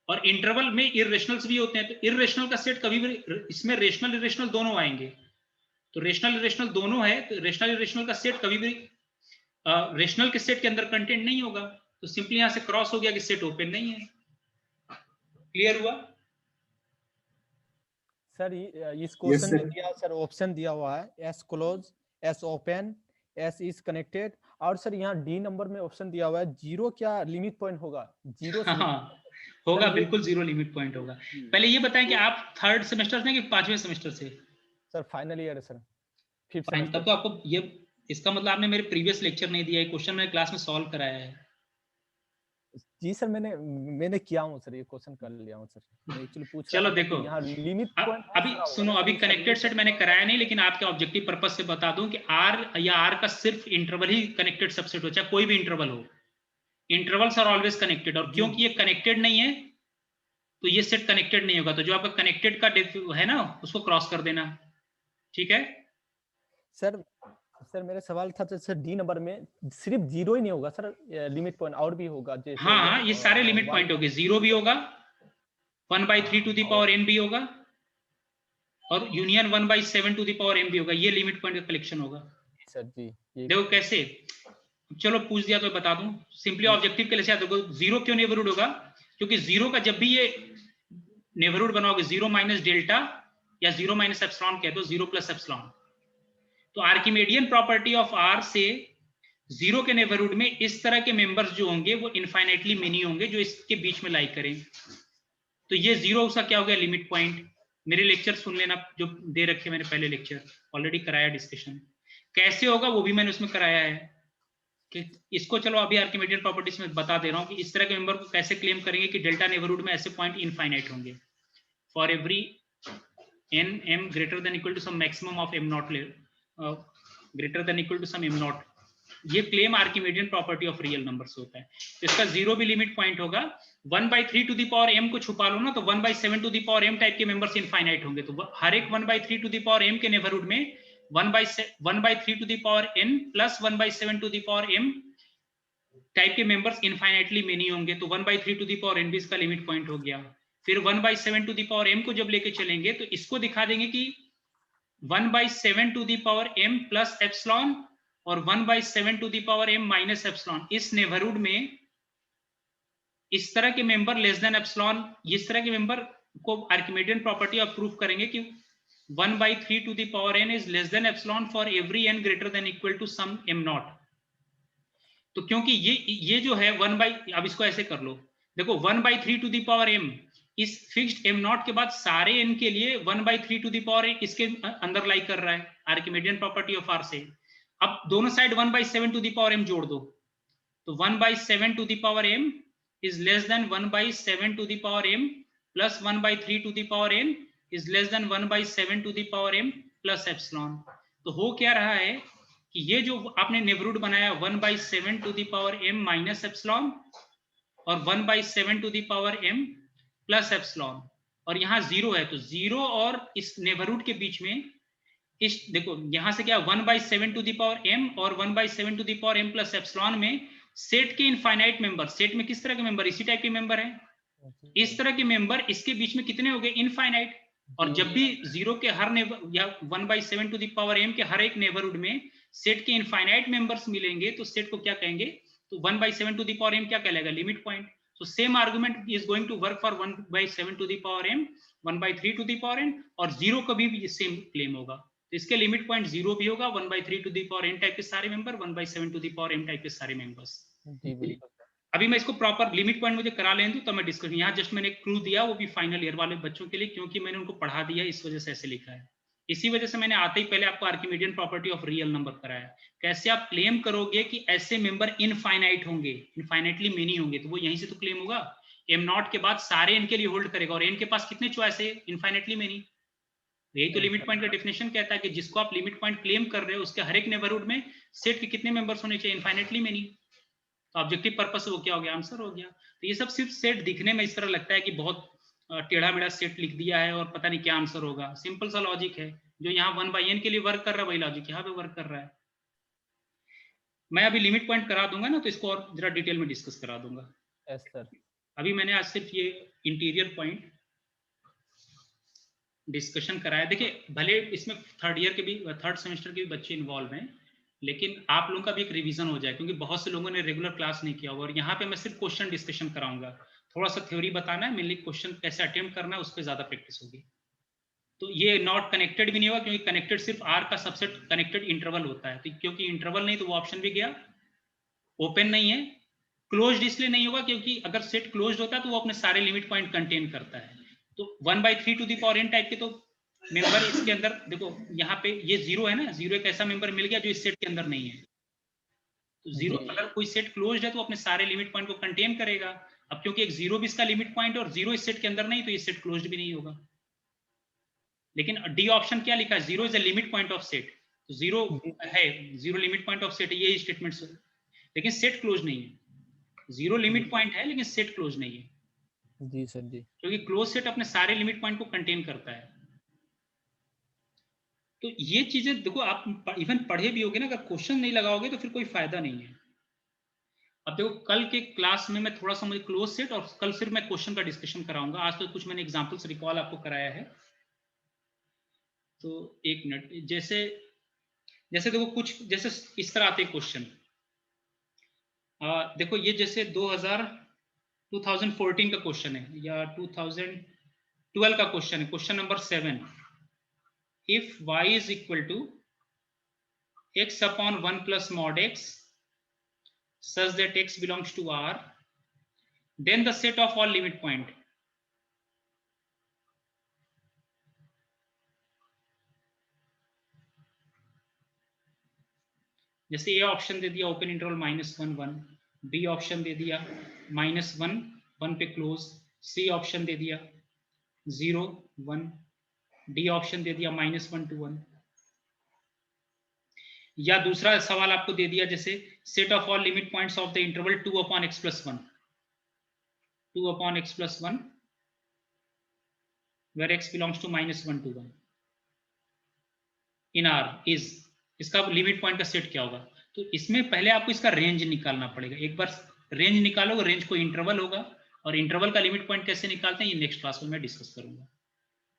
और इंटरवल में इरेशनल्स भी होते हैं, तो इरेशनल का सेट कभी भी इसमें रेशनल इरेशनल दोनों आएंगे, तो रेशनल इरेशनल दोनों है, तो रेशनल इरेशनल का सेट कभी भी रेशनल के सेट के अंदर कंटेंट नहीं होगा, तो सिंपली यहां से क्रॉस हो गया कि सेट ओपन नहीं है। क्लियर हुआ सर? इस क्वेश्चन में दिया सर, ऑप्शन दिया हुआ है S close, S open, S is connected, और सर यहाँ डी नंबर में ऑप्शन दिया हुआ है जीरो, क्या लिमिट पॉइंट होगा? जीरो होगा, बिल्कुल जीरो लिमिट पॉइंट होगा। पहले ये बताएं कि आप थर्ड सेमेस्टर से कि 5वें सेमेस्टर से? सर फाइनल ईयर है सर, फिफ्थ फाइन, तब तो आपको ये, इसका मतलब आपने मेरे प्रीवियस लेक्चर नहीं दिया है, क्वेश्चन मैंने क्लास में सॉल्व कराया है। जी सर, मैंने किया हूँ सर, ये क्वेश्चन कर लिया हूँ सर, मैं एक्चुअली पूछ चलो देखो, यहाँ लिमिट पॉइंट अभी सुनो, अभी कनेक्टेड सेट मैंने कराया नहीं, लेकिन आपके ऑब्जेक्टिव पर्पस से बता दूं कि R या R का सिर्फ इंटरवल ही कनेक्टेड सबसेट हो, चाहे कोई भी इंटरवल हो, इंटरवल्स आर ऑलवेज कनेक्टेड। और क्योंकि ये कनेक्टेड नहीं है तो ये सेट कनेक्टेड नहीं होगा, तो जो आपका कनेक्टेड का है ना उसको क्रॉस कर देना, ठीक है सर? सर मेरा सवाल था सर, डी नंबर में सिर्फ जीरो ही नहीं होगा सर, लिमिट पॉइंट और भी होगा जैसे? हाँ, ये सारे लिमिट पॉइंट होंगे, जीरो भी होगा, 1/3 टू द पावर n भी होगा, और union 1/7 to the power m भी होगा, ये लिमिट पॉइंट का कलेक्शन होगा। सर जी देखो कैसे, चलो पूछ दिया तो बता दूं, सिंपली ऑब्जेक्टिव के लिए देखो, जीरो क्यों नेबरहुड होगा, क्योंकि जीरो का जब भी ये नेबरहुड बनाओगे, जीरो माइनस डेल्टा या जीरो माइनस एप्सिलॉन कह दो, जीरो प्लस एप्सिलॉन, तो आर्किमेडियन प्रॉपर्टी ऑफ R से जीरो के नेबरहुड में इस तरह के मेंबर्स जो होंगे वो इनफाइनाइटली मेनी होंगे जो इसके बीच में लाई करें, तो ये जीरो उसका क्या हो गया लिमिट पॉइंट। मेरे लेक्चर सुन लेना जो दे रखे मैंने, पहले लेक्चर ऑलरेडी कराया डिस्कशन, कैसे होगा वो भी मैंने उसमें कराया है कि इसको, चलो अभी आर्किमेडियन प्रॉपर्टीज में बता दे रहा हूं कि इस तरह के मेंबर को कैसे क्लेम करेंगे कि डेल्टा नेबरहुड में ऐसे पॉइंट इनफाइनाइट होंगे for every n m greater than equal to some maximum of m not greater than equal to some m not. ये claim Archimedean property of real numbers होता है, तो इसका जीरो भी limit point होगा। 1/3 to the power m को छुपा लो ना, तो 1/7 to the power m type के मेंबर्स इनफाइनाइट होंगे, तो हर एक 1/3 टू द पावर m के नेबरहुड में 1/3 to the power n plus 1/7 to the power m type के मेंबर्स इनफाइनाइटली मेनी होंगे, तो 1/3 टू द पावर n भी इसका लिमिट पॉइंट हो गया। फिर 1/7 टू द पावर m को जब लेके चलेंगे तो इसको दिखा देंगे कि 1/7 to the power m plus epsilon और 1/7 to the power m minus epsilon, इस नेबरहुड में इस तरह के मेंबर लेस देन एप्सिलॉन, इस तरह के मेंबर को आर्किमेडियन प्रॉपर्टी ऑफ प्रूफ करेंगे कि 1/3 to the power n is less than epsilon for every n greater than equal to some m not. तो क्योंकि ये जो है अब इसको ऐसे कर लो, देखो 1/3 टू द पावर m इस फिक्स्ड m नॉट के बाद सारे n के लिए 1/3 टू द पावर इसके अंदर लाई कर रहा है आर्किमेडियन प्रॉपर्टी ऑफ R से। अब दोनों side 1/7 to the power m जोड़ दो, तो 1/7 to the power m is less than 1/7 to the power m plus 1/3 to the power n is less than 1/7 to the power m plus epsilon। तो हो क्या रहा है कि ये जो आपने नेबरहुड बनाया 1/7 to the power m minus epsilon और 1/7 to the power m plus epsilon, और यहाँ 0 है, तो 0 और इस नेबरहुड के बीच में इस देखो यहां से क्या 1/7 टू द पावर m और 1/7 to the power m plus epsilon में सेट के इनफाइनाइट मेंबर, सेट में किस तरह के मेंबर, इसी टाइप के मेंबर है, इस तरह के मेंबर इसके बीच में कितने हो गए, इनफाइनाइट। और जब भी 0 के हर नेबर या 1/7 टू द पावर m के हर एक नेबरहुड में सेट के इनफाइनाइट मेंबर्स मिलेंगे तो सेट को क्या कहेंगे, तो 1/7 टू द पावर m क्या कहलाएगा, limit point. So same argument is going to work for 1/7 to the power m, 1/3 to the power n, और 0 कभी भी सेम क्लेम होगा, तो इसके लिमिट पॉइंट 0 भी होगा, 1/3 to the power n type के सारे member, 1/7 to the power m type के सारे मेंबर्स। अभी मैं इसको प्रॉपर लिमिट पॉइंट मुझे करा लें तो मैं डिस्कस, यहाँ जस्ट मैंने क्लू दिया, वो भी फाइनल ईयर वाले बच्चों के लिए, क्योंकि मैंने उनको पढ़ा दिया, इस वजह से ऐसे लिखा है। इसी वजह से मैंने आते ही पहले आपको Archimedean property of real number कराया, कैसे आप क्लेम करोगे कि ऐसे मेंबर इनफाइनाइट होंगे, इनफाइनाइटली मेनी होंगे, तो वो यहीं से तो क्लेम होगा, m नॉट के बाद सारे n के लिए होल्ड करेगा, और n के पास कितने चॉइस है, इनफाइनाइटली मेनी। यही तो लिमिट पॉइंट का डेफिनेशन कहता है कि जिसको आप लिमिट पॉइंट क्लेम कर रहे हो उसके हर एक नेबरहुड में सेट के कितने मेंबर्स होने चाहिए, इनफाइनाइटली मेनी। तो ऑब्जेक्टिव पर्पस वो क्या हो गया, आंसर हो गया। तो ये सब सिर्फ सेट दिखने में इस तरह लगता है कि बहुत टेढ़ा मेढ़ा सेट लिख दिया है और पता नहीं क्या आंसर होगा, सिंपल सा लॉजिक है, जो यहाँ 1/n के लिए वर्क कर रहा है वही लॉजिक यहाँ पे वर्क कर रहा है। मैं अभी लिमिट पॉइंट करा दूंगा ना, तो इसको और जरा डिटेल में डिस्कस करा दूंगा। Yes sir. अभी मैंने आज सिर्फ ये इंटीरियर पॉइंट डिस्कशन कराया। देखिए भले इसमें थर्ड ईयर के भी, थर्ड सेमेस्टर के भी बच्चे इन्वॉल्व हैं, लेकिन आप लोगों का भी एक रिवीजन हो जाए, क्योंकि बहुत से लोगों ने रेगुलर क्लास नहीं किया हुआ, और यहाँ पे मैं सिर्फ क्वेश्चन डिस्कशन कराऊंगा, थोड़ा सा थ्योरी बताना है, मेनली क्वेश्चन कैसे अटेम्प्ट करना है उस पर ज्यादा प्रैक्टिस होगी। तो ये नॉट कनेक्टेड भी नहीं होगा, क्योंकि कनेक्टेड सिर्फ आर का सबसेट कनेक्टेड इंटरवल होता है, तो क्योंकि इंटरवल नहीं तो वो ऑप्शन भी गया, ओपन नहीं है, क्लोज्ड इसलिए नहीं होगा क्योंकि अगर सेट क्लोज्ड होता है तो वो अपने सारे लिमिट पॉइंट कंटेन करता है। तो 1/3 to the power n type के तो मेंबर इसके अंदर, देखो यहाँ पे ये 0 है ना, 0 एक ऐसा मेंबर मिल गया जो इस सेट के अंदर नहीं है, तो 0 अगर कोई सेट क्लोज्ड है तो अपने सारे लिमिट पॉइंट को कंटेन करेगा। अब क्योंकि एक 0 भी इसका लिमिट पॉइंट और 0 इस सेट के अंदर नहीं, तो ये सेट क्लोज्ड भी नहीं होगा। लेकिन डी ऑप्शन क्या लिखा है, 0 is a limit point of set, तो 0 है, 0 लिमिट पॉइंट ऑफ सेट है, ये स्टेटमेंट, लेकिन सेट क्लोज नहीं है। 0 लिमिट पॉइंट है लेकिन सेट क्लोज नहीं है। जी सर जी। क्योंकि क्लोज सेट अपने सारे लिमिट पॉइंट को कंटेन करता है। तो ये चीजें देखो, आप इवन पढ़े भी होगे ना, अगर क्वेश्चन नहीं लगाओगे तो फिर कोई फायदा नहीं है। अब देखो कल के क्लास में मैं थोड़ा सा मुझे क्लोज सेट और कल सिर्फ मैं क्वेश्चन का डिस्कशन कराऊंगा, आज तो कुछ मैंने एग्जांपल्स रिकॉल आपको कराया है। तो एक मिनट, जैसे देखो कुछ जैसे इस तरह आते क्वेश्चन, देखो ये जैसे 2014 का क्वेश्चन है या 2012 का क्वेश्चन है, question number 7, if y is equal to x upon 1 plus mod x such that x belongs to R, then the set of all limit point। जैसे ए ऑप्शन दे दिया ओपन इंटरवल -1 1, बी ऑप्शन दे दिया -1 1 पे close, C option दे दिया 0 1, D option दे दिया -1 to 1। या दूसरा सवाल आपको दे दिया जैसे set of all limit points of the interval 2 upon x plus 1, 2 upon x plus 1 where x belongs to -1 to 1 in R is, इसका लिमिट पॉइंट का सेट क्या होगा। तो इसमें पहले आपको इसका रेंज निकालना पड़ेगा, एक बार रेंज निकालोगे, रेंज को इंटरवल होगा, और इंटरवल का लिमिट पॉइंट कैसे निकालते हैं ये नेक्स्ट क्लास में मैं डिस्कस करूंगा।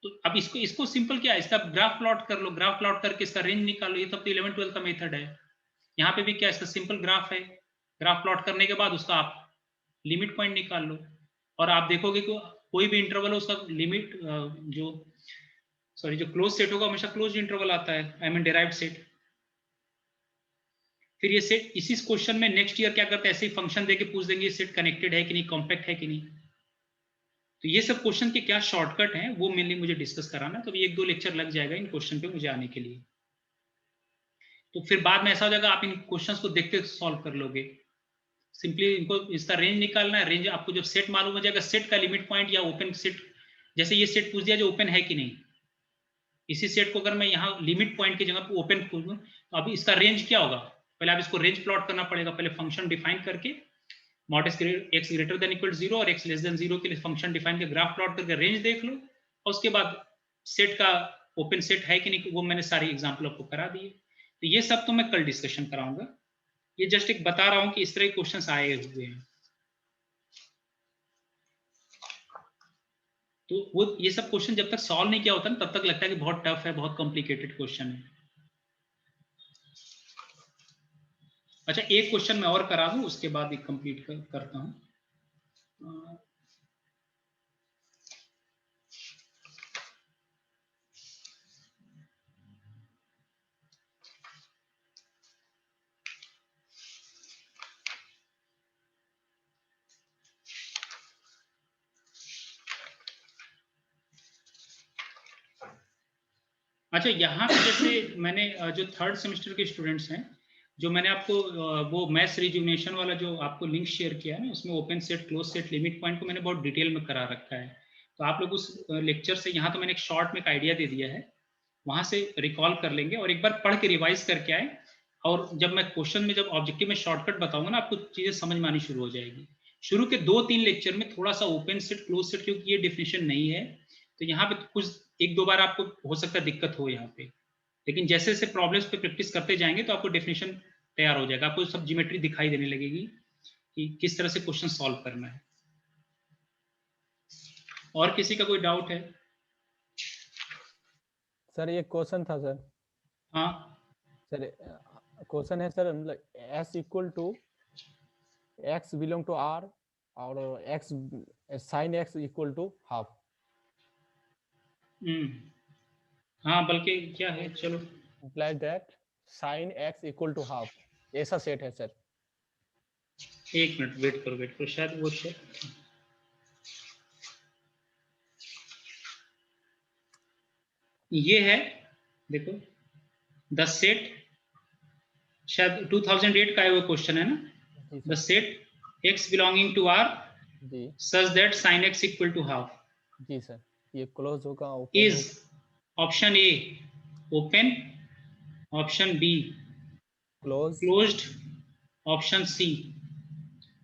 तो अब इसको सिंपल क्या है, इसका ग्राफ प्लॉट कर लो, ग्राफ प्लॉट करके इसका रेंज निकाल लो, ये तब तो 11 12 का मेथड है। यहाँ पे भी क्या इसका सिंपल ग्राफ है, ग्राफ प्लॉट करने के बाद उसका आप लिमिट पॉइंट निकाल लो, और आप देखोगे कि कोई भी इंटरवल हो उसका लिमिट जो क्लोज सेट होगा हमेशा क्लोज इंटरवल आता है, आई मीन डिराइव्ड सेट। फिर ये सेट इसी क्वेश्चन में नेक्स्ट ईयर क्या करते हैं, ऐसे ही फंक्शन देके पूछ देंगे ये सेट कनेक्टेड है कि नहीं, कॉम्पैक्ट है कि नहीं। तो ये सब क्वेश्चन के क्या शॉर्टकट हैं वो मेनली मुझे डिस्कस कराना, तो 1-2 लेक्चर लग जाएगा इन क्वेश्चन पे मुझे आने के लिए। तो फिर बाद में ऐसा हो जाएगा आप इन क्वेश्चंस को देखते सॉल्व कर लोगे। सिंपली इनको इसका रेंज निकालना है, रेंज आपको जब सेट मालूम हो जाएगा, सेट का लिमिट पॉइंट या ओपन सेट, जैसे ये सेट पूछ दिया जो ओपन है कि नहीं, इसी सेट को अगर मैं यहाँ लिमिट पॉइंट की जगह पे ओपन खोलूं तो अभी इसका रेंज क्या होगा, पहले आप इसको रेंज प्लॉट करना पड़ेगा। पहले फंक्शन डिफाइन करके mod x greater than equal 0 और एक्स लेस देन 0 के लिए फंक्शन डिफाइन के ग्राफ प्लॉट करके रेंज देख लो, और उसके बाद सेट का ओपन सेट है कि नहीं, वो मैंने सारी एग्जांपल आपको करा दिए। तो ये सब तो मैं कल डिस्कशन कराऊंगा, ये जस्ट एक बता रहा हूं कि इस तरह के क्वेश्चंस आए हुए हैं। तो वो ये सब क्वेश्चन जब तक सॉल्व नहीं किया होता ना तब तक लगता है कि बहुत टफ है, बहुत कॉम्प्लिकेटेड क्वेश्चन है। अच्छा, एक क्वेश्चन मैं और करा दूं, उसके बाद एक कंप्लीट करता हूं। अच्छा, यहाँ पे जैसे मैंने जो थर्ड सेमेस्टर के स्टूडेंट्स हैं, जो मैंने आपको वो मैथ्स रिजुनेशन वाला जो आपको लिंक शेयर किया है ना, उसमें open set, close set, limit point को मैंने बहुत डिटेल में करा रखा है। तो आप लोग उस लेक्चर से, यहाँ तो मैंने एक शॉर्ट में एक आइडिया दे दिया है, वहां से रिकॉल कर लेंगे और एक बार पढ़ के रिवाइज करके आए। और जब मैं क्वेश्चन में, जब ऑब्जेक्टिव में शॉर्टकट बताऊंगा ना, आपको चीजें समझ में आनी शुरू हो जाएगी। शुरू के 2-3 लेक्चर में थोड़ा सा ओपन सेट, क्लोज सेट, क्योंकि ये डिफिनेशन नहीं है, तो यहाँ पे कुछ 1-2 बार आपको हो सकता है दिक्कत हो यहाँ पे, लेकिन जैसे जैसे प्रॉब्लम्स पे प्रैक्टिस करते जाएंगे तो आपको डेफिनेशन तैयार हो जाएगा, आपको सब ज्योमेट्री दिखाई देने लगेगी कि किस तरह से क्वेश्चन सॉल्व करना है। और किसी का कोई डाउट है? सर एक क्वेश्चन था सर। हाँ सर क्वेश्चन है सर, मतलब s equal to x belong to r और x sin x equal to half. हाँ, बल्कि क्या है, चलो implies that sin x equal to half, ऐसा सेट है सर। एक मिनट वेट करो, शायद वो सेट, ये है, देखो द सेट, शायद 2008 का वो क्वेश्चन है ना, the set x belonging to r जी such that sin x equal to half जी सर, ये क्लोज होगा, is option A open, option B close, closed, option C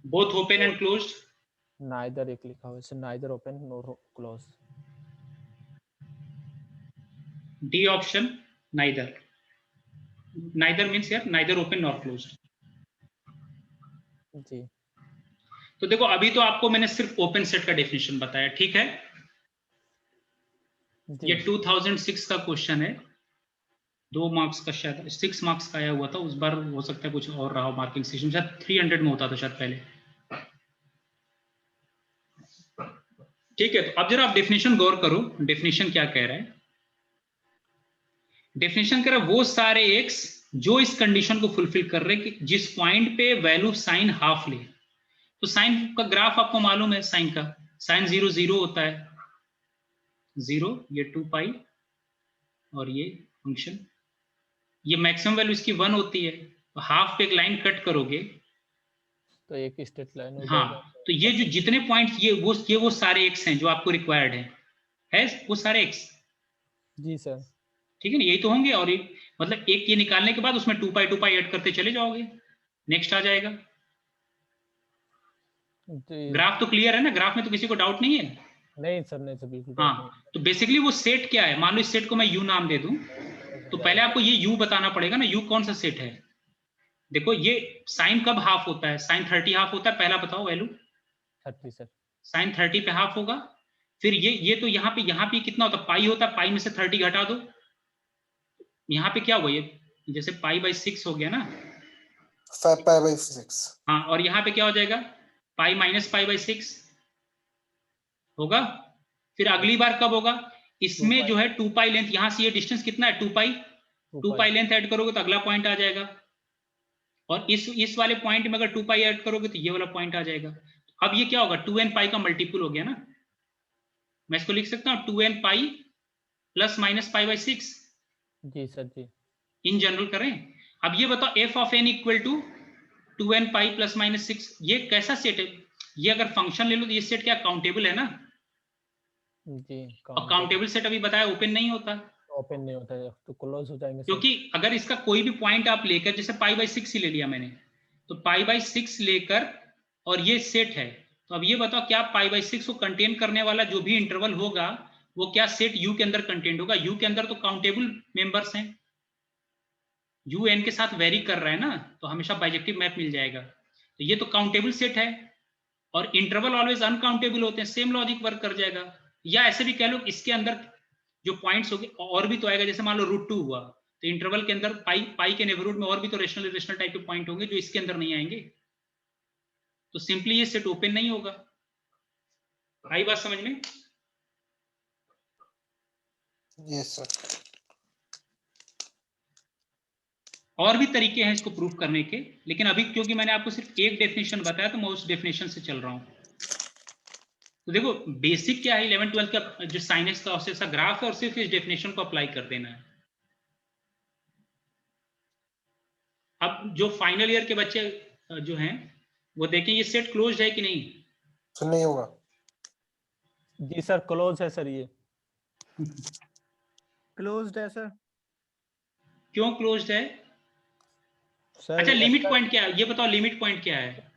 both open and closed, neither एक लिखा हुआ है sir, neither open nor close. D option neither, neither means यार neither open nor closed. जी तो देखो अभी तो आपको मैंने सिर्फ ओपन सेट का डेफिनेशन बताया, ठीक है। जी ये 2006 का क्वेश्चन है, 2 मार्क्स का, शायद 6 मार्क्स का आया हुआ था, उस बार हो सकता है कुछ और रहा हो मार्किंग सिस्टम, शायद 300 में होता था शायद पहले। ठीक है, तो अब जरा आप डेफिनेशन गौर करो, डेफिनेशन क्या कह रहा है। डेफिनेशन कह रहा है वो सारे एक्स जो इस कंडीशन को फुलफिल कर रहे हैं कि जिस पॉइंट पे वैल्यू साइन हाफ ले। तो साइन का ग्राफ आपको मालूम है, साइन का साइन 0 0 होता है, 0, ये 2 पाई और ये फंक्शन, ये मैक्सिमम वैल्यू इसकी 1 होती है। तो हाफ पे एक लाइन कट करोगे तो एक स्ट्रेट लाइन हो जाएगा। हाँ, तो ये जो जितने पॉइंट्स, ये वो सारे एक्स हैं जो आपको रिक्वायर्ड है वो सारे एक्स। जी सर ठीक है ना, यही तो होंगे। और ये मतलब एक ये निकालने के बाद उसमें 2 पाई ऐड करते चले जाओगे, नेक्स्ट आ जाएगा। जी ग्राफ तो क्लियर है ना, ग्राफ में तो किसी को डाउट नहीं है? नहीं सर, नहीं सर, बिल्कुल हाँ, तो बेसिकली वो सेट क्या है, मान लो इस सेट को मैं यू नाम दे दूं, तो पहले आपको ये यू बताना पड़ेगा ना, यू कौन सा सेट है। देखो ये साइन कब हाफ होता है, साइन 30 हाफ होता है, पहला बताओ वैल्यू। 30 सर, साइन 30 पे हाफ होगा। फिर ये तो यहाँ पे कितना होता है, पाई होता है, पाई में से 30 घटा दो, यहाँ पे क्या हुआ, ये जैसे पाई बाई 6 हो गया ना, 5 पाई बाई 6। हाँ, और यहाँ पे क्या हो जाएगा, पाई माइनस पाई बाई 6 होगा। फिर अगली बार कब होगा, इसमें जो है 2 पाई लेंथ, यहां से ये डिस्टेंस कितना है 2 पाई लेंथ ऐड करोगे तो अगला पॉइंट आ जाएगा। और इस वाले पॉइंट में अगर 2 पाई ऐड करोगे तो ये वाला पॉइंट आ जाएगा। अब ये क्या होगा, 2n पाई का मल्टीपल हो गया ना, मैं इसको लिख सकता हूँ 2n pi plus minus pi by 6। जी सर जी, इन जनरल करें। अब ये बताओ f of n equal to 2n pi plus minus 6, ये कैसा सेट है। ये अगर फंक्शन ले लो तो ये सेट क्या काउंटेबल है ना, जी और काउंटेबल सेट अभी बताया ओपन नहीं होता। ओपन नहीं होता है तो क्लोज हो जाएंगे सर। क्योंकि अगर इसका कोई भी पॉइंट आप लेकर, जैसे π/6 ही ले लिया मैंने, तो π/6 लेकर और ये सेट है, तो अब ये बताओ क्या π/6 को कंटेन करने वाला जो भी इंटरवल होगा वो क्या सेट यू के अंदर कंटेंट होगा? यू के अंदर तो काउंटेबल मेंबर्स हैं, यू एन के साथ वेरी कर रहा है ना, तो हमेशा बाइजेक्टिव मैप मिल जाएगा। तो ये तो काउंटेबल सेट है और इंटरवल ऑलवेज अनकाउंटेबल होते हैं, सेम लॉजिक वर्क कर जाएगा। या ऐसे भी कह लो इसके अंदर जो पॉइंट्स होंगे और भी तो आएगा, जैसे मान लो √2 हुआ तो इंटरवल के अंदर पाई के नेबरहुड में और भी तो रेशनल इरेशनल टाइप के पॉइंट होंगे जो इसके अंदर नहीं आएंगे, तो सिंपली ये सेट ओपन नहीं होगा। आई बात समझ में? Yes sir. और भी तरीके हैं इसको प्रूफ करने के, लेकिन अभी क्योंकि मैंने आपको सिर्फ एक डेफिनेशन बताया तो मैं उस डेफिनेशन से चल रहा हूं। तो देखो बेसिक क्या है 11 12 का जो sin x का ऐसा ग्राफ है और सिर्फ इस डेफिनेशन को अप्लाई कर देना है। अब जो फाइनल ईयर के बच्चे जो हैं वो देखें ये सेट क्लोज्ड है कि नहीं। सर नहीं होगा। जी सर क्लोज है सर, ये क्लोज्ड है सर। क्यों क्लोज्ड है? सर अच्छा लिमिट पॉइंट क्या है ये बताओ, लिमिट पॉइंट क्या है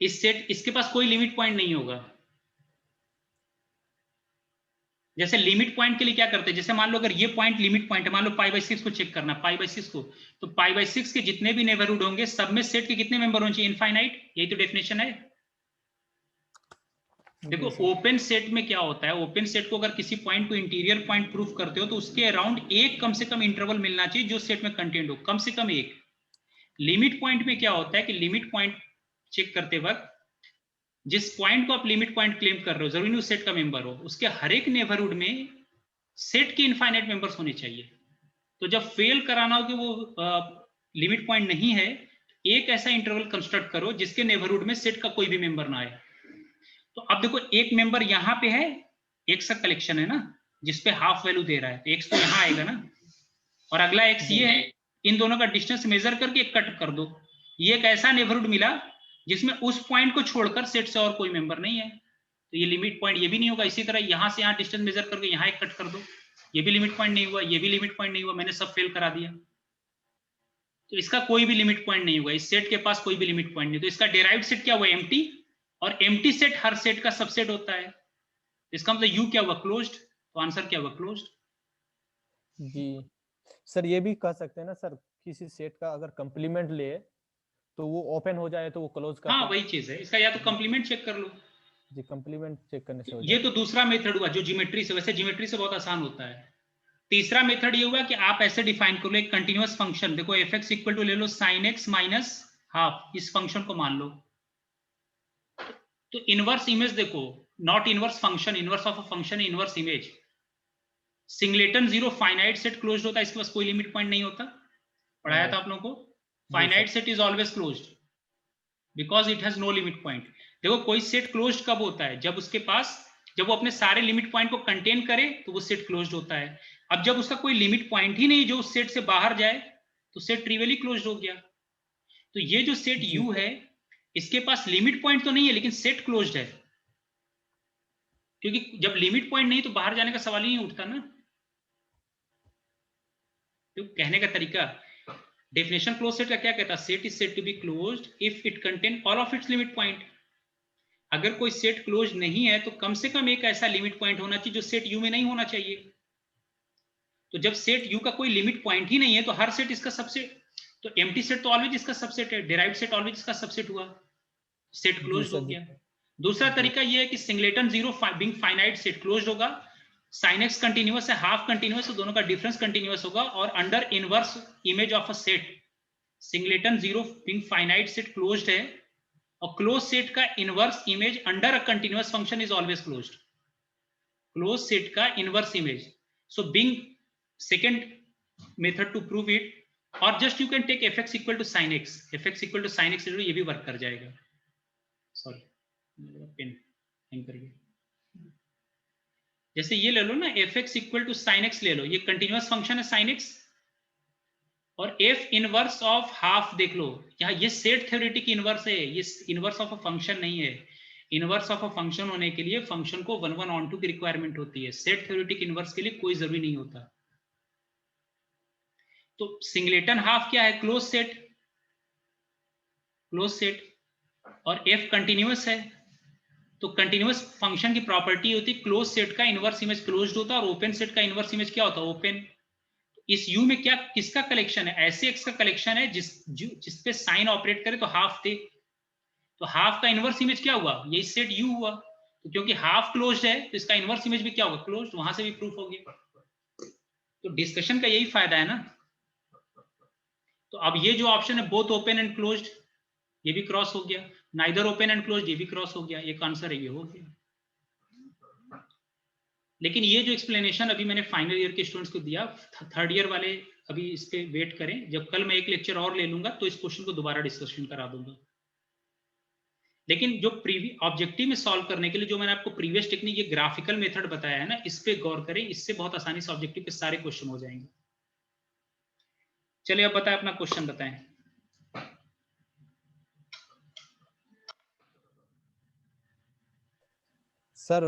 इस सेट? इसके पास कोई लिमिट पॉइंट नहीं होगा। जैसे लिमिट पॉइंट के लिए क्या करते हैं, जैसे मान लो अगर ये पॉइंट लिमिट पॉइंट है, मान लो π/6 को चेक करना, π/6 को, तो π/6 के जितने भी नेबरहुड होंगे सब में सेट के कितने मेंबर होने चाहिए? इनफाइनाइट। यही तो डेफिनेशन है। देखो ओपन सेट में क्या होता है, ओपन सेट को अगर किसी पॉइंट को इंटीरियर पॉइंट प्रूफ करते हो तो उसके अराउंड एक कम से कम इंटरवल मिलना चाहिए जो सेट में कंटेंट हो, कम से कम एक। लिमिट पॉइंट में क्या होता है कि लिमिट पॉइंट चेक करते वक्त जिस पॉइंट को आप लिमिट पॉइंट क्लेम कर रहे हो जरूरी नहीं उस सेट का मेंबर हो, उसके हर एक नेबरहुड में सेट के इनफाइनाइट मेंबर्स होने चाहिए। तो जब फेल कराना हो कि वो लिमिट पॉइंट नहीं है, एक ऐसा इंटरवल कंस्ट्रक्ट करो जिसके नेबरहुड में सेट का कोई भी मेंबर ना आए। तो अब देखो एक मेंबर यहां पे है, एक्स का कलेक्शन है ना जिसपे हाफ वैल्यू दे रहा है, तो एक्स तो यहां आएगा ना, और अगला एक्स ये है, इन दोनों का डिस्टेंस मेजर करके एक कट कर दो। ये एक ऐसा नेबरहुड मिला जिसमें उस पॉइंट को छोड़कर सेट से और कोई मेंबर नहीं है, तो ये लिमिट पॉइंट ये भी नहीं होगा। इसी तरह यहां से यहां डिस्टेंस मेजर करके यहां एक कट कर दो, ये भी लिमिट पॉइंट नहीं हुआ, ये भी लिमिट पॉइंट नहीं हुआ, मैंने सब फेल करा दिया। तो इसका कोई भी लिमिट पॉइंट नहीं होगा, इस सेट के पास कोई भी लिमिट पॉइंट नहीं। तो इसका डेराइव्ड सेट क्या हुआ? एम्प्टी, और एम्प्टी सेट हर सेट का सबसेट होता है। इसका मतलब यू क्या हुआ? क्लोज्ड। तो आंसर क्या हुआ? क्लोज्ड। जी सर ये भी कह सकते हैं ना सर, किसी सेट का अगर कंप्लीमेंट ले तो वो ओपन हो जाए तो वो क्लोज का। हाँ वही चीज है, इसका या तो कंप्लीमेंट चेक कर लो। जी कंप्लीमेंट चेक करने से हो ये तो दूसरा मेथड हुआ जो ज्योमेट्री से, वैसे ज्योमेट्री से बहुत आसान होता है। तीसरा मेथड ये हुआ कि आप ऐसे डिफाइन कर लो एक कंटिन्यूअस फंक्शन, देखो एफ एक्स इक्वल टू ले लो sin x माइनस हाफ, इस फंक्शन को मान लो। तो इनवर्स इमेज देखो, not inverse function, inverse of a function inverse image. Singleton zero finite set closed होता है, इसके पास कोई लिमिट पॉइंट नहीं होता, पढ़ाया था आप लोगों को। Finite set is always closed because it has no limit point. देखो कोई सेट क्लोज्ड कब होता है? जब उसके पास, जब वो अपने सारे लिमिट पॉइंट को कंटेन करे तो वो सेट क्लोज्ड होता है। अब जब उसका कोई लिमिट पॉइंट ही नहीं जो उस सेट से बाहर जाए तो सेट ट्रिवियली क्लोज्ड हो गया। तो ये जो सेट यू है इसके पास लिमिट पॉइंट तो नहीं है लेकिन सेट क्लोज्ड है, क्योंकि जब लिमिट पॉइंट नहीं तो बाहर जाने का सवाल ही नहीं उठता ना। तो कहने का तरीका, डेफिनेशन क्लोज सेट का क्या कहता है? Set is said to be closed if it contain all of its limit point. अगर कोई सेट क्लोज नहीं है तो कम से कम एक ऐसा लिमिट पॉइंट होना चाहिए जो सेट यू में नहीं होना चाहिए। तो जब सेट यू का कोई लिमिट पॉइंट ही नहीं है तो हर सेट इसका सबसेट, तो एम्प्टी सेट तो ऑलवेज इसका सबसेट है, डिराइव्ड सेट ऑलवेज इसका सबसेट हुआ, सेट क्लोज्ड हो गया। दूसरा तरीका यह है कि singleton zero being finite set closed होगा, sin x कंटिन्यूअस है, हाफ कंटिन्यूअस है, दोनों का डिफरेंस कंटिन्यूअस होगा, और under inverse image of a set singleton zero being finite set closed है, और क्लोज सेट का inverse image under a continuous function is always closed. Close set का inverse image, so being second method to prove it, और just you can take fx equal to sin x, fx equal to sin x ये भी work कर जाएगा। Sorry pen hang कर गया। जैसे ये ले लो ना, fx equal to sin x ले लो, ये कंटिन्यूअस फंक्शन है sin x, और f इनवर्स ऑफ हाफ देख लो, यहाँ ये सेट थ्योरेटिक इनवर्स है, ये इनवर्स ऑफ अ फंक्शन नहीं है। इनवर्स ऑफ अ फंक्शन होने के लिए फंक्शन को 1 1 ऑन टू की रिक्वायरमेंट होती है, सेट थ्योरेटिक इनवर्स के लिए कोई जरूरी नहीं होता। तो सिंगलेटन हाफ क्या है? क्लोज सेट, क्लोज सेट, और एफ कंटिन्यूअस है, तो कंटिन्यूअस फंक्शन की प्रॉपर्टी होती है क्लोज सेट का इनवर्स इमेज क्लोज्ड होता है और ओपन सेट का इनवर्स इमेज क्या होता है? ओपन। इस यू में क्या किसका कलेक्शन है? ऐसे एक्स का कलेक्शन है जिस पे साइन ऑपरेट करे तो हाफ थे, तो हाफ का इनवर्स इमेज क्या हुआ? यही सेट यू हुआ। तो क्योंकि हाफ क्लोज्ड है तो इसका इनवर्स इमेज भी क्या होगा? क्लोज्ड। वहां से भी प्रूफ हो गया। तो डिस्कशन का यही फायदा है ना। तो अब ये जो ऑप्शन है बोथ ओपन एंड क्लोज्ड, ये भी क्रॉस हो गया, नाइदर ओपन एंड क्लोज्ड, ये भी क्रॉस हो गया, एक आंसर है, ये हो गया। लेकिन ये जो एक्सप्लेनेशन अभी मैंने फाइनल ईयर के स्टूडेंट्स को दिया, थर्ड ईयर वाले अभी इस पे वेट करें, जब कल मैं एक लेक्चर और ले लूंगा तो इस क्वेश्चन को दोबारा डिस्कशन करा दूंगा। लेकिन जो ऑब्जेक्टिव में सॉल्व करने के लिए जो मैंने आपको प्रीवियस टेक्निक, ये ग्राफिकल मेथड बताया है ना, इस पे गौर करें, इससे बहुत आसानी से ऑब्जेक्टिव के सारे क्वेश्चन हो जाएंगे। चलिए अब बताएं, अपना क्वेश्चन बताएं। Sir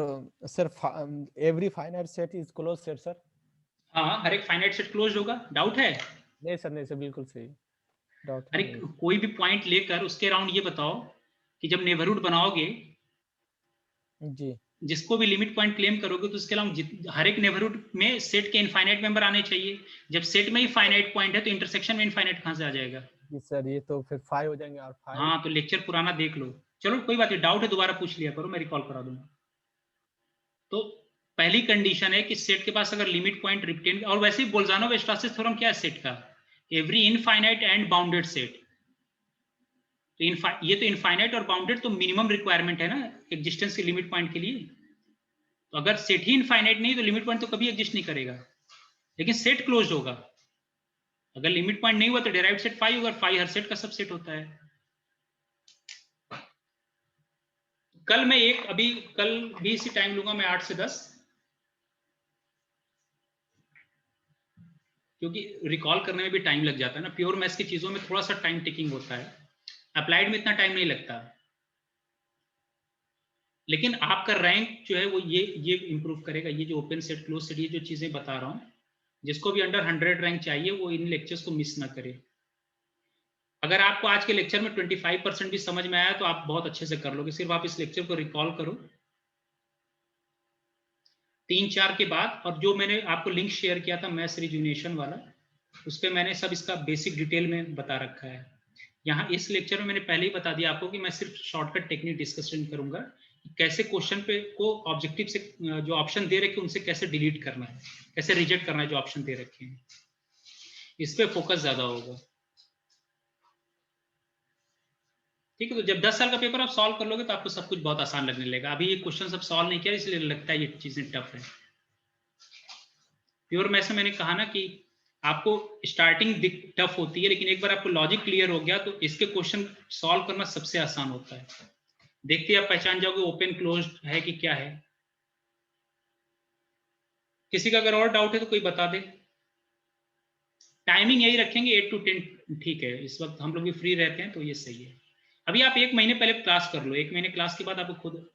every finite set is close set sir. हाँ, हर एक फाइनाइट सेट क्लोज होगा, डाउट है? नहीं सर बिल्कुल सही, डाउट अरे कोई भी पॉइंट लेकर उसके अराउंड ये बताओ कि जब नेबरहुड बनाओगे जी, जिसको भी लिमिट पॉइंट क्लेम करोगे तो उसके अलावा हर एक नेबरहुड में सेट के इनफाइनाइट मेंबर आने चाहिए। जब सेट में ही फाइनाइट पॉइंट है तो इंटरसेक्शन में इनफाइनाइट कहां से आ जाएगा? जी सर, ये तो फिर 5 हो जाएंगे और 5। हाँ, तो लेक्चर पुराना देख लो। चलो कोई बात नहीं, डाउट है दोबारा पूछ लिया करो, मैं रिकॉल करा दूंगा। तो पहली कंडीशन है कि सेट के पास अगर लिमिट पॉइंट रिप्टेन, और वैसे ही बोल्जानोव-स्ट्रासिस थ्योरम क्या है सेट का? Every infinite and bounded set. तो ये तो इनफाइनाइट और बाउंडेड तो मिनिमम रिक्वायरमेंट है ना एग्जिस्टेंस के लिमिट पॉइंट के लिए। तो अगर सेट ही इनफाइनाइट नहीं तो लिमिट पॉइंट तो कभी एग्जिस्ट नहीं करेगा, लेकिन सेट क्लोज्ड होगा। अगर लिमिट पॉइंट नहीं हुआ तो डेराइव्ड सेट 5 होगा, 5 हर सेट का सबसेट होता है। कल मैं कल भी इसी टाइम लूंगा मैं 8 से 10, क्योंकि रिकॉल करने में भी टाइम लग जाता है ना। प्योर मैथ्स की चीजों में थोड़ा सा टाइम टेकिंग होता है, अप्लाइड में इतना टाइम नहीं लगता। लेकिन आपका रैंक जो है वो ये इंप्रूव करेगा। ये जो ओपन सेट क्लोज सेट, ये जो चीजें बता रहा हूं, जिसको भी अंडर 100 रैंक चाहिए वो इन लेक्चर्स को मिस ना करे। अगर आपको आज के लेक्चर में 25% भी समझ में आया तो आप बहुत अच्छे से कर लोगे। सिर्फ आप इस लेक्चर को रिकॉल करो 3-4 के बाद, और जो मैंने आपको लिंक शेयर किया था मैथ्स रिजुनेशन वाला, उस पर मैंने सब इसका बेसिक डिटेल में बता रखा है। यहाँ इस लेक्चर में मैंने पहले ही बता दिया आपको कि मैं सिर्फ शॉर्टकट टेक्निक डिस्कशन करूंगा, कैसे क्वेश्चन पे को ऑब्जेक्टिव से जो ऑप्शन दे रखे उनसे कैसे डिलीट करना है, कैसे रिजेक्ट करना है जो ऑप्शन दे रखे हैं, इस पे फोकस ज्यादा होगा। ठीक है, तो जब 10 साल का पेपर आप सॉल्व कर लोगे तो आपको सब कुछ बहुत आसान लगने लगेगा। अभी ये क्वेश्चन सब सॉल्व नहीं किया इसलिए लगता है ये चीजें टफ है। प्योर मैथ्स में मैंने कहा ना कि आपको स्टार्टिंग टफ होती है, लेकिन एक बार आपको लॉजिक क्लियर हो गया तो इसके क्वेश्चन सॉल्व करना सबसे आसान होता है। देखते ही आप पहचान जाओगे ओपन क्लोज्ड है कि क्या है। किसी का अगर और डाउट है तो कोई बता दे। टाइमिंग यही रखेंगे 8 to 10, ठीक है। इस वक्त हम लोग भी फ्री रहते हैं तो ये सही है। अभी आप 1 महीने पहले क्लास कर लो, 1 महीने क्लास के बाद आपको खुद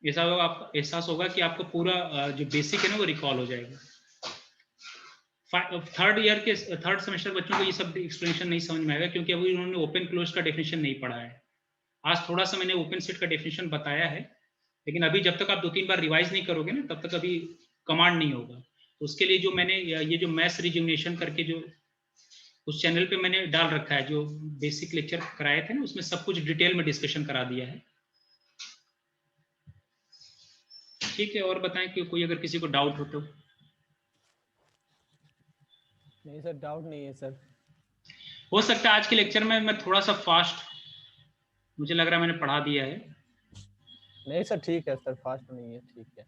ऐसा होगा, आपको एहसास होगा कि आपको पूरा जो बेसिक है ना वो रिकॉल हो जाएगा। थर्ड सेमेस्टर बच्चों को ये सब एक्सप्लेनेशन नहीं समझ में आएगा, क्योंकि अभी उन्होंने ओपन क्लोज का डेफिनेशन नहीं पढ़ा है। आज थोड़ा सा मैंने ओपन सेट का डेफिनेशन बताया है, लेकिन अभी जब तक आप 2-3 बार रिवाइज नहीं करोगे ना तब तक अभी कमांड नहीं होगा। तो उसके लिए जो मैंने ये जो मैथ्स रिजुनेशन करके जो उस चैनल पे मैंने डाल रखा है, जो बेसिक लेक्चर कराए थे ना, उसमें सब कुछ डिटेल में डिस्कशन करा दिया है। ठीक है, और बताएं कि कोई अगर किसी को डाउट हो तो। नहीं सर, डाउट नहीं है सर। हो सकता है आज के लेक्चर में मैं थोड़ा सा फास्ट, मुझे लग रहा है मैंने पढ़ा दिया है। नहीं सर, ठीक है सर, फास्ट नहीं है, ठीक है।